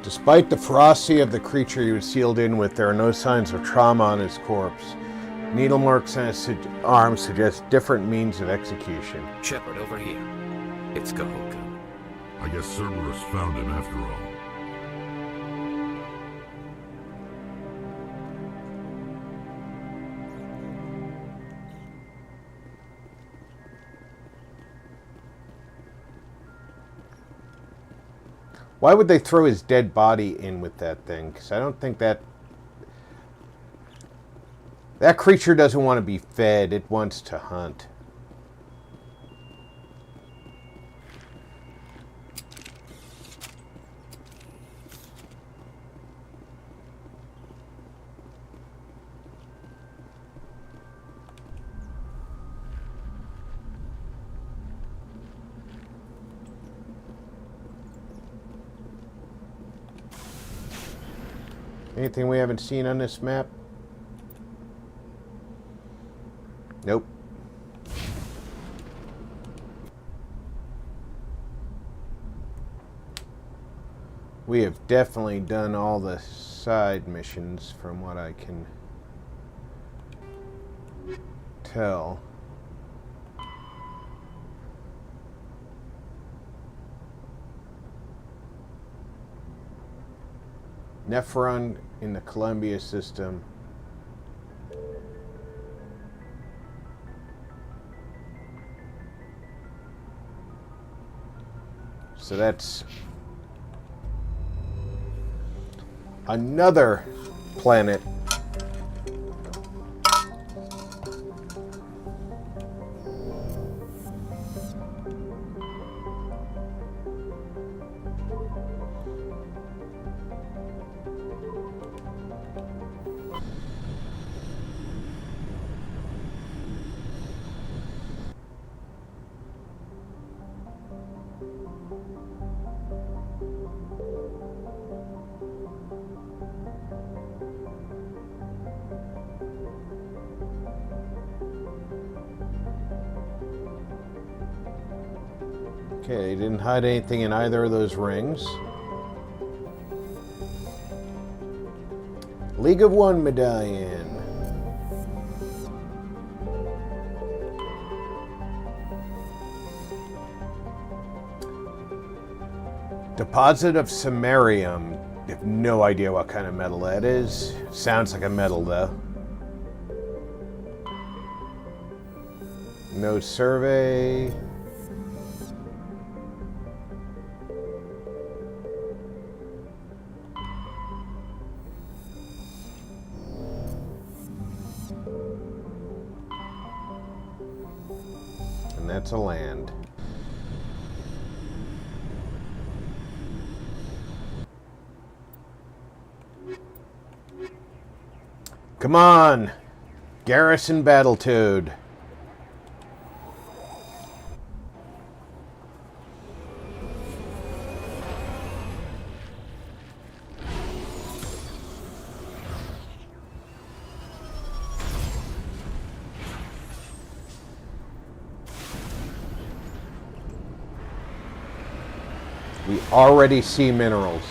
Despite the ferocity of the creature he was sealed in with, there are no signs of trauma on his corpse. Needle marks on his arm suggest different means of execution. Shepard, over here. It's Kahoku. I guess Cerberus found him after all. Why would they throw his dead body in with that thing? Because I don't think that creature doesn't want to be fed. It wants to hunt. Anything we haven't seen on this map? Nope. We have definitely done all the side missions from what I can tell. Nephron in the Columbia system. So that's another planet. Okay, they didn't hide anything in either of those rings. League of One medallion. Deposit of samarium. I have no idea what kind of metal that is. Sounds like a metal though. No survey. And that's a land. Come on, Garrison Battletoad. We already see minerals.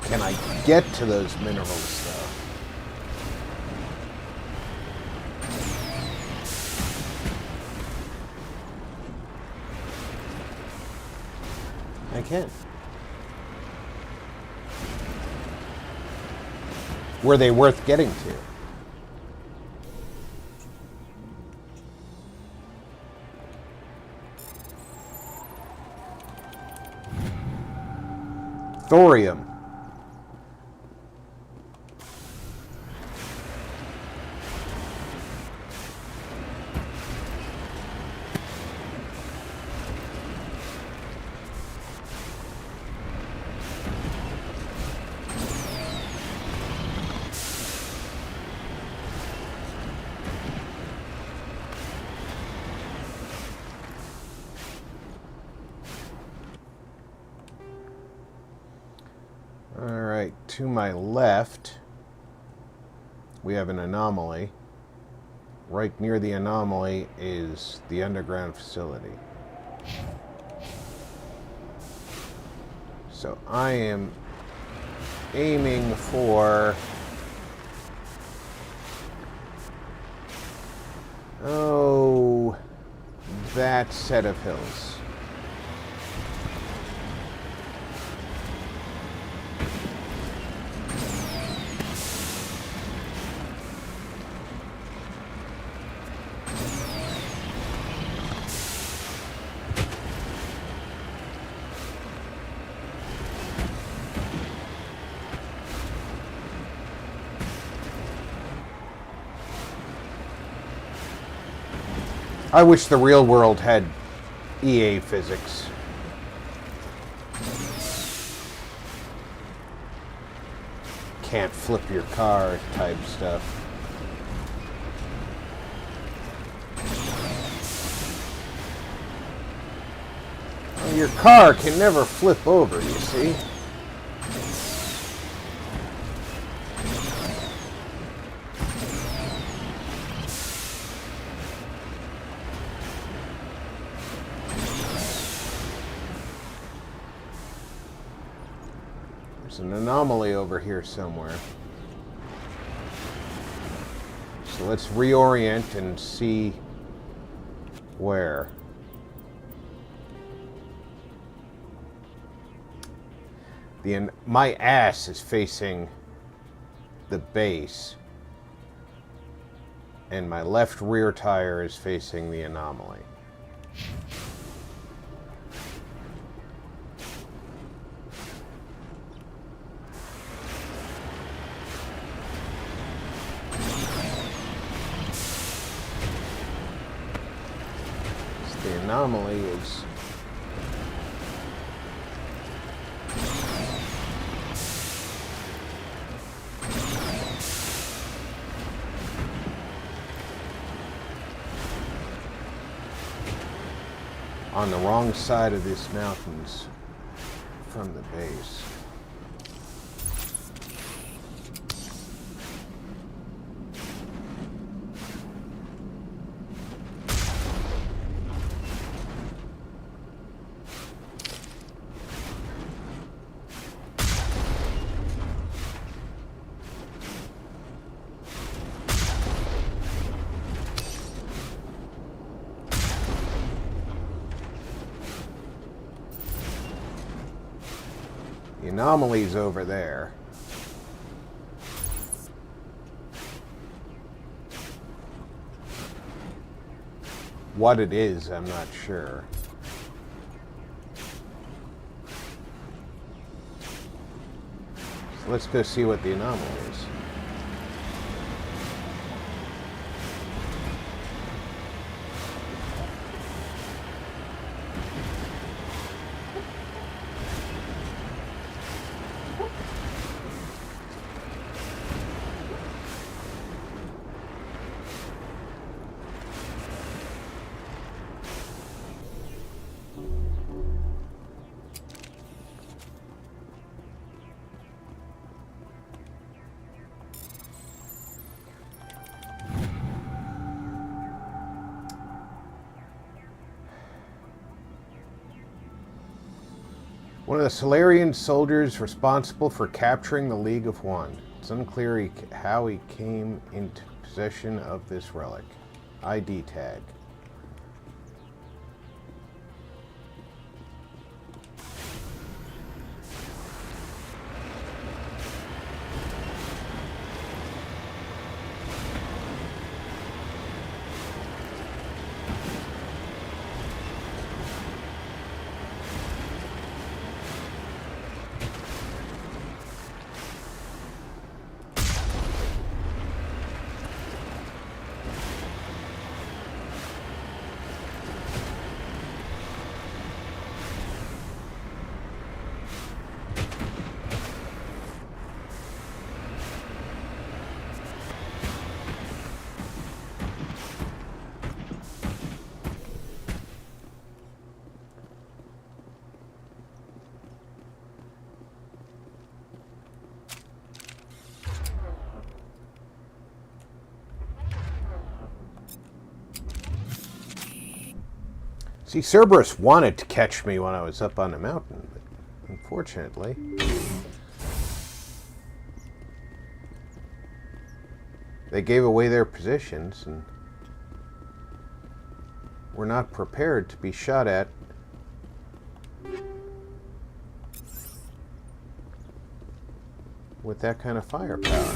Can I get to those minerals, though? I can. Were they worth getting to? Thorium. Alright, to my left, we have an anomaly. Right near the anomaly is the underground facility. So I am aiming for... oh, that set of hills. I wish the real world had EA physics. Can't flip your car type stuff. Well, your car can never flip over, you see. There's an anomaly over here somewhere. So let's reorient and see where. My ass is facing the base, and my left rear tire is facing the anomaly. The anomaly is on the wrong side of these mountains from the base. The anomaly's over there. What it is, I'm not sure. So let's go see what the anomaly is. One of the Solarian soldiers responsible for capturing the League of One. It's unclear how he came into possession of this relic. ID tag. See, Cerberus wanted to catch me when I was up on the mountain, but unfortunately, they gave away their positions and were not prepared to be shot at with that kind of firepower.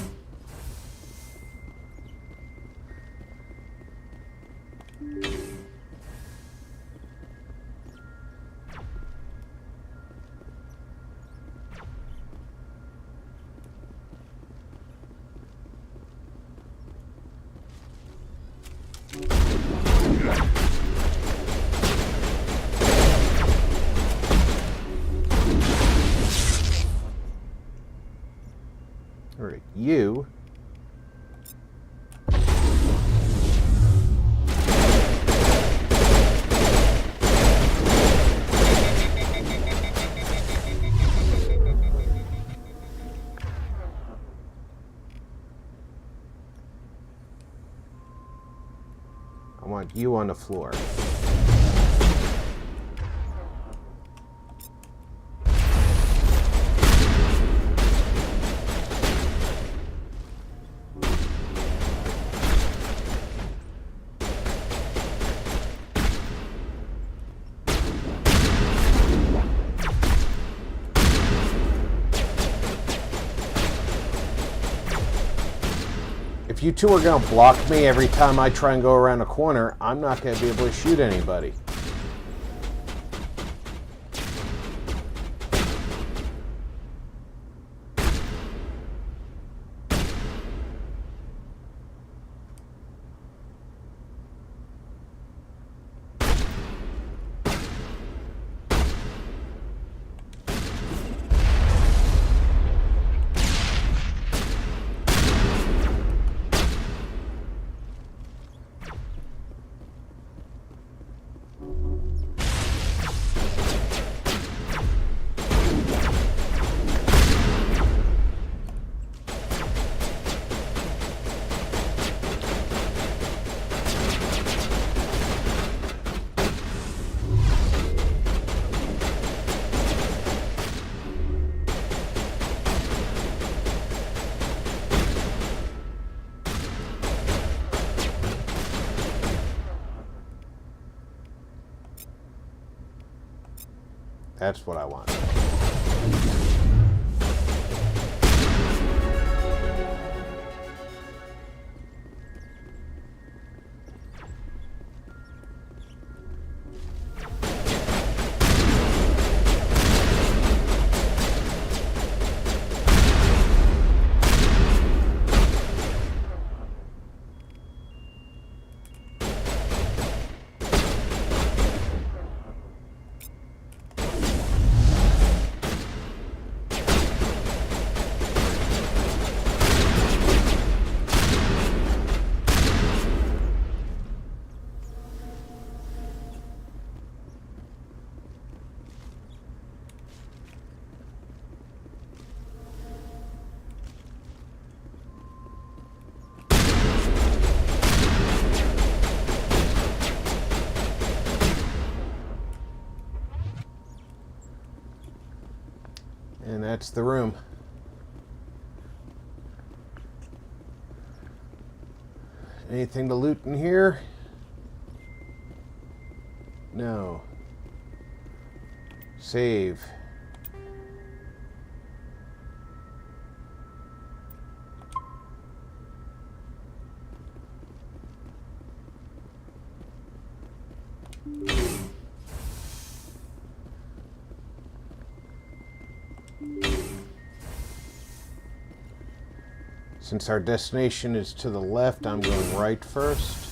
you. I want you on the floor. If you two are going to block me every time I try and go around a corner, I'm not going to be able to shoot anybody. That's what I want. And that's the room. Anything to loot in here? No. Save. Since our destination is to the left, I'm going right first.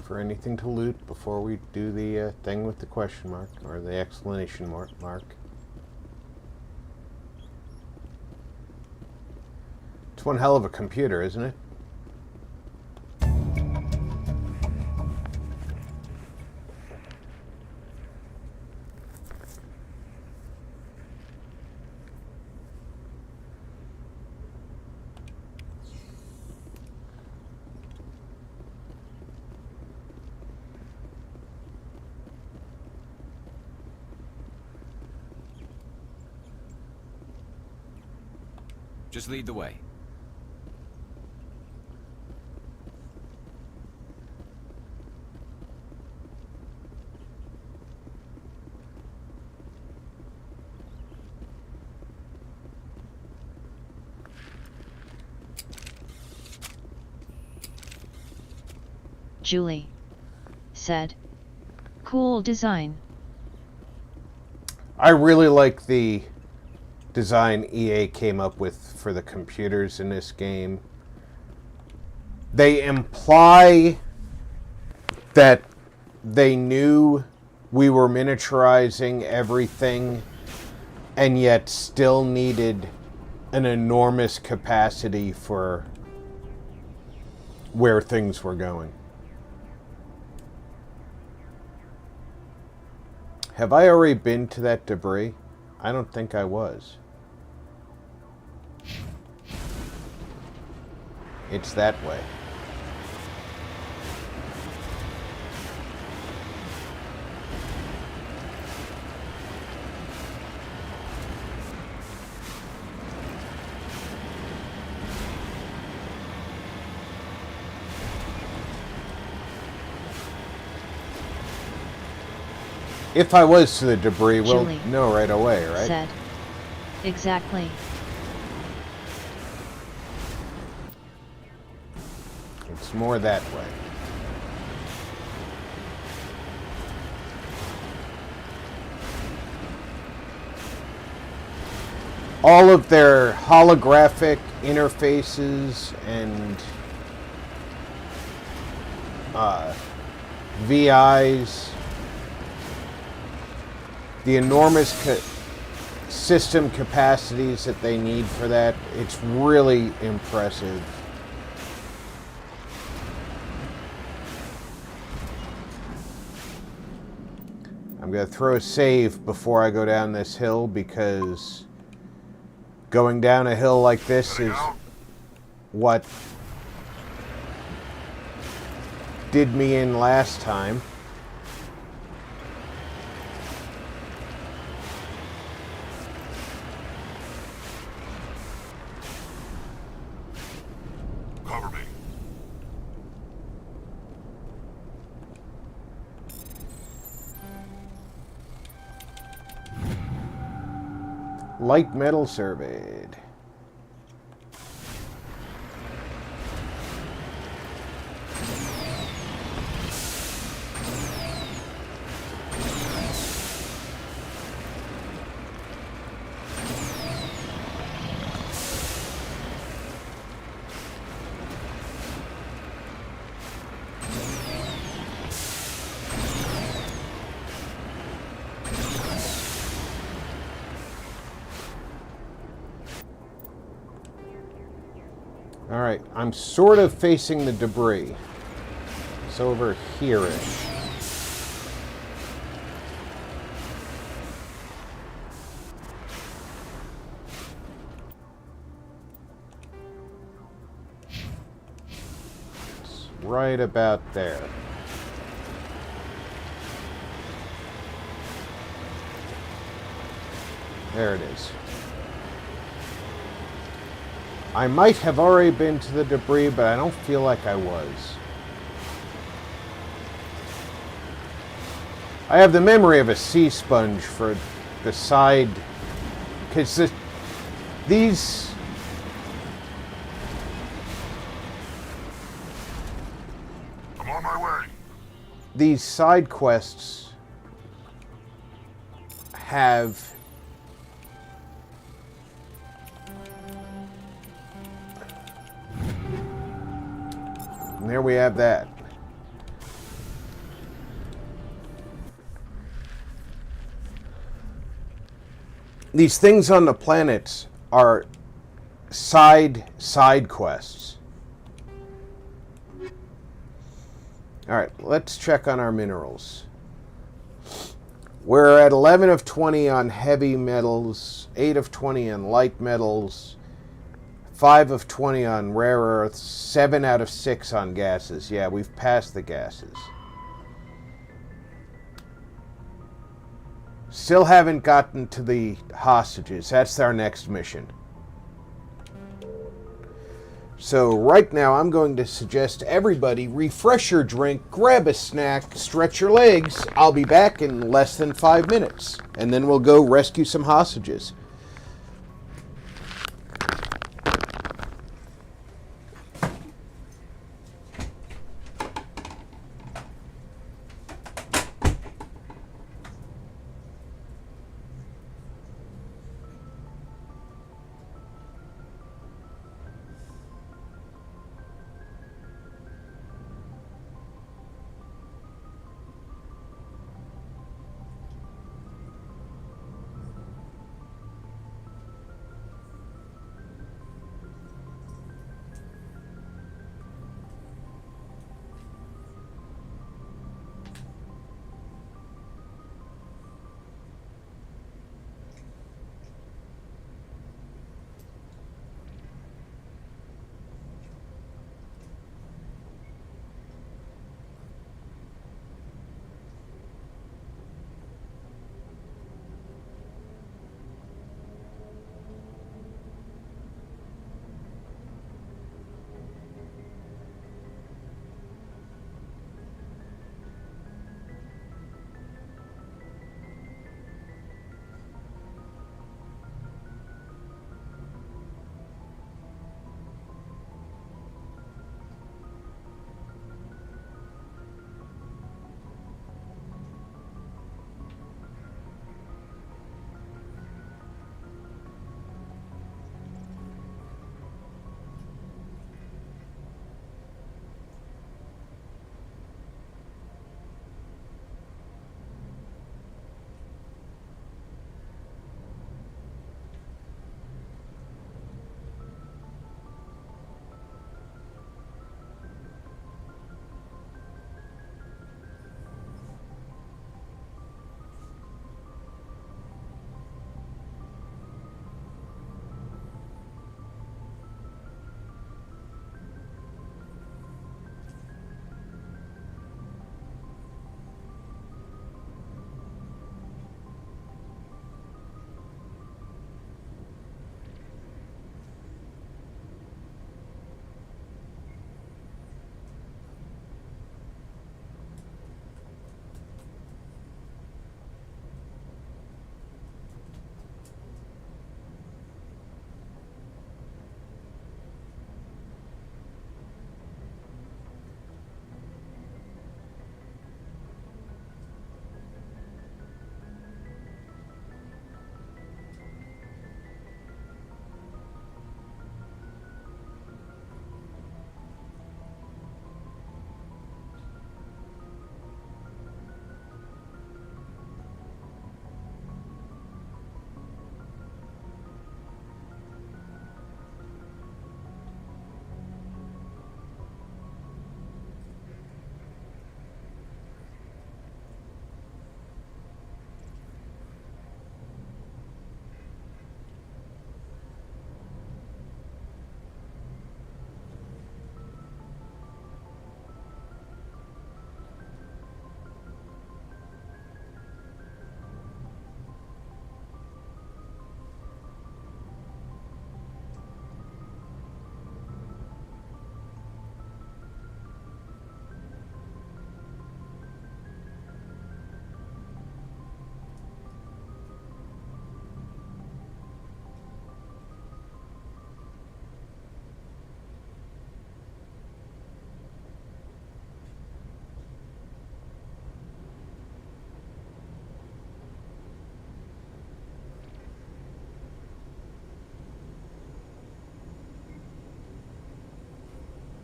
For anything to loot before we do the thing with the question mark or the exclamation mark. It's one hell of a computer, isn't it? Just lead the way. Julie said, "Cool design." I really like the design EA came up with for the computers in this game. They imply that they knew we were miniaturizing everything and yet still needed an enormous capacity for where things were going. Have I already been to that debris? I don't think I was. It's that way. If I was to the debris, we'll Julie know right away, right? Said, "Exactly." It's more that way. All of their holographic interfaces and VIs, the enormous system capacities that they need for that, it's really impressive. I'm going to throw a save before I go down this hill because going down a hill like this is what did me in last time. Cover me. Light metal surveyed. Alright, I'm sort of facing the debris. It's over here-ish. It's right about there. There it is. I might have already been to the debris, but I don't feel like I was. I have the memory of a sea sponge for the side, because these... I'm on my way. These side quests have... And there we have that. These things on the planets are side quests. Alright, let's check on our minerals. We're at 11 of 20 on heavy metals, 8 of 20 on light metals, 5 of 20 on rare earths, 7 out of 6 on gases. Yeah, we've passed the gases. Still haven't gotten to the hostages. That's our next mission. So right now I'm going to suggest everybody refresh your drink, grab a snack, stretch your legs. I'll be back in less than 5 minutes. And then we'll go rescue some hostages.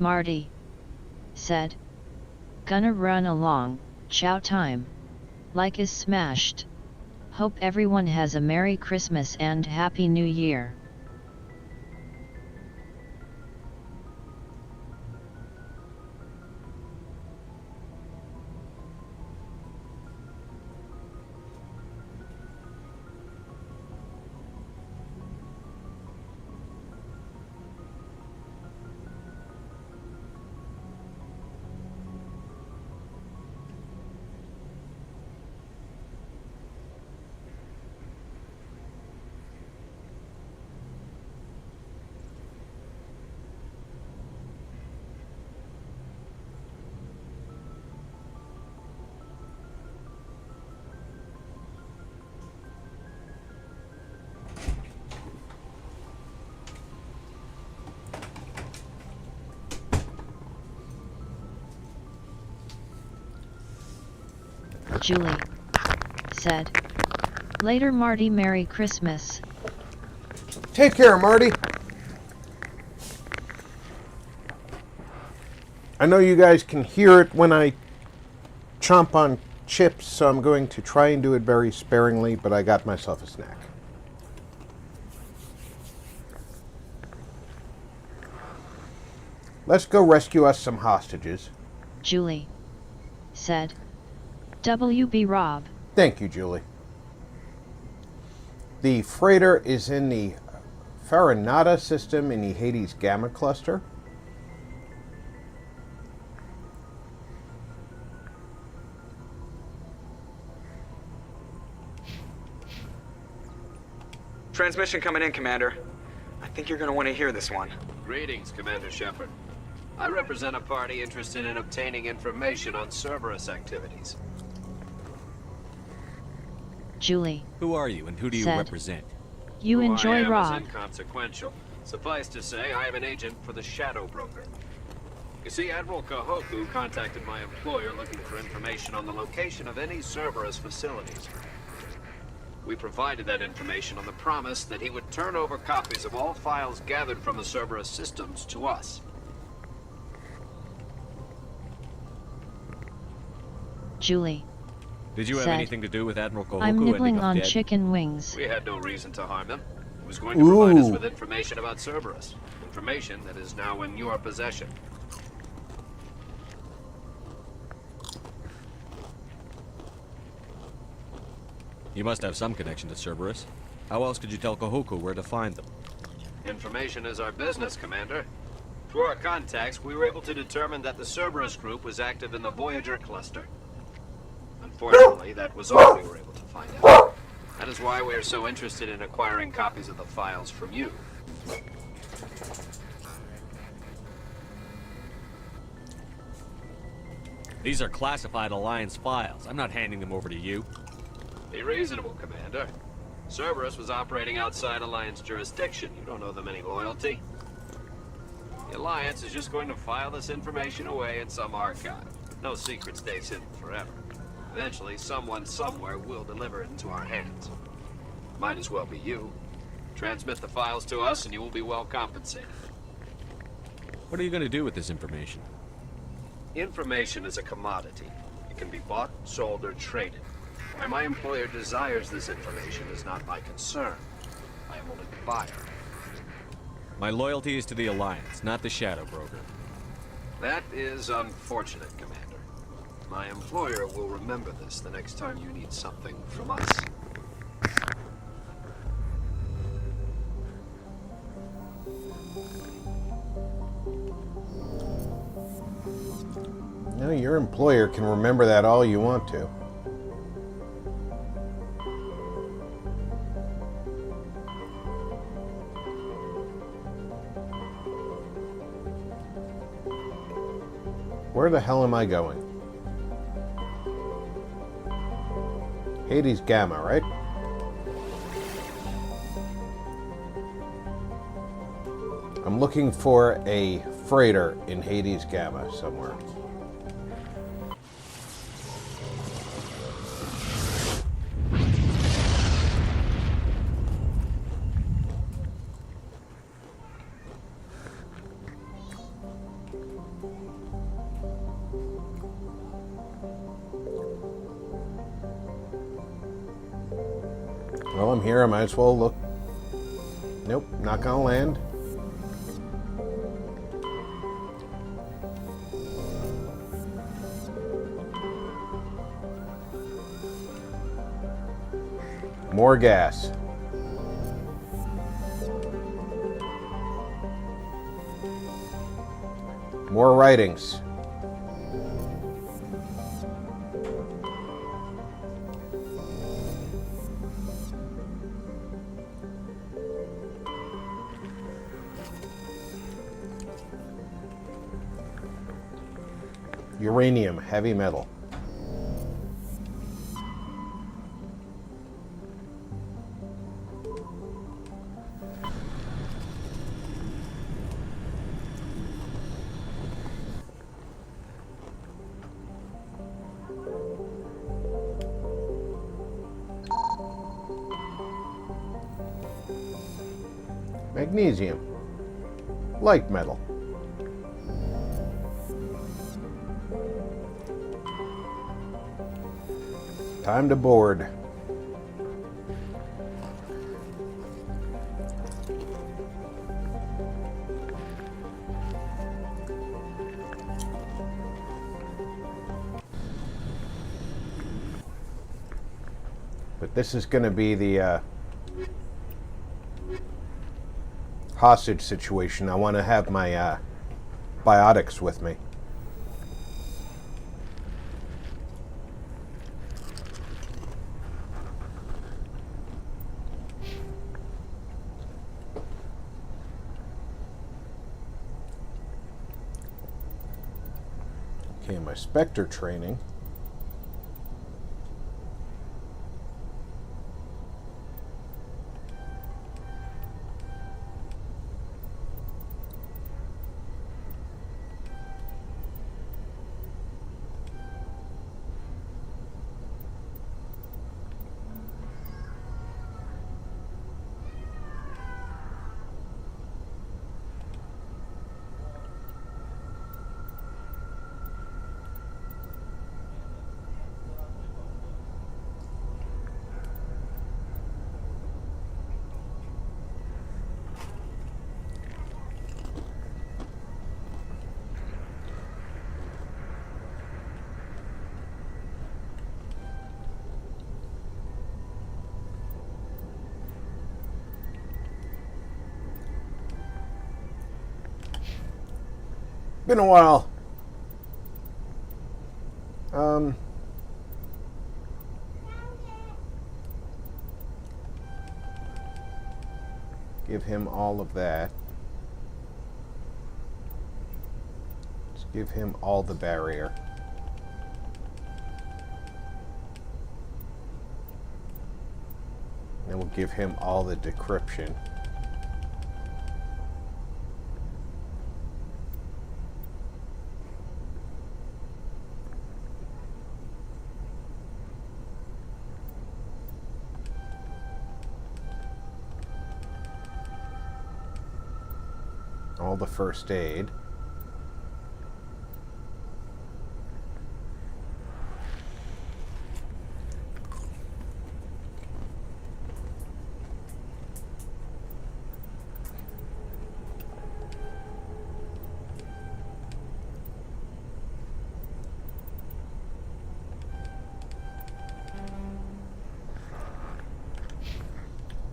Marty said. Gonna run along, chow time. Like is smashed. Hope everyone has a Merry Christmas and Happy New Year. Julie said. Later, Marty. Merry Christmas. Take care, Marty. I know you guys can hear it when I chomp on chips, so I'm going to try and do it very sparingly, but I got myself a snack. Let's go rescue us some hostages. Julie said. WB Rob. Thank you, Julie. The freighter is in the Farinata system in the Hades Gamma cluster. Transmission coming in, Commander. I think you're going to want to hear this one. Greetings, Commander Shepard. I represent a party interested in obtaining information on Cerberus activities. Julie. Who are you and who do you said. represent? You Who enjoy I am Rob. is inconsequential. Suffice to say, I am an agent for the Shadow Broker. You see, Admiral Kahoku contacted my employer looking for information on the location of any Cerberus facilities. We provided that information on the promise that he would turn over copies of all files gathered from the Cerberus systems to us. Julie. Did you have said. anything to do with Admiral Kahoku I'm nibbling ending up on dead? chicken wings. We had no reason to harm him. He was going to provide us with information about Cerberus. Information that is now in your possession. You must have some connection to Cerberus. How else could you tell Kahoku where to find them? Information is our business, Commander. Through our contacts, we were able to determine that the Cerberus group was active in the Voyager cluster. Unfortunately, that was all we were able to find out. That is why we are so interested in acquiring copies of the files from you. These are classified Alliance files. I'm not handing them over to you. Be reasonable, Commander. Cerberus was operating outside Alliance jurisdiction. You don't owe them any loyalty. The Alliance is just going to file this information away in some archive. No secret stays hidden forever. Eventually, someone somewhere will deliver it into our hands. Might as well be you. Transmit the files to us and you will be well compensated. What are you going to do with this information? Information is a commodity. It can be bought, sold, or traded. Why my employer desires this information is not my concern. I am only the buyer. My loyalty is to the Alliance, not the Shadow Broker. That is unfortunate, Commander. My employer will remember this the next time you need something from us. No, your employer can remember that all you want to. Where the hell am I going? Hades Gamma, right? I'm looking for a freighter in Hades Gamma somewhere. Well, I'm here. I might as well look. Nope, not gonna land. More gas. More writings. Uranium, heavy metal. Magnesium. Light metal. Time to board. But this is going to be the hostage situation. I want to have my biotics with me. Okay, my SPECTRE training. Been a while. Give him all of that. Let's give him all the barrier. Then we'll give him all the decryption. All the first aid.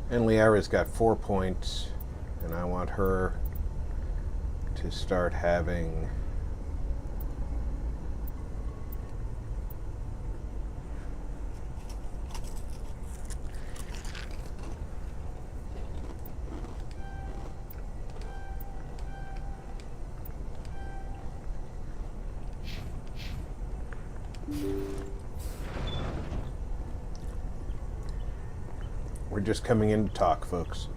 And Liara's got 4 points, and I want her to start having we're just coming in to talk, folks.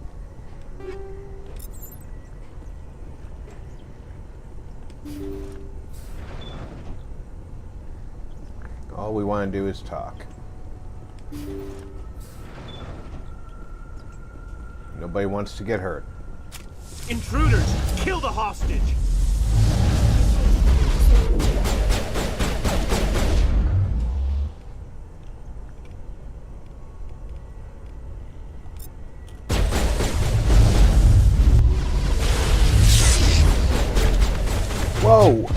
All we want to do is talk. Nobody wants to get hurt. Intruders! Kill the hostage! Whoa!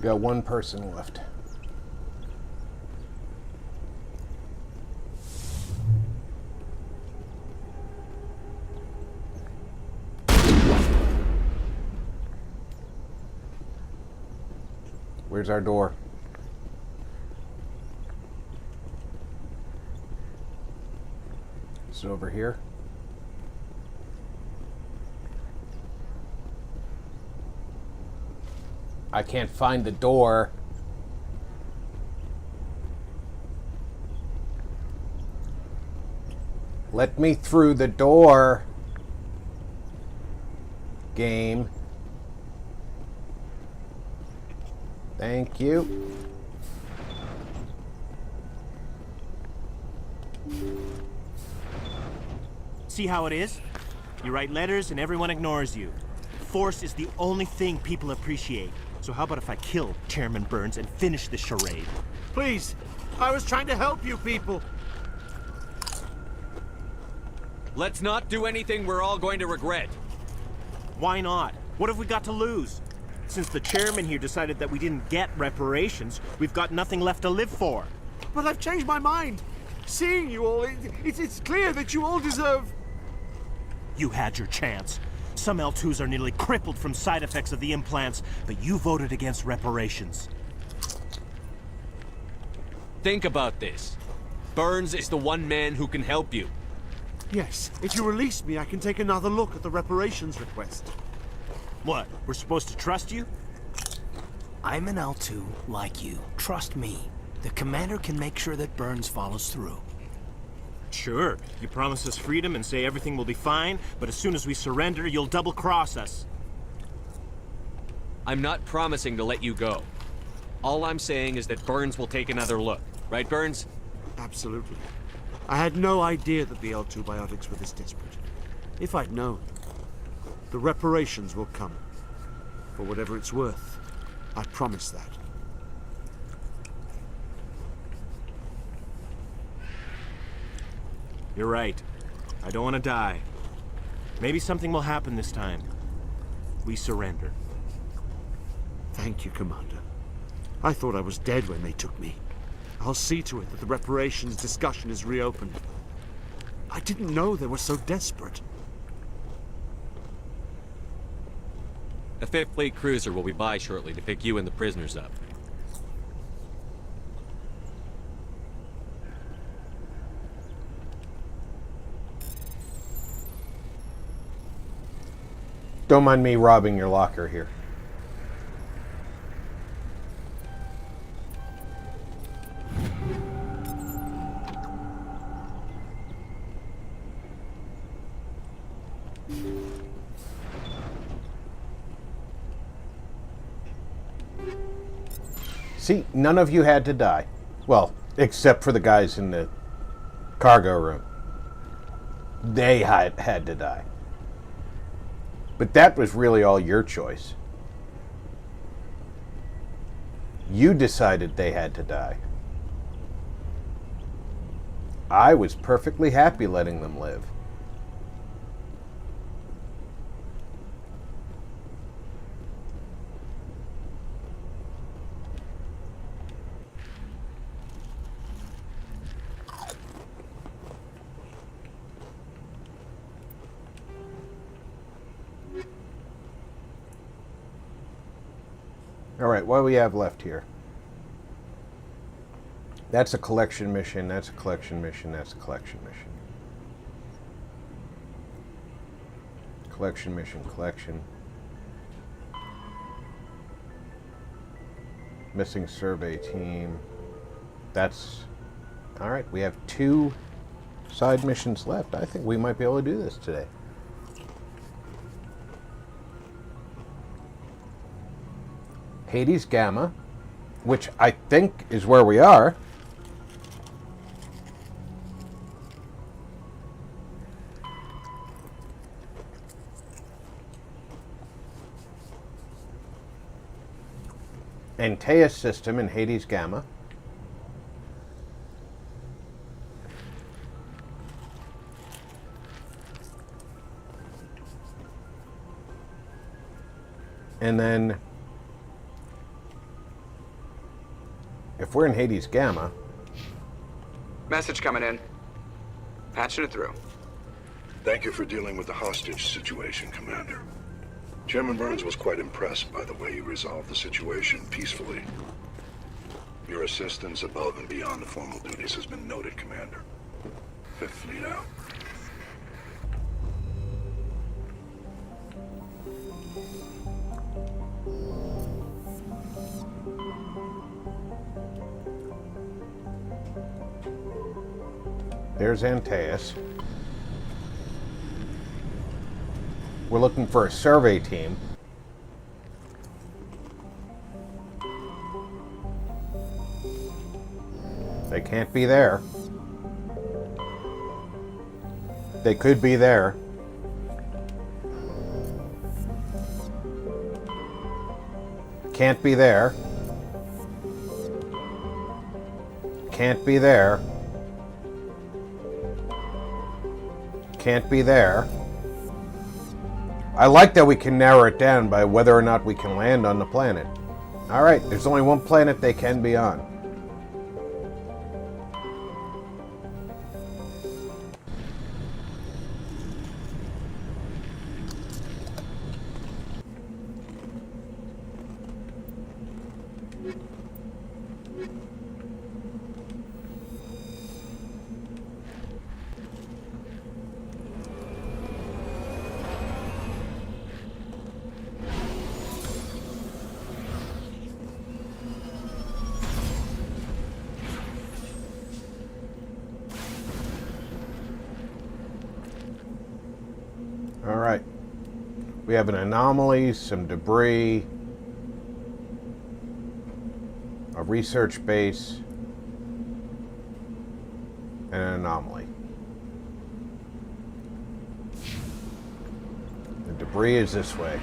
Got one person left. Where's our door? Is it over here? I can't find the door. Let me through the door. Game. Thank you. See how it is? You write letters and everyone ignores you. Force is the only thing people appreciate. So how about if I kill Chairman Burns and finish the charade? Please, I was trying to help you people. Let's not do anything we're all going to regret. Why not? What have we got to lose? Since the chairman here decided that we didn't get reparations, we've got nothing left to live for. But I've changed my mind. Seeing you all, it's clear that you all deserve... You had your chance. Some L2s are nearly crippled from side effects of the implants, but you voted against reparations. Think about this. Burns is the one man who can help you. Yes, if you release me, I can take another look at the reparations request. What, we're supposed to trust you? I'm an L2 like you. Trust me. The commander can make sure that Burns follows through. Sure. You promise us freedom and say everything will be fine, but as soon as we surrender, you'll double-cross us. I'm not promising to let you go. All I'm saying is that Burns will take another look. Right, Burns? Absolutely. I had no idea that the L2 biotics were this desperate. If I'd known, the reparations will come. For whatever it's worth, I promise that. You're right. I don't want to die. Maybe something will happen this time. We surrender. Thank you, Commander. I thought I was dead when they took me. I'll see to it that the reparations discussion is reopened. I didn't know they were so desperate. A Fifth Fleet cruiser will be by shortly to pick you and the prisoners up. Don't mind me robbing your locker here. See, none of you had to die. Well, except for the guys in the cargo room. They had to die. But that was really all your choice. You decided they had to die. I was perfectly happy letting them live. All right, what do we have left here? That's a collection mission, that's a collection mission, that's a collection mission. Collection mission, collection. Missing survey team. That's... All right, we have 2 side missions left. I think we might be able to do this today. Hades Gamma, which I think is where we are. Antaeus system in Hades Gamma. And then if we're in Hades Gamma... Message coming in. Patching it through. Thank you for dealing with the hostage situation, Commander. Chairman Burns was quite impressed by the way you resolved the situation peacefully. Your assistance above and beyond the formal duties has been noted, Commander. Fifth Fleet out. There's Antaeus. We're looking for a survey team. They can't be there. They could be there. Can't be there. Can't be there. Can't be there. I like that we can narrow it down by whether or not we can land on the planet. Alright, there's only one planet they can be on. Alright. We have an anomaly, some debris, a research base, and an anomaly. The debris is this way.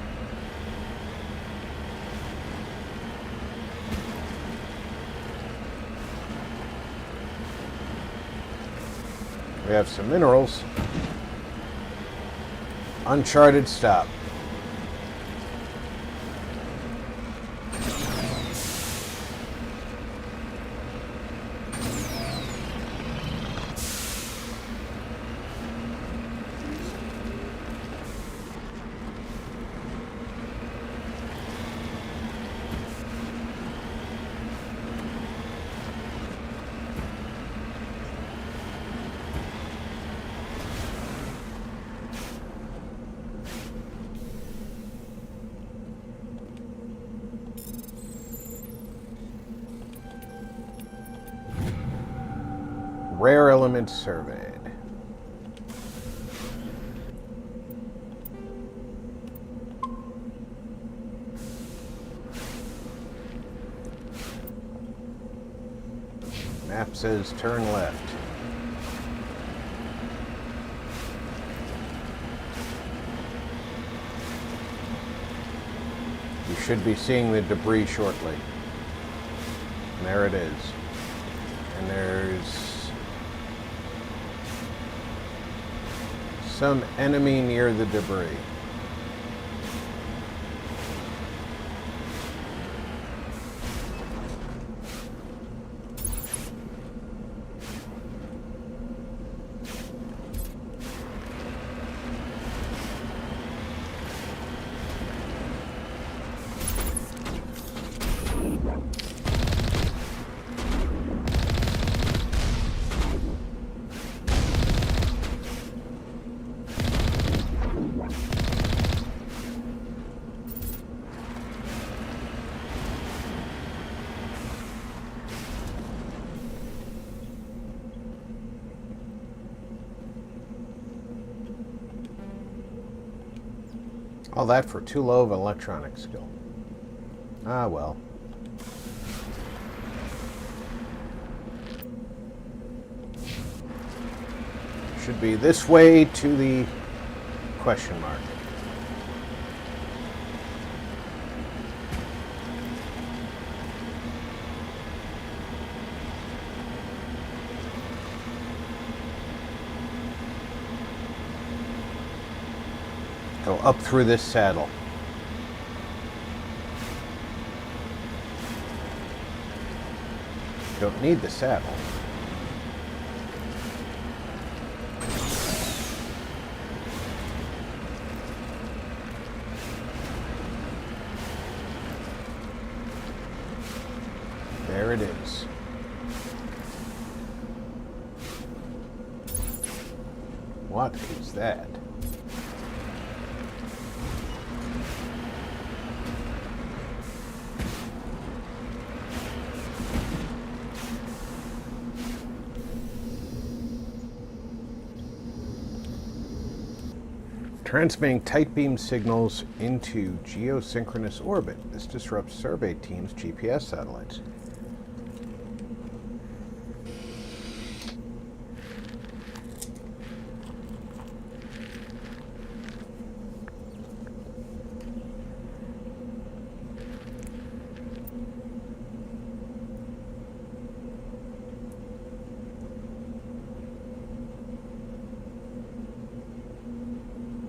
We have some minerals. Uncharted stop. Rare elements surveyed. Map says turn left. You should be seeing the debris shortly. And there it is. And there's some enemy near the debris. All that for too low of an electronic skill. Ah, well. Should be this way to the question mark. Go up through this saddle. Don't need the saddle. There it is. What is that? Transmitting tight beam signals into geosynchronous orbit. This disrupts survey teams' GPS satellites.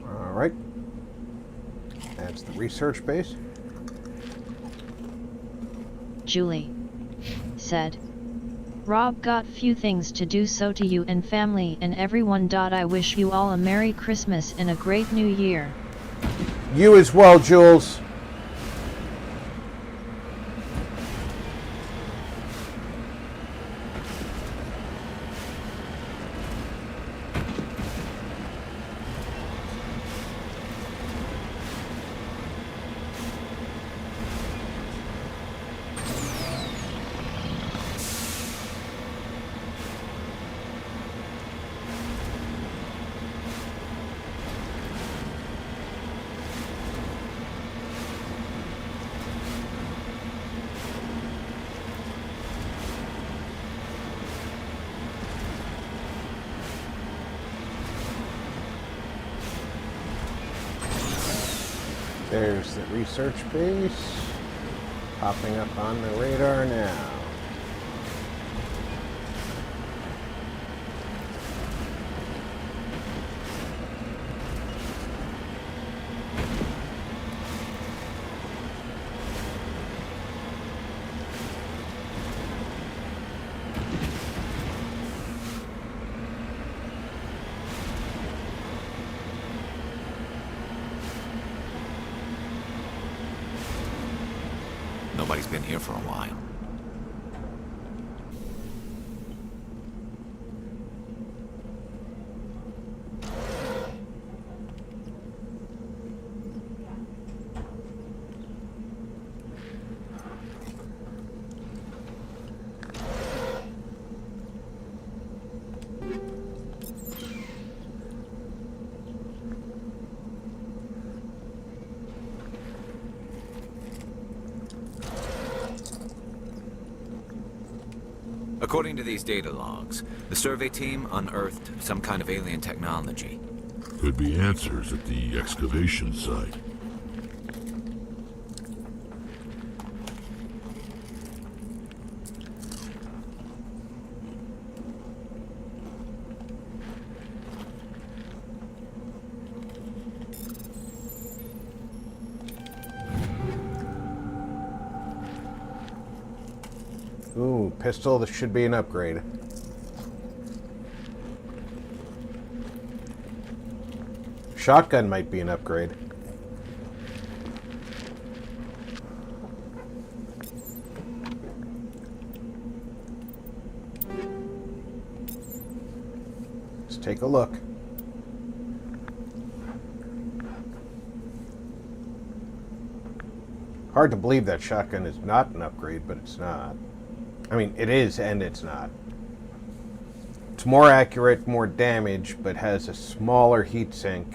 Alright. That's the research base. Julie said, Rob got few things to do, so to you and family and everyone. I wish you all a Merry Christmas and a great New Year. You as well, Jules. There's the research base, popping up on the radar now. Nobody's been here for a while. According to these data logs, the survey team unearthed some kind of alien technology. Could be answers at the excavation site. Ooh, pistol, this should be an upgrade. Shotgun might be an upgrade. Let's take a look. Hard to believe that shotgun is not an upgrade, but it's not. I mean, it is and it's not. It's more accurate, more damage, but has a smaller heatsink.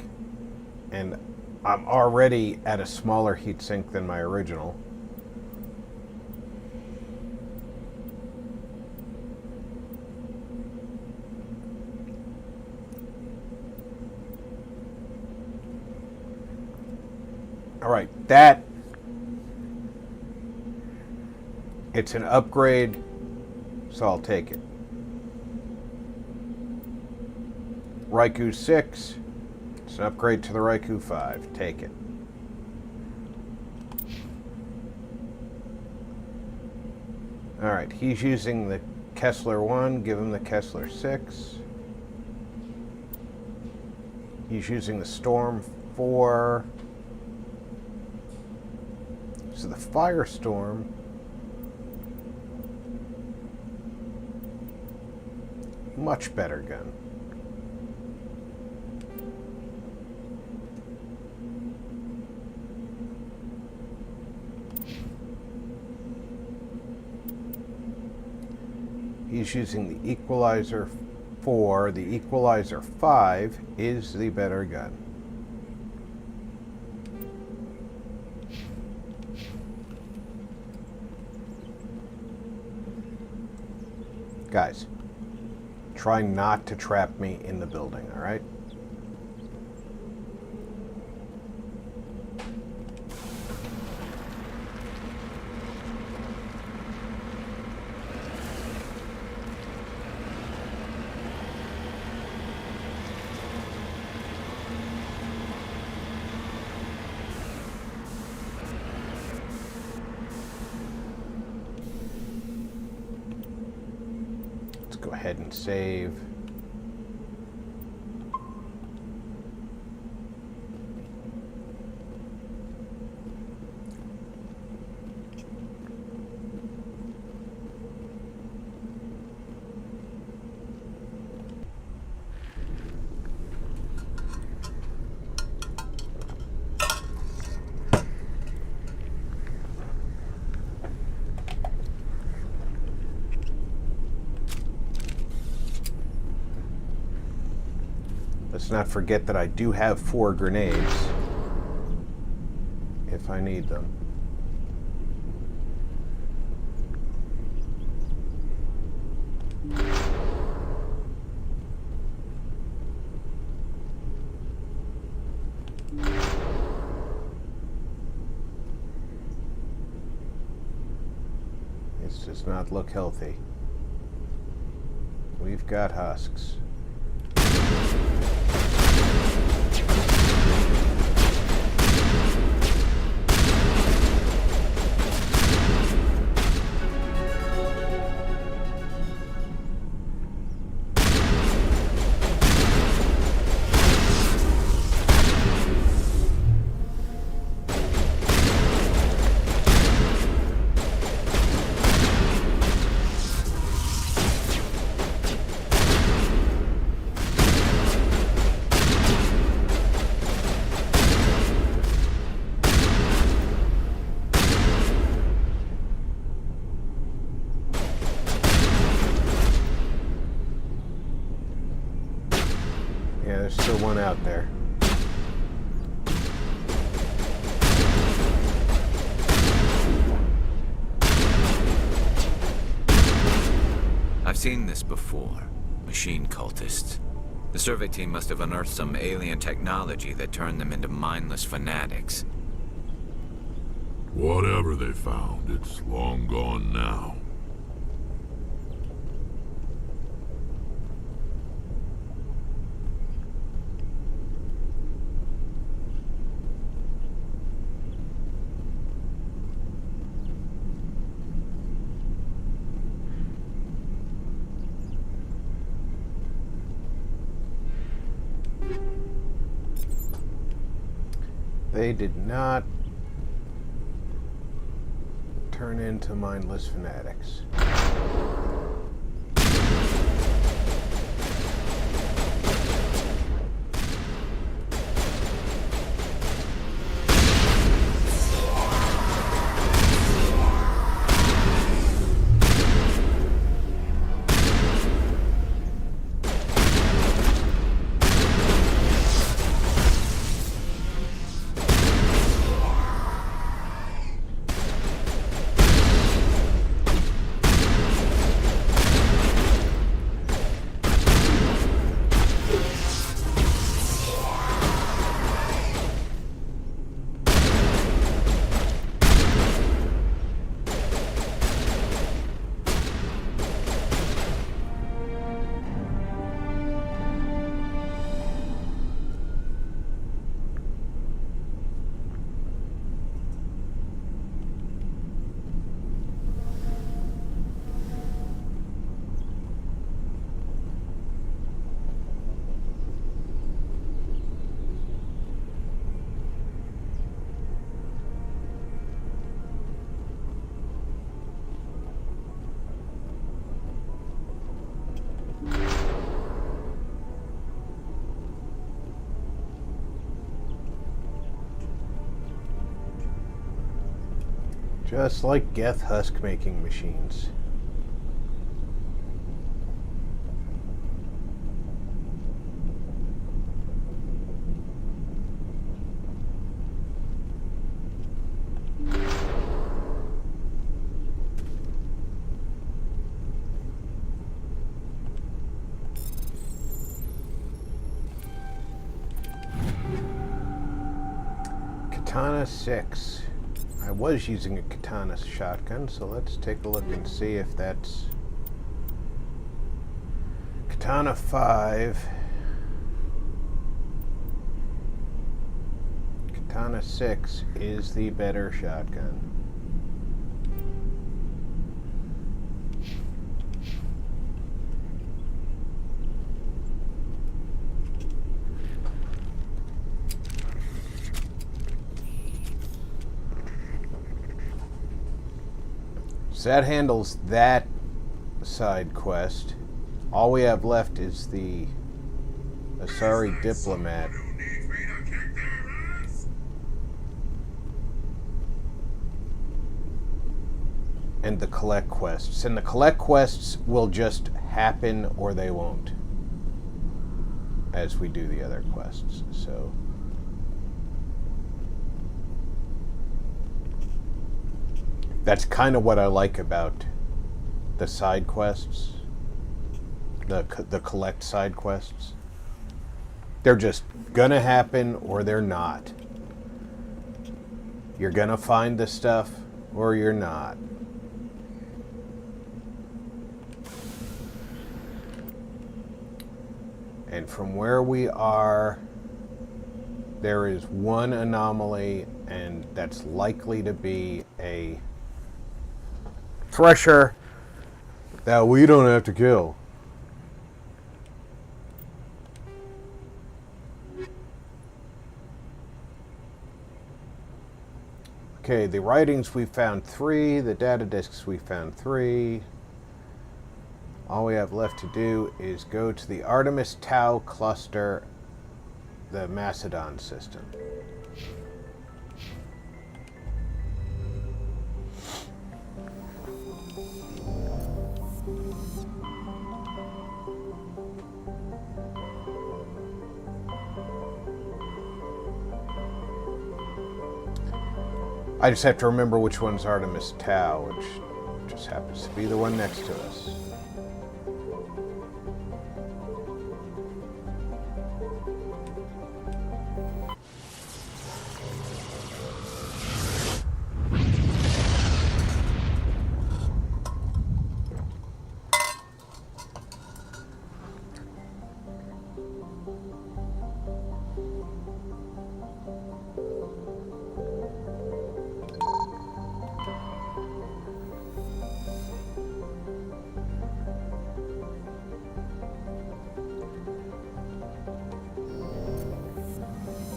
And I'm already at a smaller heatsink than my original. Alright, that... It's an upgrade, so I'll take it. Raikou 6, it's an upgrade to the Raikou 5. Take it. Alright, he's using the Kessler 1, give him the Kessler 6. He's using the Storm 4. So the Firestorm much better gun. He's using the Equalizer 4. The Equalizer 5 is the better gun. Guys, try not to trap me in the building, all right? Go ahead and save. Let's not forget that I do have 4 grenades if I need them. This does not look healthy. We've got husks. Yeah, there's still one out there. I've seen this before. Machine cultists. The survey team must have unearthed some alien technology that turned them into mindless fanatics. Whatever they found, it's long gone now. They did not turn into mindless fanatics. Just like Geth husk making machines. Katana 6. I was using a katana shotgun, so let's take a look and see if that's Katana 5. Katana 6 is the better shotgun. So that handles that side quest. All we have left is the Asari diplomat. And the collect quests. And the collect quests will just happen or they won't, as we do the other quests. So that's kind of what I like about the side quests, the collect side quests. They're just gonna happen or they're not. You're gonna find the stuff or you're not. And from where we are, there is one anomaly, and that's likely to be a Thresher that we don't have to kill. Okay, the writings we found 3, the data disks we found 3. All we have left to do is go to the Artemis Tau cluster, the Macedon system. I just have to remember which one's Artemis Tau, which just happens to be the one next to us.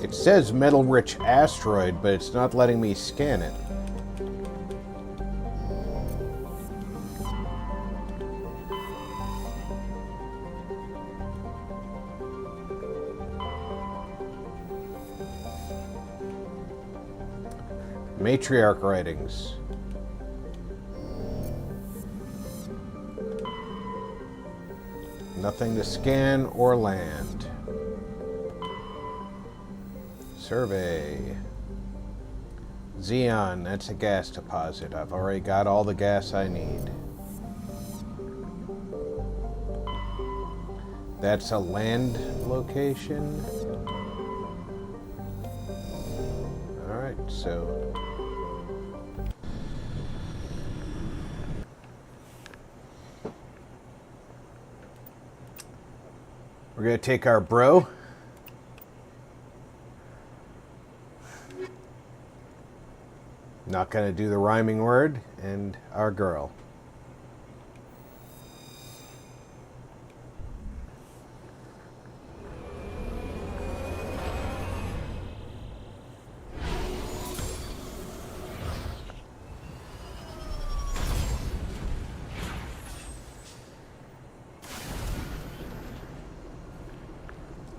It says metal-rich asteroid, but it's not letting me scan it. Matriarch writings. Nothing to scan or land. Survey. Xeon, that's a gas deposit. I've already got all the gas I need. That's a land location. Alright, so we're gonna take our bro. Not gonna do the rhyming word, and our girl.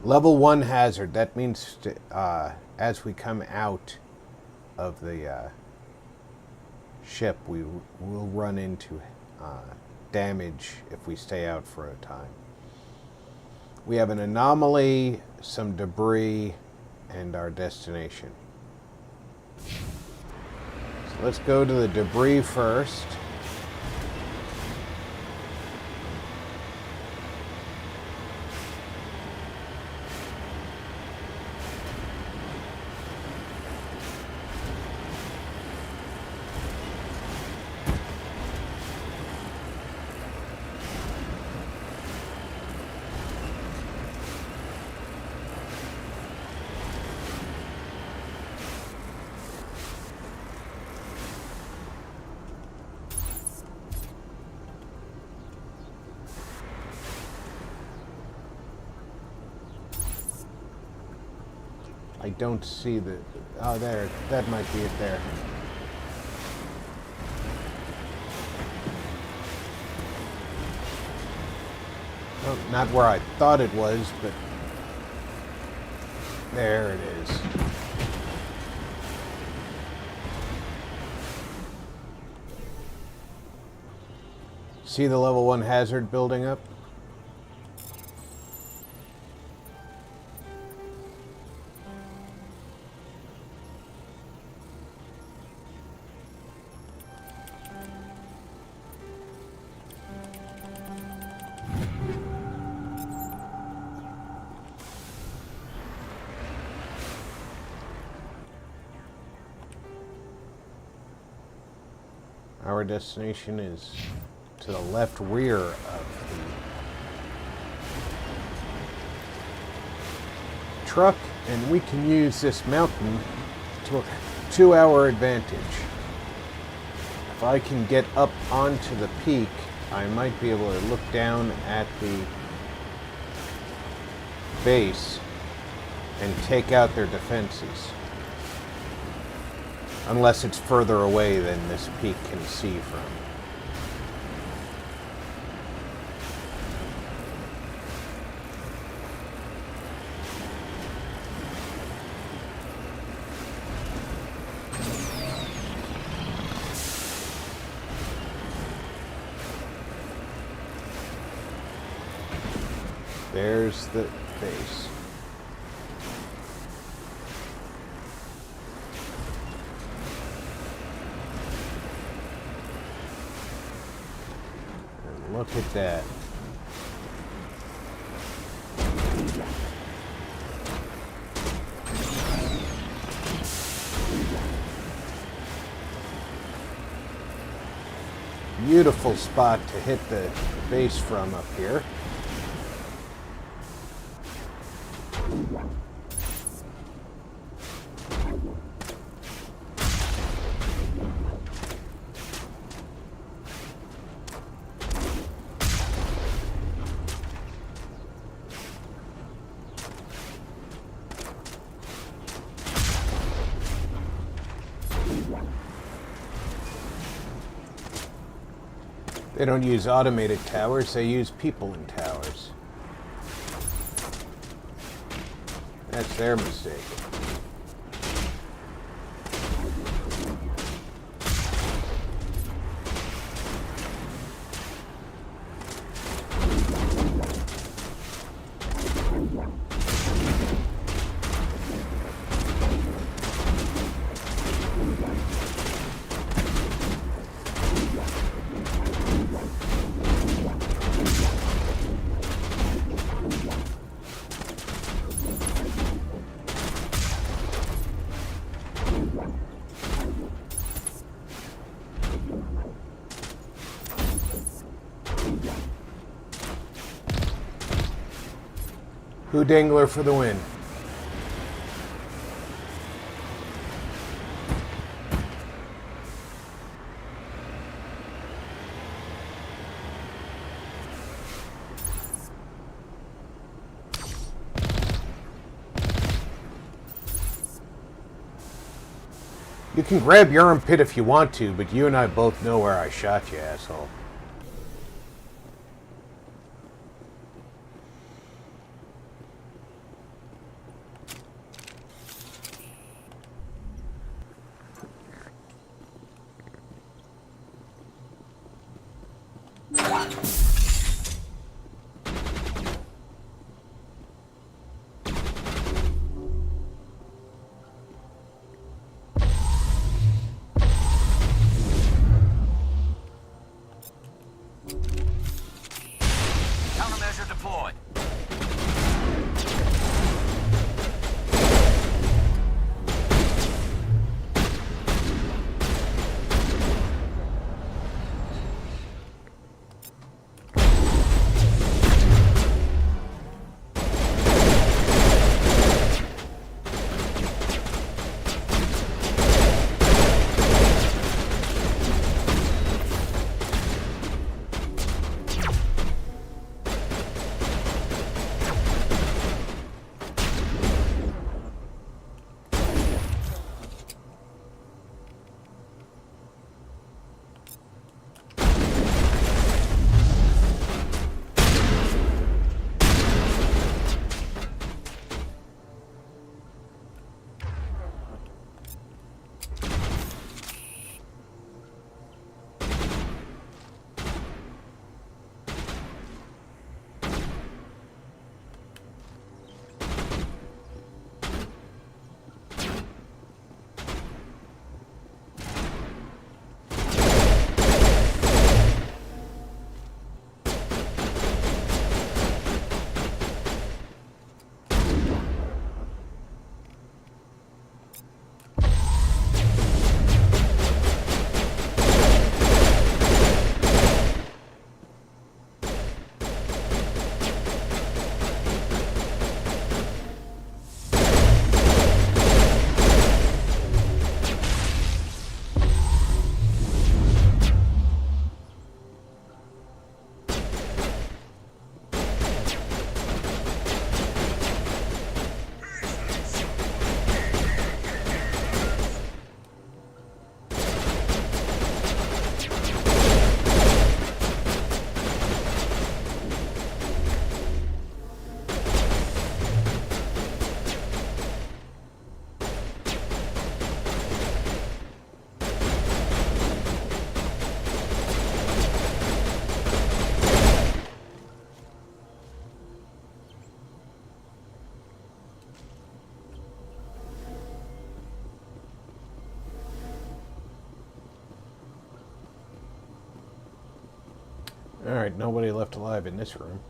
Level 1 hazard. That means as we come out of the ship, we will run into damage if we stay out for a time. We have an anomaly, some debris, and our destination. So let's go to the debris first. I don't see the... Oh, there. That might be it there. Oh, not where I thought it was, but... There it is. See the level 1 hazard building up? Our destination is to the left rear of the truck, and we can use this mountain to our advantage. If I can get up onto the peak, I might be able to look down at the base and take out their defenses. Unless it's further away than this peak can see from. There's the base. Look at that. Beautiful spot to hit the base from up here. They don't use automated towers, they use people in towers. That's their mistake. Dangler for the win. You can grab your armpit if you want to, but you and I both know where I shot you, asshole. Countermeasure deployed. Alright, nobody left alive in this room.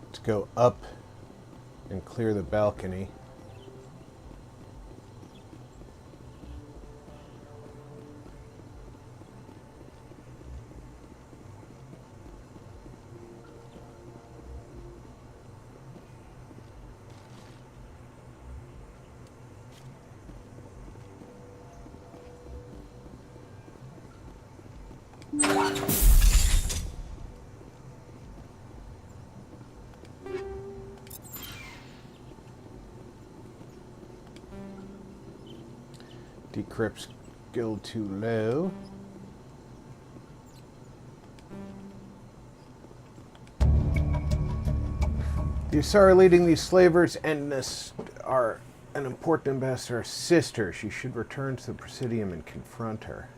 Let's go up and clear the balcony. Decrypt skill too low. The Asari leading these slavers and are an important ambassador's sister. She should return to the Presidium and confront her.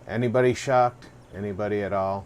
Anybody shocked? Anybody at all?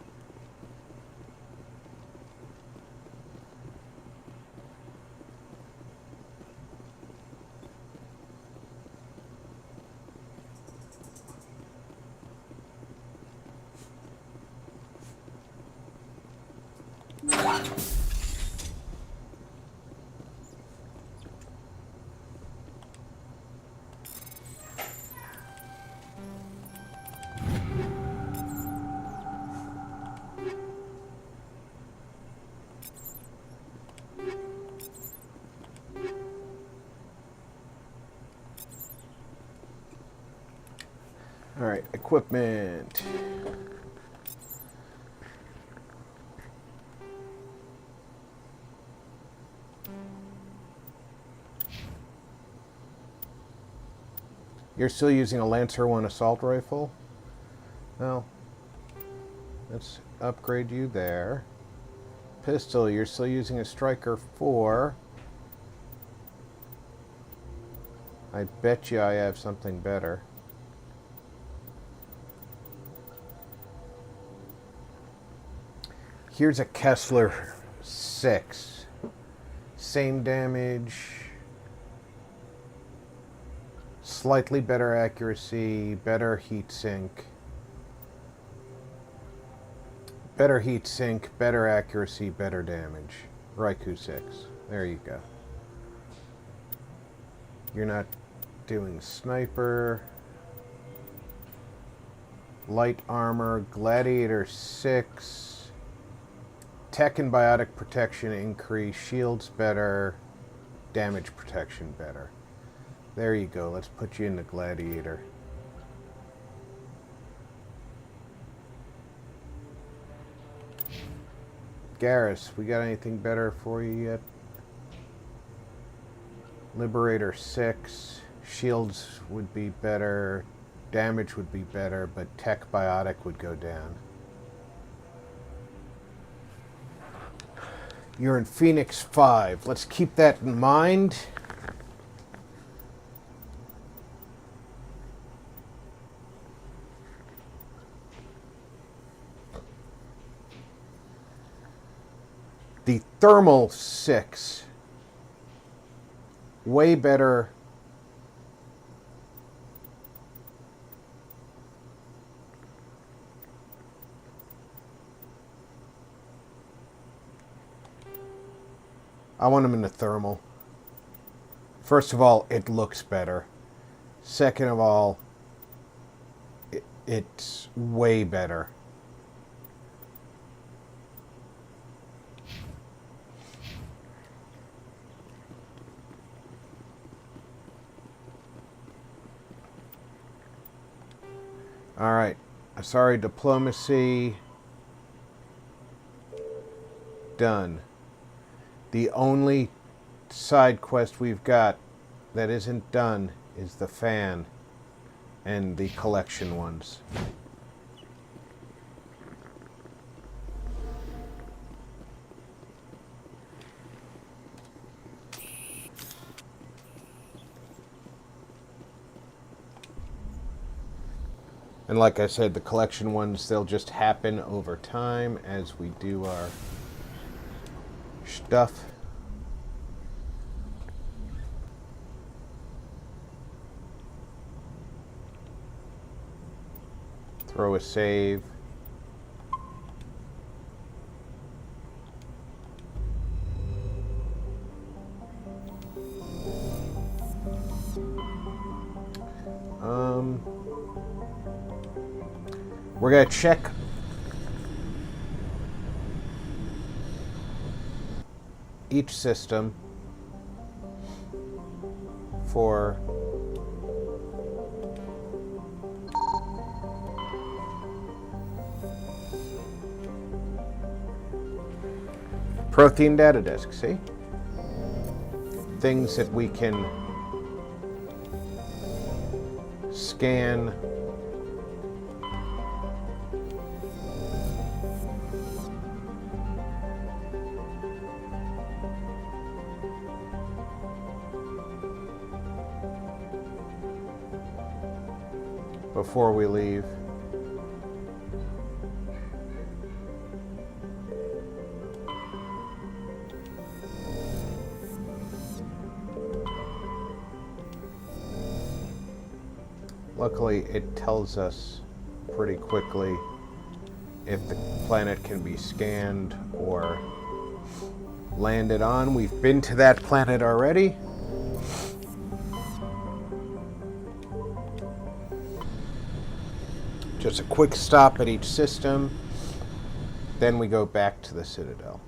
All right, equipment. You're still using a Lancer 1 assault rifle? Well, let's upgrade you there. Pistol, you're still using a Striker 4. I bet you I have something better. Here's a Kessler 6. Same damage. Slightly better accuracy, better heat sink. Better heat sink, better accuracy, better damage. Raikou 6. There you go. You're not doing sniper. Light armor, gladiator 6. Tech and biotic protection increase, shields better, damage protection better. There you go, let's put you in the gladiator. Garrus, we got anything better for you yet? Liberator 6. Shields would be better. Damage would be better, but Tech Biotic would go down. You're in Phoenix 5. Let's keep that in mind. The Thermal 6. Way better. I want him in the thermal. First of all, it looks better. Second of all, it's way better. All right. Sorry, diplomacy. Done. The only side quest we've got that isn't done is the fan and the collection ones. And like I said, the collection ones, they'll just happen over time as we do our stuff. Throw a save. We're going to check each system for Prothean data disk, see? Things that we can scan. Before we leave. Luckily, it tells us pretty quickly if the planet can be scanned or landed on. We've been to that planet already. Just a quick stop at each system, then we go back to the Citadel.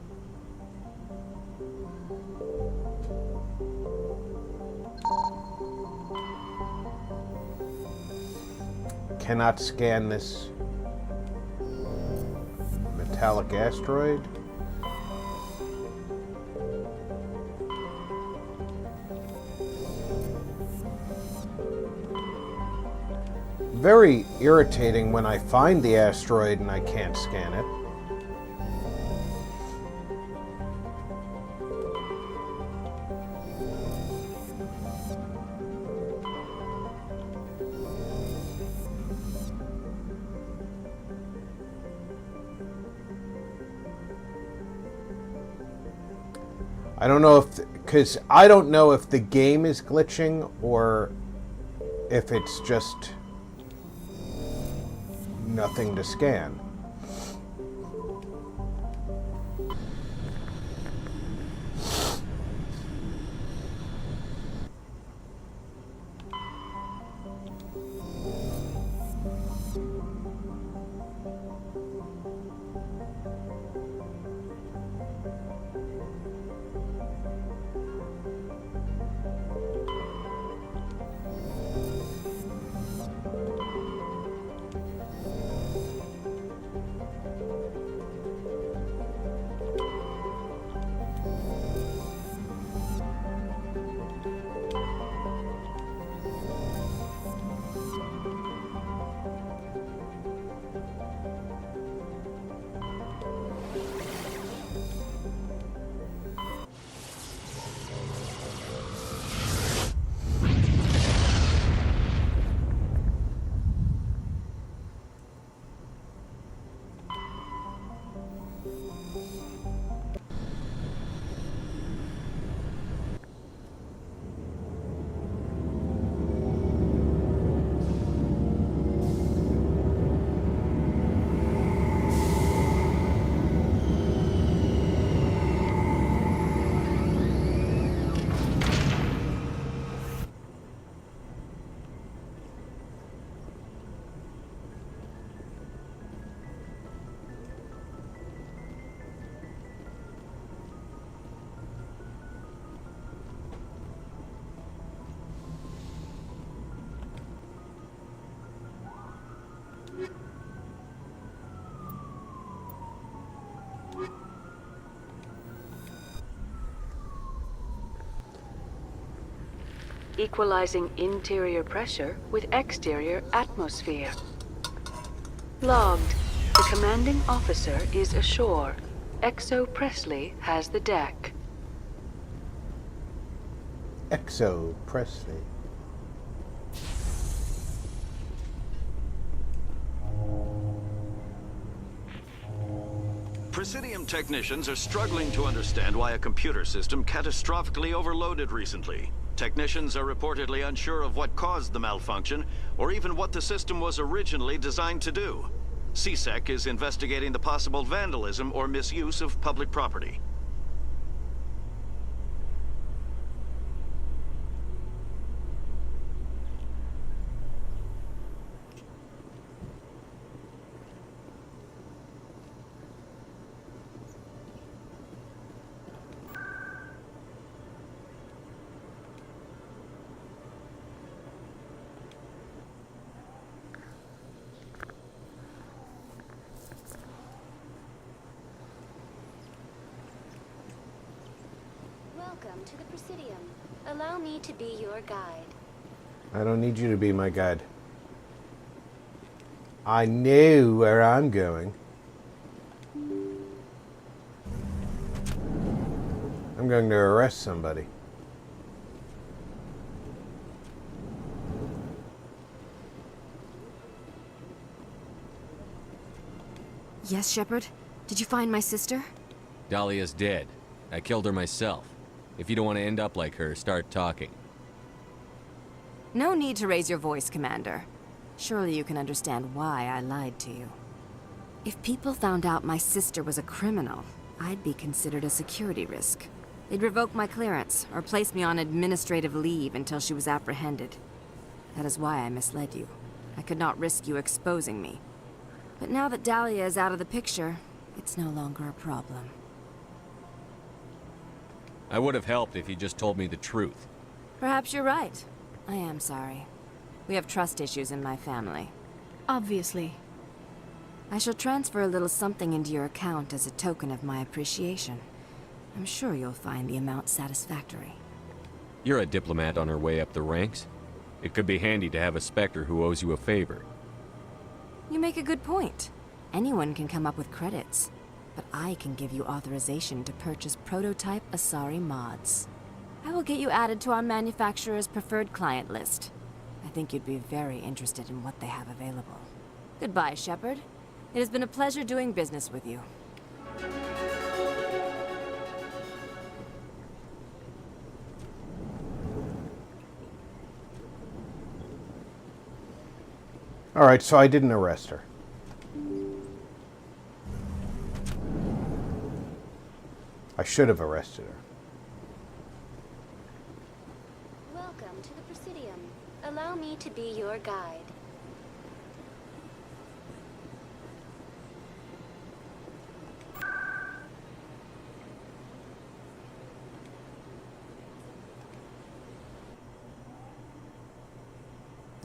Cannot scan this metallic asteroid. Very irritating when I find the asteroid and I can't scan it. I don't know if, because I don't know if the game is glitching or if it's just nothing to scan. Equalizing interior pressure with exterior atmosphere. Logged. The commanding officer is ashore. XO Presley has the deck. XO Presley. Presidium technicians are struggling to understand why a computer system catastrophically overloaded recently. Technicians are reportedly unsure of what caused the malfunction, or even what the system was originally designed to do. CSEC is investigating the possible vandalism or misuse of public property. Welcome to the Presidium. Allow me to be your guide. I don't need you to be my guide. I know where I'm going. I'm going to arrest somebody. Yes, Shepard? Did you find my sister? Dahlia's dead. I killed her myself. If you don't want to end up like her, start talking. No need to raise your voice, Commander. Surely you can understand why I lied to you. If people found out my sister was a criminal, I'd be considered a security risk. They'd revoke my clearance, or place me on administrative leave until she was apprehended. That is why I misled you. I could not risk you exposing me. But now that Dahlia is out of the picture, it's no longer a problem. I would have helped if you just told me the truth. Perhaps you're right. I am sorry. We have trust issues in my family. Obviously. I shall transfer a little something into your account as a token of my appreciation. I'm sure you'll find the amount satisfactory. You're a diplomat on her way up the ranks. It could be handy to have a Spectre who owes you a favor. You make a good point. Anyone can come up with credits. But I can give you authorization to purchase prototype Asari mods. I will get you added to our manufacturer's preferred client list. I think you'd be very interested in what they have available. Goodbye, Shepard. It has been a pleasure doing business with you. Alright, so I didn't arrest her. I should have arrested her. Welcome to the Presidium. Allow me to be your guide.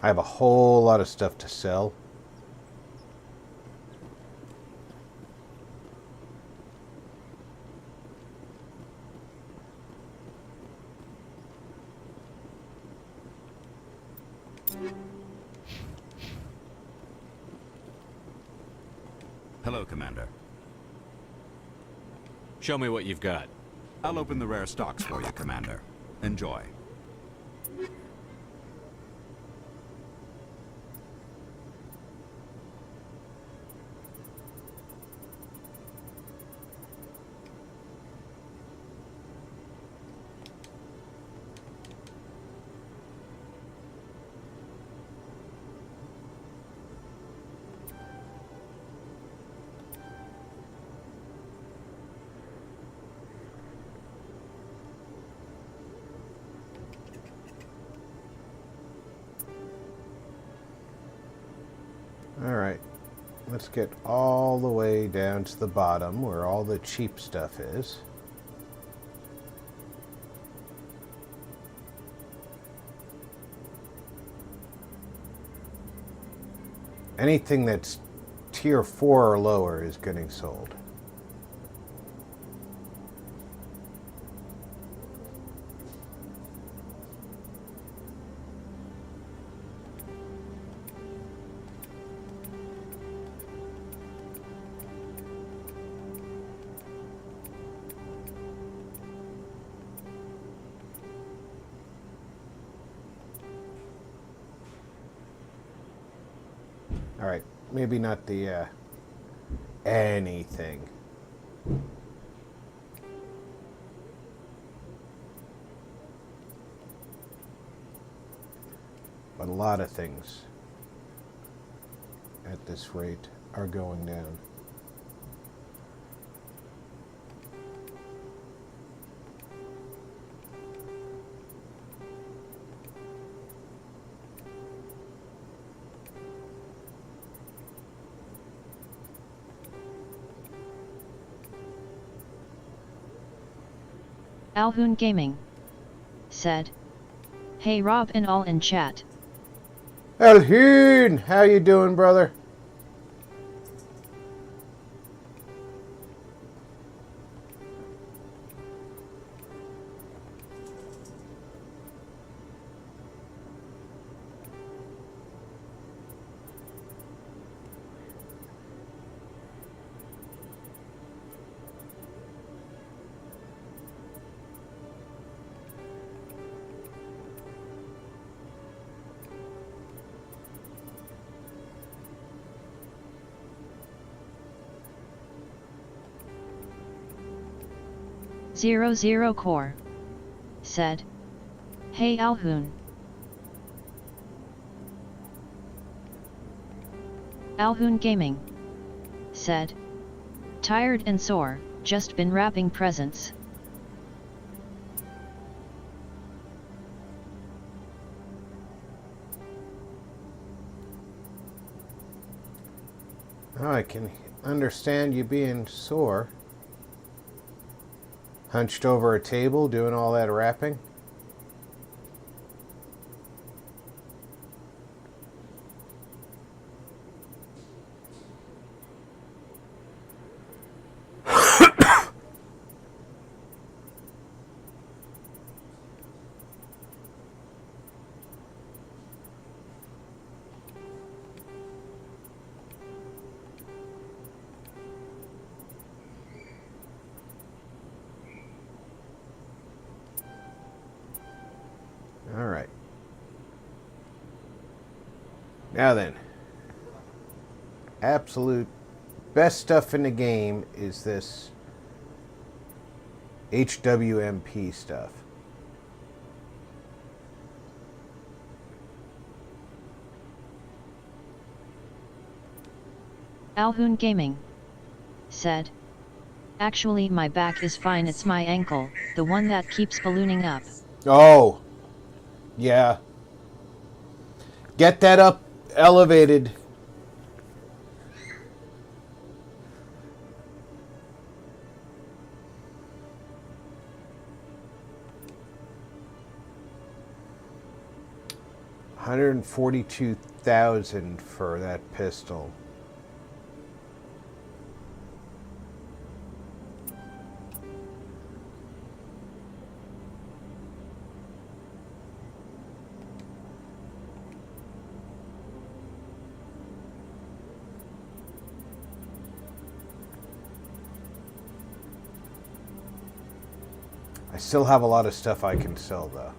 I have a whole lot of stuff to sell. Hello, Commander. Show me what you've got. I'll open the rare stocks for you, Commander. Enjoy. Alright, let's get all the way down to the bottom where all the cheap stuff is. Anything that's tier 4 or lower is getting sold. Alright, maybe not the, anything. But a lot of things at this rate are going down. Alhoon Gaming said, "Hey Rob and all in chat." Alhoon, how you doing, brother? Zero Core said, "Hey Alhoon." Alhoon Gaming said, "Tired and sore, just been wrapping presents." Oh, I can understand you being sore. Hunched over a table doing all that wrapping. Alright. Now then. Absolute best stuff in the game is this HWMP stuff. Alhoon Gaming said, "Actually my back is fine, it's my ankle, the one that keeps ballooning up." Oh, yeah. Get that up elevated. $142,000 for that pistol. I still have a lot of stuff I can sell, though.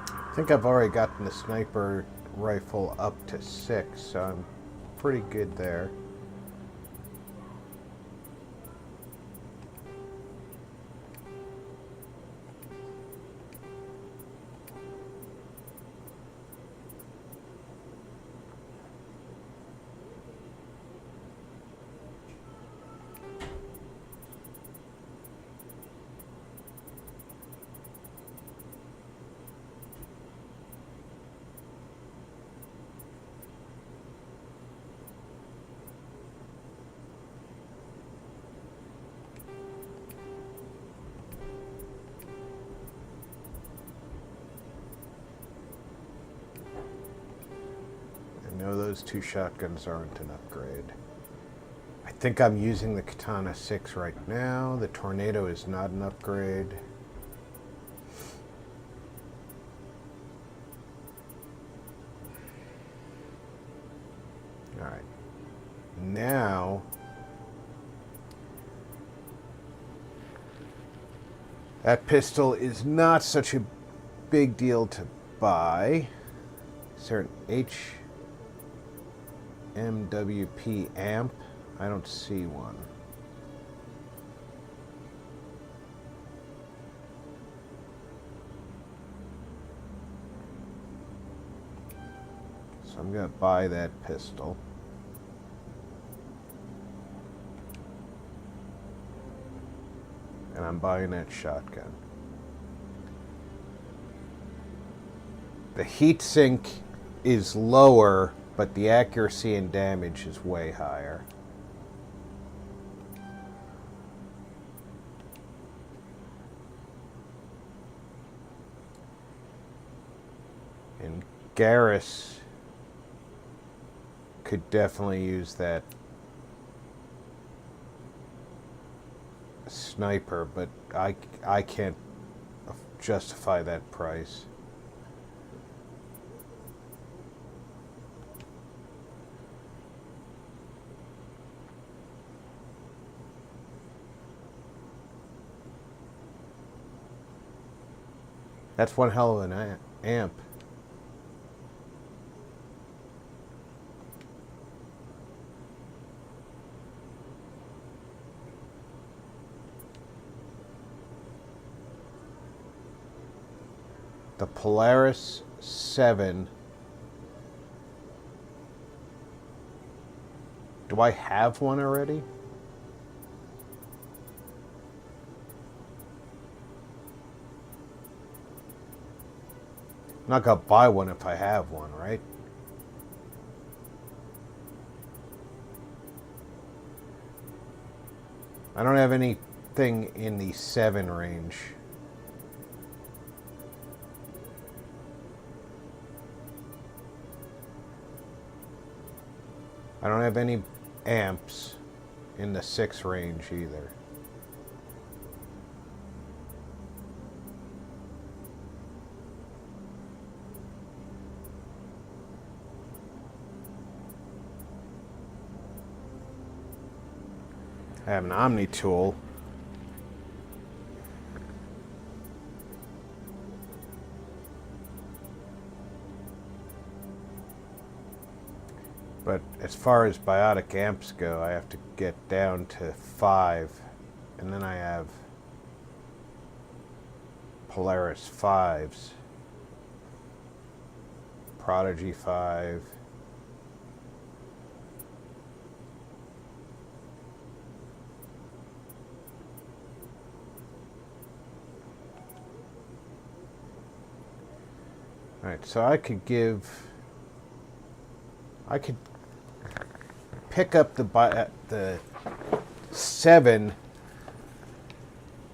I think I've already gotten the sniper rifle up to 6, so I'm pretty good there. No, those 2 shotguns aren't an upgrade. I think I'm using the Katana 6 right now. The Tornado is not an upgrade. Alright. Now, that pistol is not such a big deal to buy. Is there an HMWP amp? I don't see one. So I'm going to buy that pistol. And I'm buying that shotgun. The heatsink is lower, but the accuracy and damage is way higher. And Garrus could definitely use that sniper, but I can't justify that price. That's one hell of an amp. The Polaris 7. Do I have one already? I'm not gonna buy one if I have one, right? I don't have anything in the 7 range. I don't have any amps in the 6 range either. I have an Omni tool. But as far as biotic amps go, I have to get down to 5. And then I have Polaris 5s. Prodigy 5. Alright, so I could pick up the 7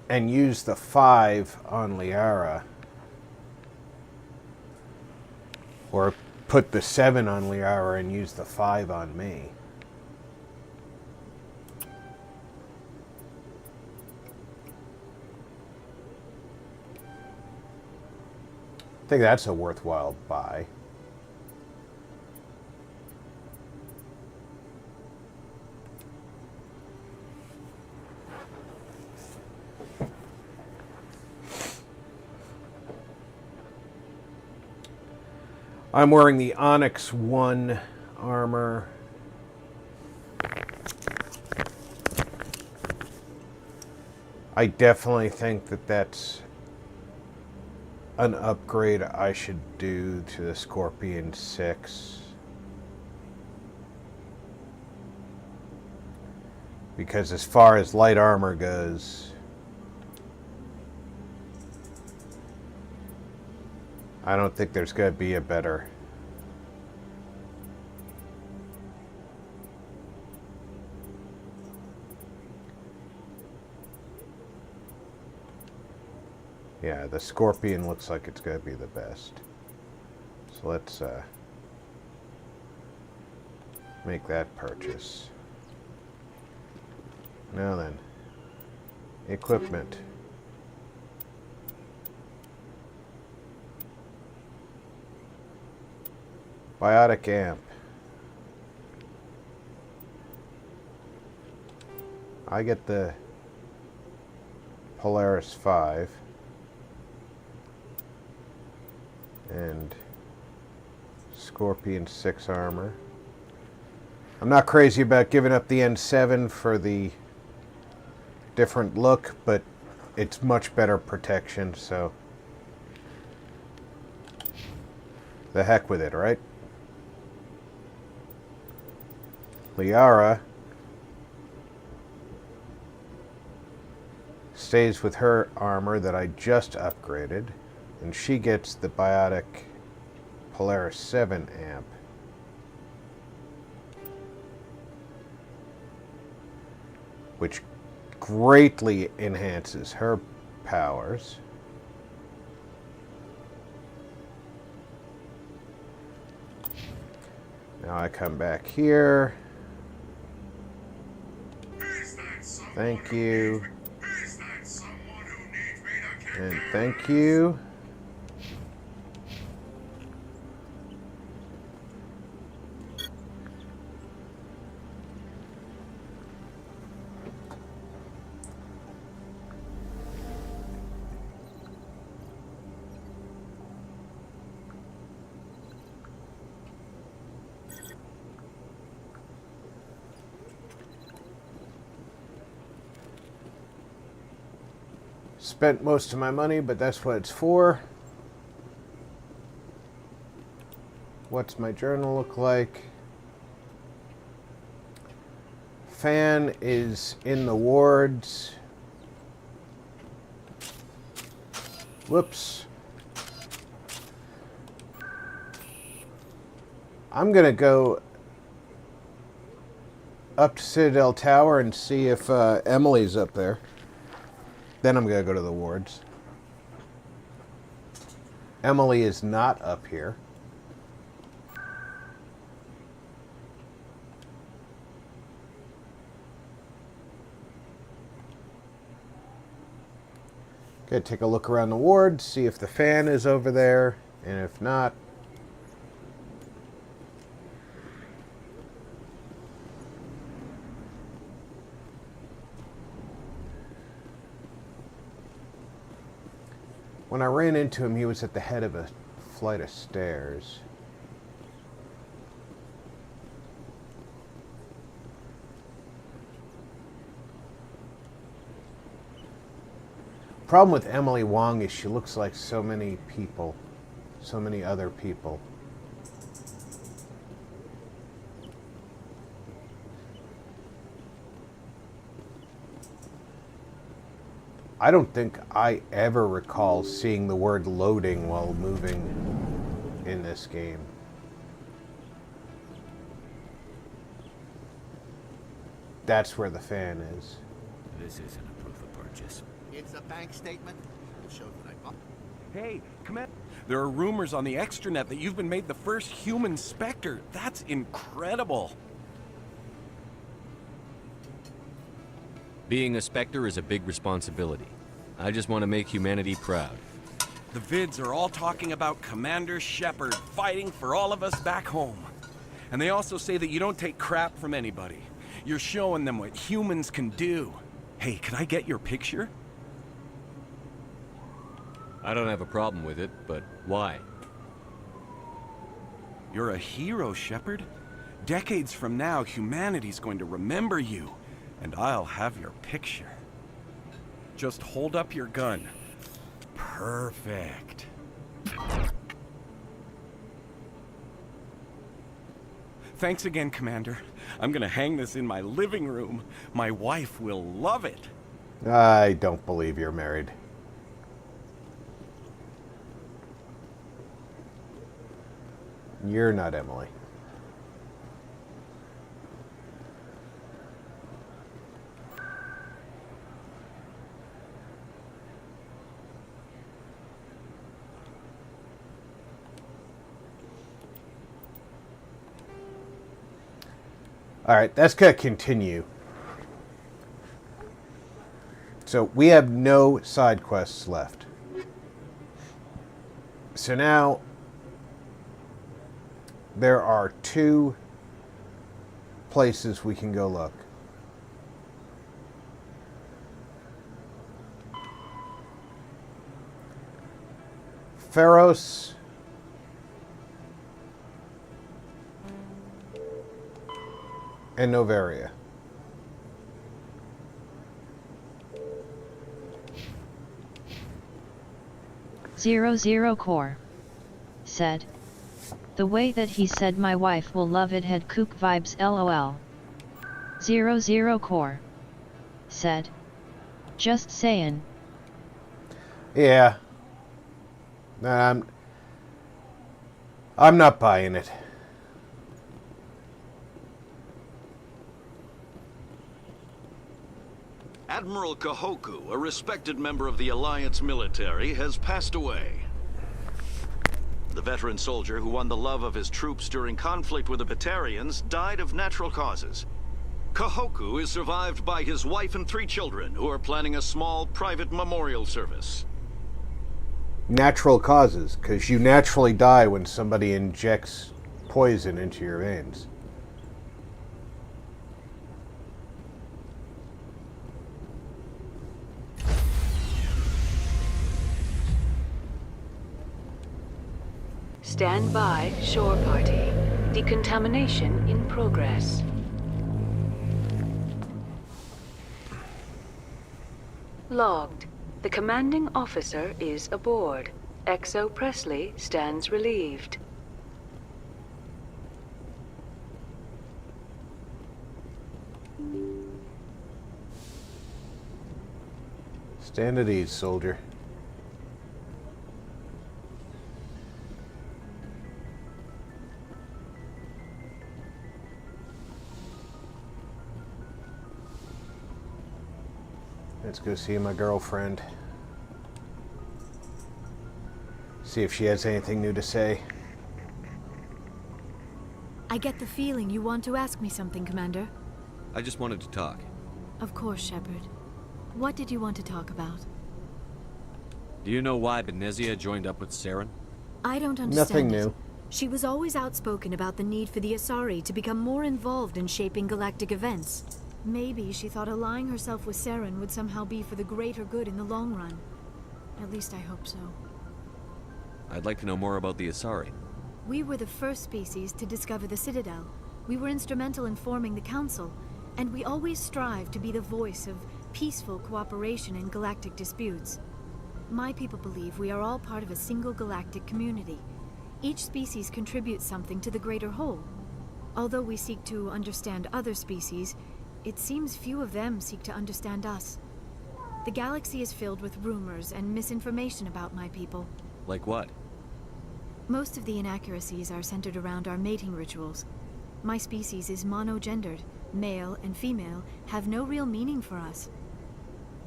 and use the 5 on Liara. Or put the 7 on Liara and use the 5 on me. I think that's a worthwhile buy. I'm wearing the Onyx 1 armor. I definitely think that that's an upgrade I should do to the Scorpion 6. Because as far as light armor goes, I don't think there's going to be a better. Yeah, the Scorpion looks like it's going to be the best. So let's make that purchase. Now then, equipment. Biotic amp. I get the Polaris 5 and Scorpion 6 armor. I'm not crazy about giving up the N7 for the different look, but it's much better protection, so the heck with it, right? Liara stays with her armor that I just upgraded, and she gets the biotic Polaris 7 amp. Which greatly enhances her powers. Now I come back here. Thank you. And thank you. Spent most of my money, but that's what it's for. What's my journal look like? Fan is in the wards. Whoops. I'm gonna go up to Citadel Tower and see if Emily's up there. Then I'm going to go to the wards. Emily is not up here. Okay, take a look around the wards, see if the fan is over there, and if not, when I ran into him, he was at the head of a flight of stairs. Problem with Emily Wong is she looks like so many people, so many other people. I don't think I ever recall seeing the word loading while moving in this game. That's where the fan is. This isn't a proof of purchase. It's a bank statement. It shows that I bought. Hey, Commander. There are rumors on the extranet that you've been made the first human Spectre. That's incredible. Being a Spectre is a big responsibility. I just want to make humanity proud. The vids are all talking about Commander Shepard fighting for all of us back home. And they also say that you don't take crap from anybody. You're showing them what humans can do. Hey, can I get your picture? I don't have a problem with it, but why? You're a hero, Shepard. Decades from now, humanity's going to remember you. And I'll have your picture. Just hold up your gun. Perfect. Thanks again, Commander. I'm gonna hang this in my living room. My wife will love it. I don't believe you're married. You're not Emily. Alright, that's going to continue. So we have no side quests left. So now there are 2 places we can go look. Pharos and Novaria. Zero Core said, the way that he said my wife will love it had kook vibes lol. 00 Core said, just saying. Yeah. I'm not buying it. Admiral Kahoku, a respected member of the Alliance military, has passed away. The veteran soldier who won the love of his troops during conflict with the Batarians died of natural causes. Kahoku is survived by his wife and 3 children who are planning a small private memorial service. natural causes, because you naturally die when somebody injects poison into your veins. Stand by, shore party. Decontamination in progress. Logged. The commanding officer is aboard. XO Presley stands relieved. Stand at ease, soldier. Let's go see my girlfriend. See if she has anything new to say. I get the feeling you want to ask me something, Commander. I just wanted to talk. Of course, Shepard. What did you want to talk about? Do you know why Benezia joined up with Saren? I don't understand. Nothing it. new. She was always outspoken about the need for the Asari to become more involved in shaping galactic events. Maybe she thought allying herself with Saren would somehow be for the greater good in the long run. At least I hope so. I'd like to know more about the Asari. We were the first species to discover the Citadel. We were instrumental in forming the Council, and we always strive to be the voice of peaceful cooperation in galactic disputes. My people believe we are all part of a single galactic community. Each species contributes something to the greater whole. Although we seek to understand other species, it seems few of them seek to understand us. The galaxy is filled with rumors and misinformation about my people. Like what? Most of the inaccuracies are centered around our mating rituals. My species is monogendered. Male and female have no real meaning for us.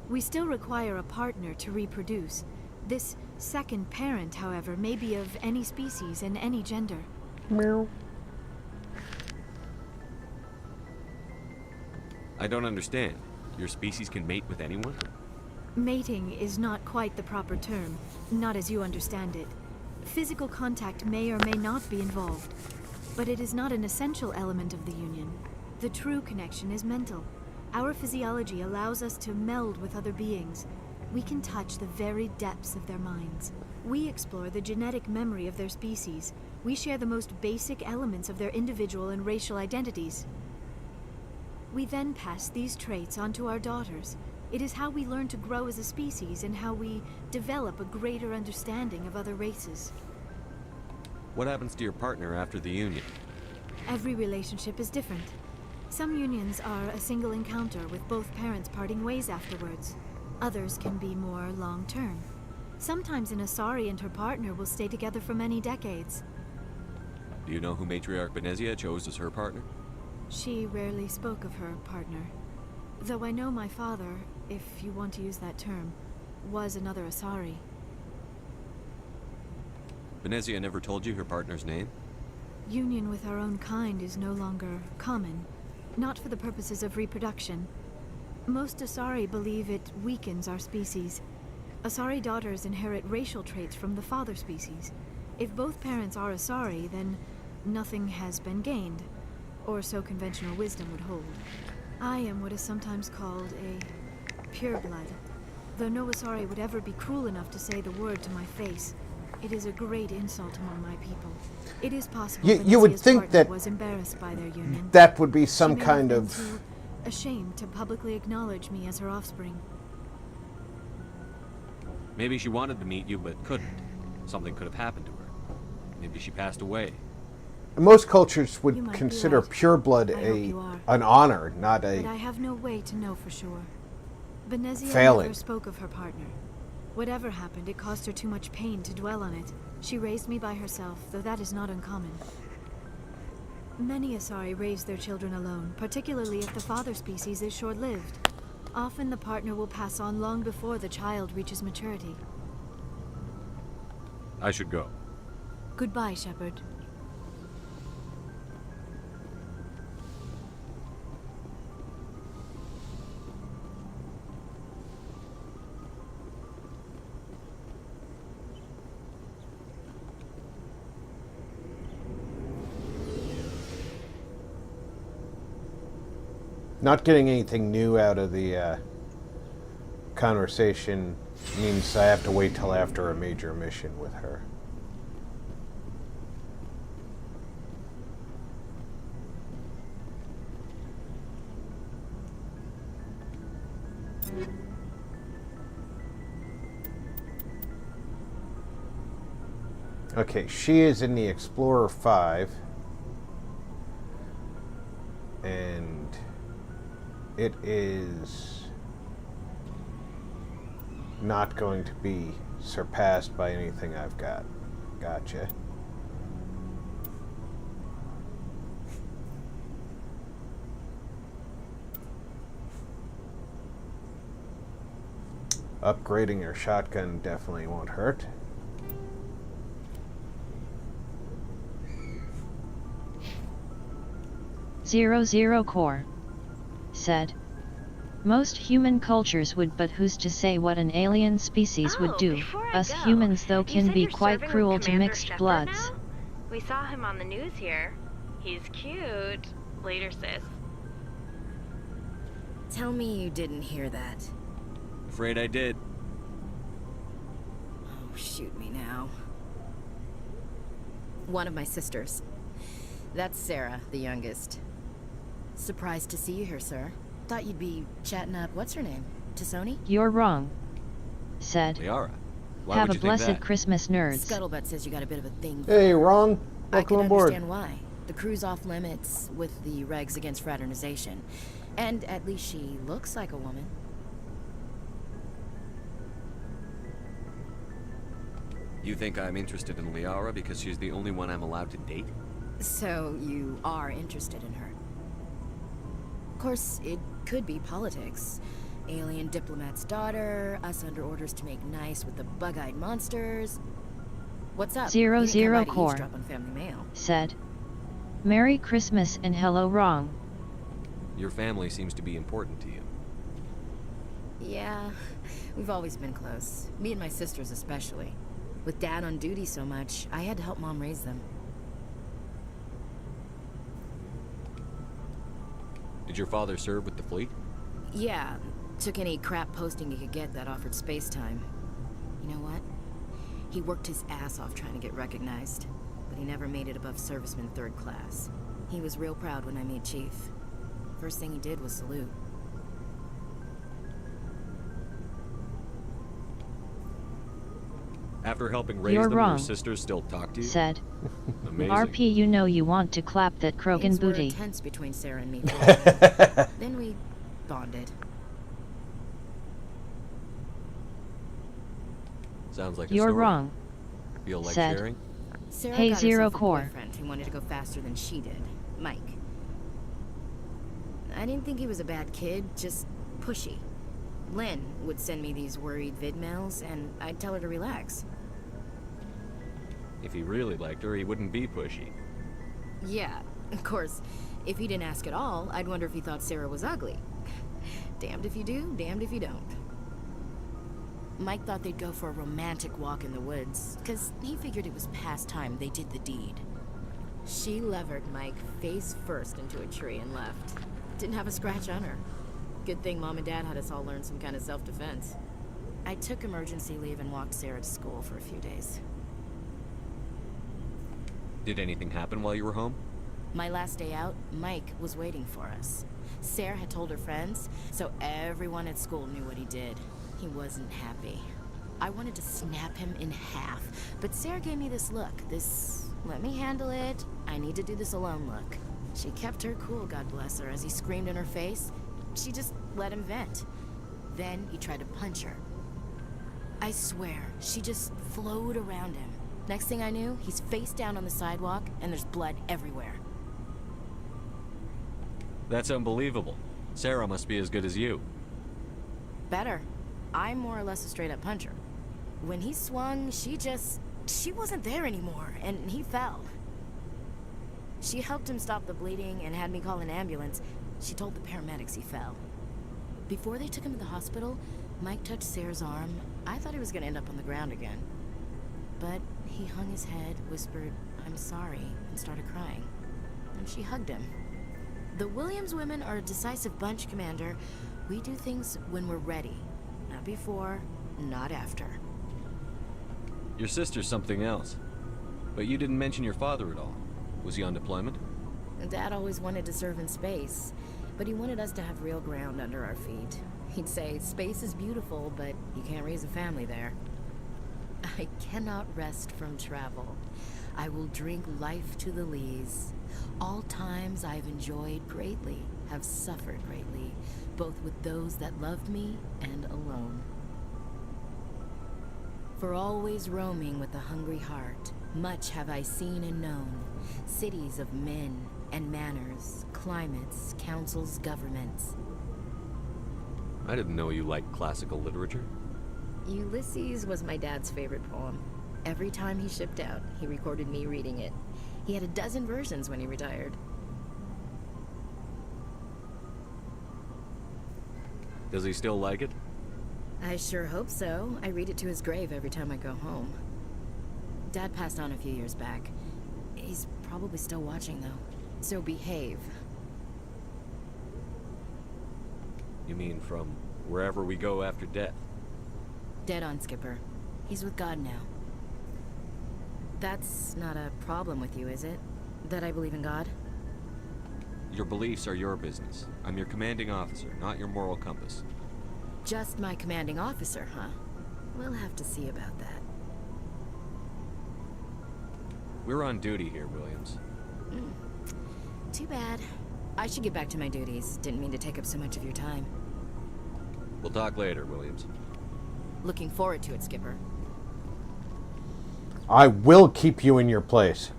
We still require a partner to reproduce. This second parent, however, may be of any species and any gender. Meow. I don't understand. Your species can mate with anyone? Mating is not quite the proper term, not as you understand it. Physical contact may or may not be involved, but it is not an essential element of the union. The true connection is mental. Our physiology allows us to meld with other beings. We can touch the very depths of their minds. We explore the genetic memory of their species. We share the most basic elements of their individual and racial identities. We then pass these traits on to our daughters. It is how we learn to grow as a species and how we develop a greater understanding of other races. What happens to your partner after the union? Every relationship is different. Some unions are a single encounter with both parents parting ways afterwards. Others can be more long-term. Sometimes an Asari and her partner will stay together for many decades. Do you know who Matriarch Benezia chose as her partner? She rarely spoke of her partner. Though I know my father, if you want to use that term, was another Asari. Benezia never told you her partner's name? Union with our own kind is no longer common, not for the purposes of reproduction. Most Asari believe it weakens our species. Asari daughters inherit racial traits from the father species. If both parents are Asari, then nothing has been gained, or so conventional wisdom would hold. I am what is sometimes called a pureblood. Though no Asari would ever be cruel enough to say the word to my face, it is a great insult among my people. It is possible You would Benezia's think partner that was embarrassed by their union. that would be some She may kind have of... been too ashamed to publicly acknowledge me as her offspring. Maybe she wanted to meet you but couldn't. Something could have happened to her. Maybe she passed away. Most cultures You would might be consider right. pureblood I hope you are. an honor, not But a... I have no way to know for sure. Benezia Failing. never spoke of her partner. Whatever happened, it caused her too much pain to dwell on it. She raised me by herself, though that is not uncommon. Many Asari raise their children alone, particularly if the father species is short-lived. Often the partner will pass on long before the child reaches maturity. I should go. Goodbye, Shepard. Not getting anything new out of the conversation means I have to wait till after a major mission with her. Okay, she is in the Explorer 5. And it is not going to be surpassed by anything I've got. Gotcha. Upgrading her shotgun definitely won't hurt. Zero Core said, most human cultures would, but who's to say what an alien species would do? Us humans, though, can be quite cruel to mixed bloods. Now? We saw him on the news here. He's cute. Later, sis. Tell me you didn't hear that. Afraid I did. Oh, shoot me now. One of my sisters. That's Sarah, the youngest. Surprised to see you here, sir. Thought you'd be chatting up, what's her name? Tassoni? You're wrong, said. Liara. Why Have would a you think blessed that? Christmas, nerds. Scuttlebutt says you got a bit of a thing. Hey, wrong. I Welcome can aboard. understand why. The crew's off limits with the regs against fraternization. And at least she looks like a woman. You think I'm interested in Liara because she's the only one I'm allowed to date? So you are interested in her. Of course, it could be politics. Alien diplomat's daughter, us under orders to make nice with the bug-eyed monsters. What's up? Zero You didn't come by to Core eavesdrop on family mail. said, Merry Christmas and hello, wrong. Your family seems to be important to you. Yeah, we've always been close. Me and my sisters especially. With Dad on duty so much, I had to help Mom raise them. Did your father serve with the fleet? Yeah, took any crap posting he could get that offered space time. You know what? He worked his ass off trying to get recognized, but he never made it above serviceman 3rd class. He was real proud when I made Chief. First thing he did was salute. After helping raise You're them, wrong, your sisters still talk to you? said. Amazing. RP, you know you want to clap that Krogan Things were booty. tense between Sarah and me for a while. Then we bonded. Sounds like a You're story. wrong, Feel like said. sharing? Sarah Hey, got Zero herself a Core. boyfriend who wanted to go faster than she did, Mike. I didn't think he was a bad kid, just pushy. Lynn would send me these worried vid mails, and I'd tell her to relax. If he really liked her, he wouldn't be pushy. Yeah, of course, if he didn't ask at all, I'd wonder if he thought Sarah was ugly. Damned if you do, damned if you don't. Mike thought they'd go for a romantic walk in the woods, because he figured it was past time they did the deed. She levered Mike face first into a tree and left. Didn't have a scratch on her. Good thing Mom and Dad had us all learn some kind of self-defense. I took emergency leave and walked Sarah to school for a few days. Did anything happen while you were home? My last day out, Mike was waiting for us. Sarah had told her friends, so everyone at school knew what he did. He wasn't happy. I wanted to snap him in half, but Sarah gave me this look, this let me handle it, I need to do this alone look. She kept her cool, God bless her, as he screamed in her face. She just let him vent. Then he tried to punch her. I swear, she just flowed around him. Next thing I knew, he's face down on the sidewalk, and there's blood everywhere. That's unbelievable. Sarah must be as good as you. Better. I'm more or less a straight-up puncher. When he swung, she wasn't there anymore, and he fell. She helped him stop the bleeding and had me call an ambulance. She told the paramedics he fell. Before they took him to the hospital, Mike touched Sarah's arm. I thought he was gonna end up on the ground again. But he hung his head, whispered, "I'm sorry," and started crying. And she hugged him. The Williams women are a decisive bunch, Commander. We do things when we're ready. Not before, not after. Your sister's something else. But you didn't mention your father at all. Was he on deployment? Dad always wanted to serve in space, but he wanted us to have real ground under our feet. He'd say, space is beautiful, but you can't raise a family there. I cannot rest from travel. I will drink life to the lees. All times I've enjoyed greatly, have suffered greatly, both with those that loved me and alone. For always roaming with a hungry heart, much have I seen and known, cities of men and manners, climates, councils, governments. I didn't know you liked classical literature. Ulysses was my dad's favorite poem. Every time he shipped out, he recorded me reading it. He had a dozen versions when he retired. Does he still like it? I sure hope so. I read it to his grave every time I go home. Dad passed on a few years back. He's probably still watching, though. So behave. You mean from wherever we go after death? Dead on, Skipper. He's with God now. That's not a problem with you, is it? That I believe in God? Your beliefs are your business. I'm your commanding officer, not your moral compass. Just my commanding officer, huh? We'll have to see about that. We're on duty here, Williams. Too bad. I should get back to my duties. Didn't mean to take up so much of your time. We'll talk later, Williams. Looking forward to it, Skipper. I will keep you in your place.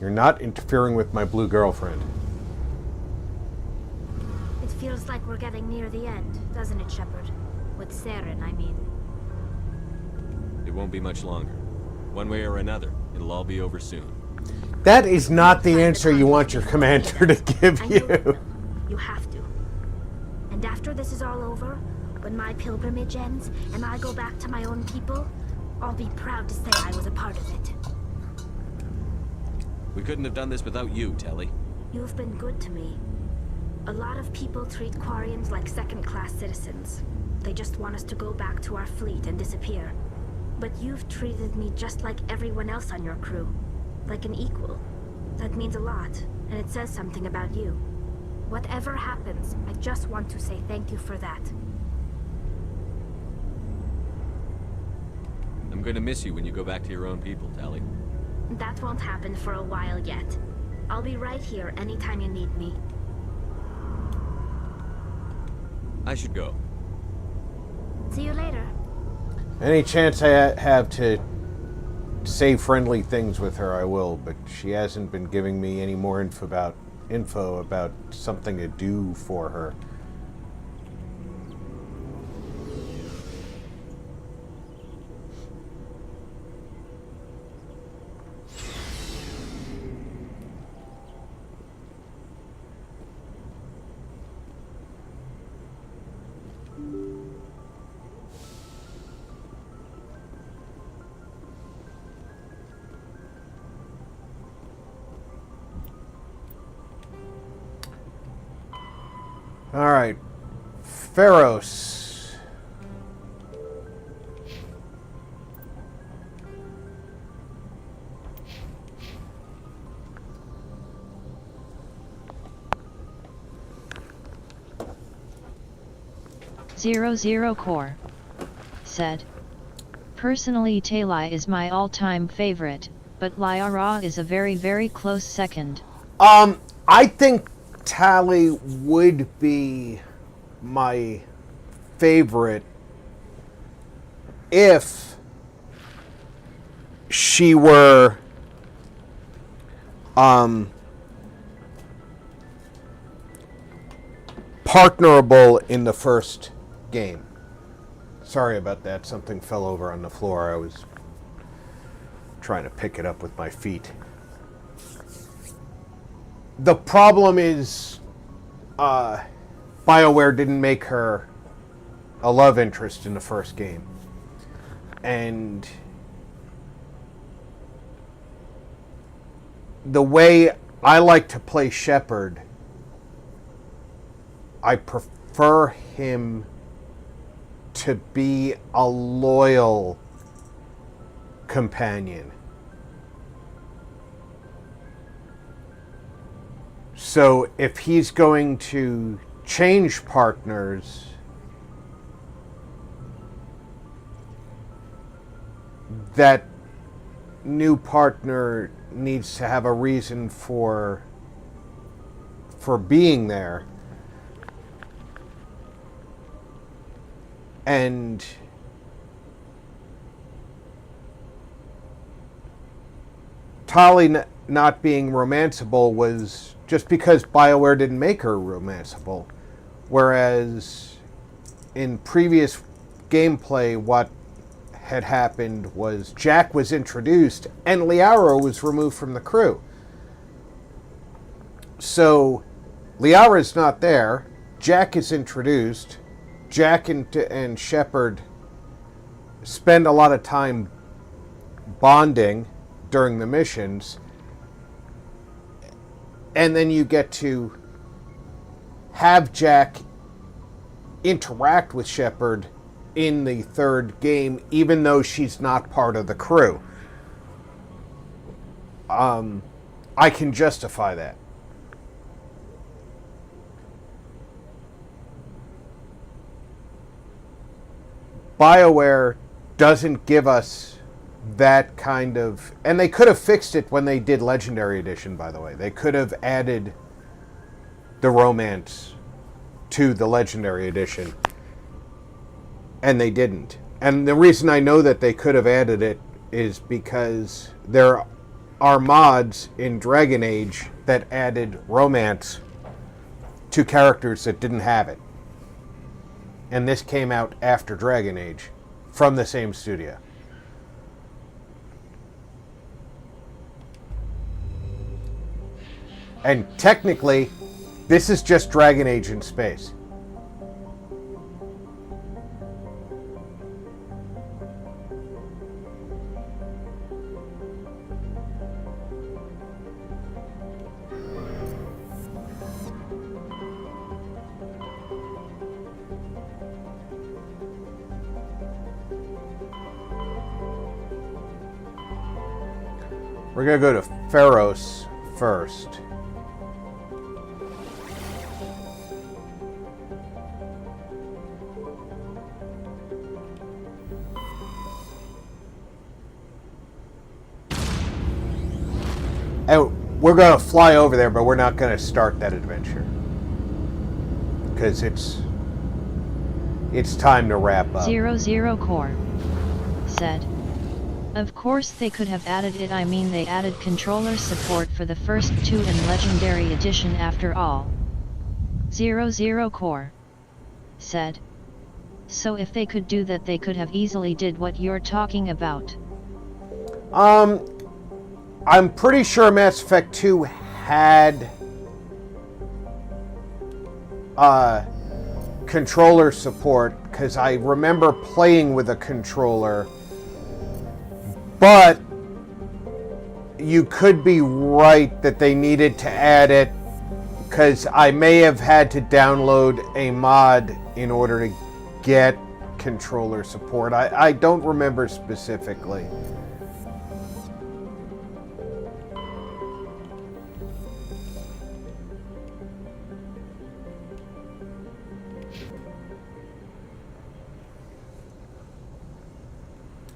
You're not interfering with my blue girlfriend. It feels like we're getting near the end, doesn't it, Shepard? With Saren, I mean. It won't be much longer. One way or another, it'll all be over soon. That is not the answer you want your commander to give you. You have to. And after this is all over, when my pilgrimage ends and I go back to my own people, I'll be proud to say I was a part of it. We couldn't have done this without you, Telly. You've been good to me. A lot of people treat Quarians like second-class citizens. They just want us to go back to our fleet and disappear. But you've treated me just like everyone else on your crew. Like an equal. That means a lot, and it says something about you. Whatever happens, I just want to say thank you for that. I'm gonna miss you when you go back to your own people, Tally. That won't happen for a while yet. I'll be right here anytime you need me. I should go. See you later. Any chance I have to say friendly things with her, I will, but she hasn't been giving me any more info about something to do for her. All right, Pharos. Zero Core said, personally Tali is my all-time favorite, but Lyra is a very, very close second. I think Tali would be my favorite if she were partnerable in the first game. Sorry about that. Something fell over on the floor. I was trying to pick it up with my feet. The problem is, BioWare didn't make her a love interest in the first game. And the way I like to play Shepard, I prefer him to be a loyal companion. So if he's going to change partners, that new partner needs to have a reason for being there. And Tali not being romanceable was just because BioWare didn't make her romanceable. Whereas in previous gameplay, what had happened was Jack was introduced and Liara was removed from the crew. So Liara's not there. Jack is introduced. Jack and Shepard spend a lot of time bonding during the missions. And then you get to have Jack interact with Shepard in the third game, even though she's not part of the crew. I can justify that. BioWare doesn't give us that kind of... And they could have fixed it when they did Legendary Edition, by the way. They could have added the romance to the Legendary Edition. And they didn't. And the reason I know that they could have added it is because there are mods in Dragon Age that added romance to characters that didn't have it. And this came out after Dragon Age from the same studio. And technically, this is just Dragon Age in space. We're going to go to Pharos first. And we're going to fly over there, but we're not going to start that adventure. Because it's time to wrap up. 00 Core said, of course they could have added it. I mean, they added controller support for the first two in Legendary Edition after all. 00 Core said, so if they could do that, they could have easily did what you're talking about. I'm pretty sure Mass Effect 2 had controller support, because I remember playing with a controller. But you could be right that they needed to add it, because I may have had to download a mod in order to get controller support. I don't remember specifically.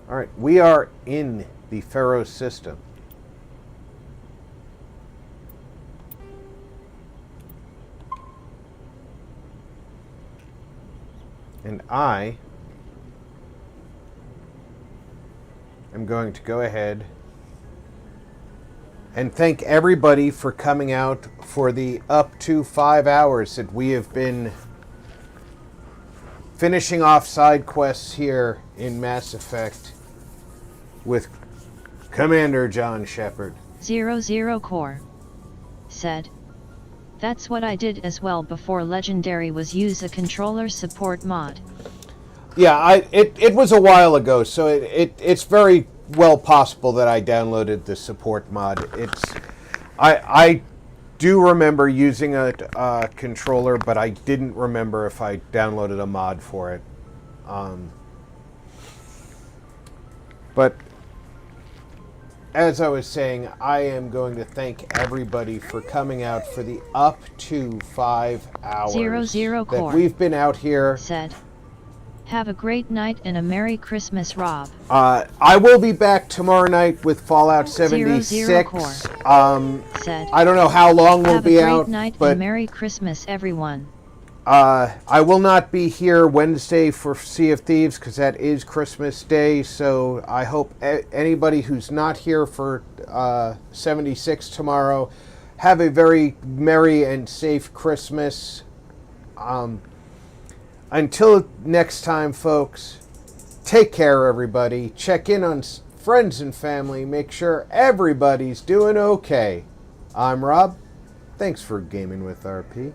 All right, we are in the Pharos system. And I am going to go ahead and thank everybody for coming out for the up to 5 hours that we have been finishing off side quests here in Mass Effect with Commander John Shepard. 00 Core said, that's what I did as well before Legendary was use a controller support mod. Yeah, it was a while ago, so it's very well possible that I downloaded the support mod. I do remember using a controller, but I didn't remember if I downloaded a mod for it. But as I was saying, I am going to thank everybody for coming out for the up to 5 hours 00 that Core we've been out here. Said, have a great night and a Merry Christmas, Rob. I will be back tomorrow night with Fallout 76. 00 Core said, I don't know how long we'll have be a great out, night but and Merry Christmas, everyone. I will not be here Wednesday for Sea of Thieves because that is Christmas Day. So I hope anybody who's not here for 76 tomorrow have a very merry and safe Christmas. Until next time, folks, take care, everybody. Check in on friends and family. Make sure everybody's doing okay. I'm Rob. Thanks for gaming with RP.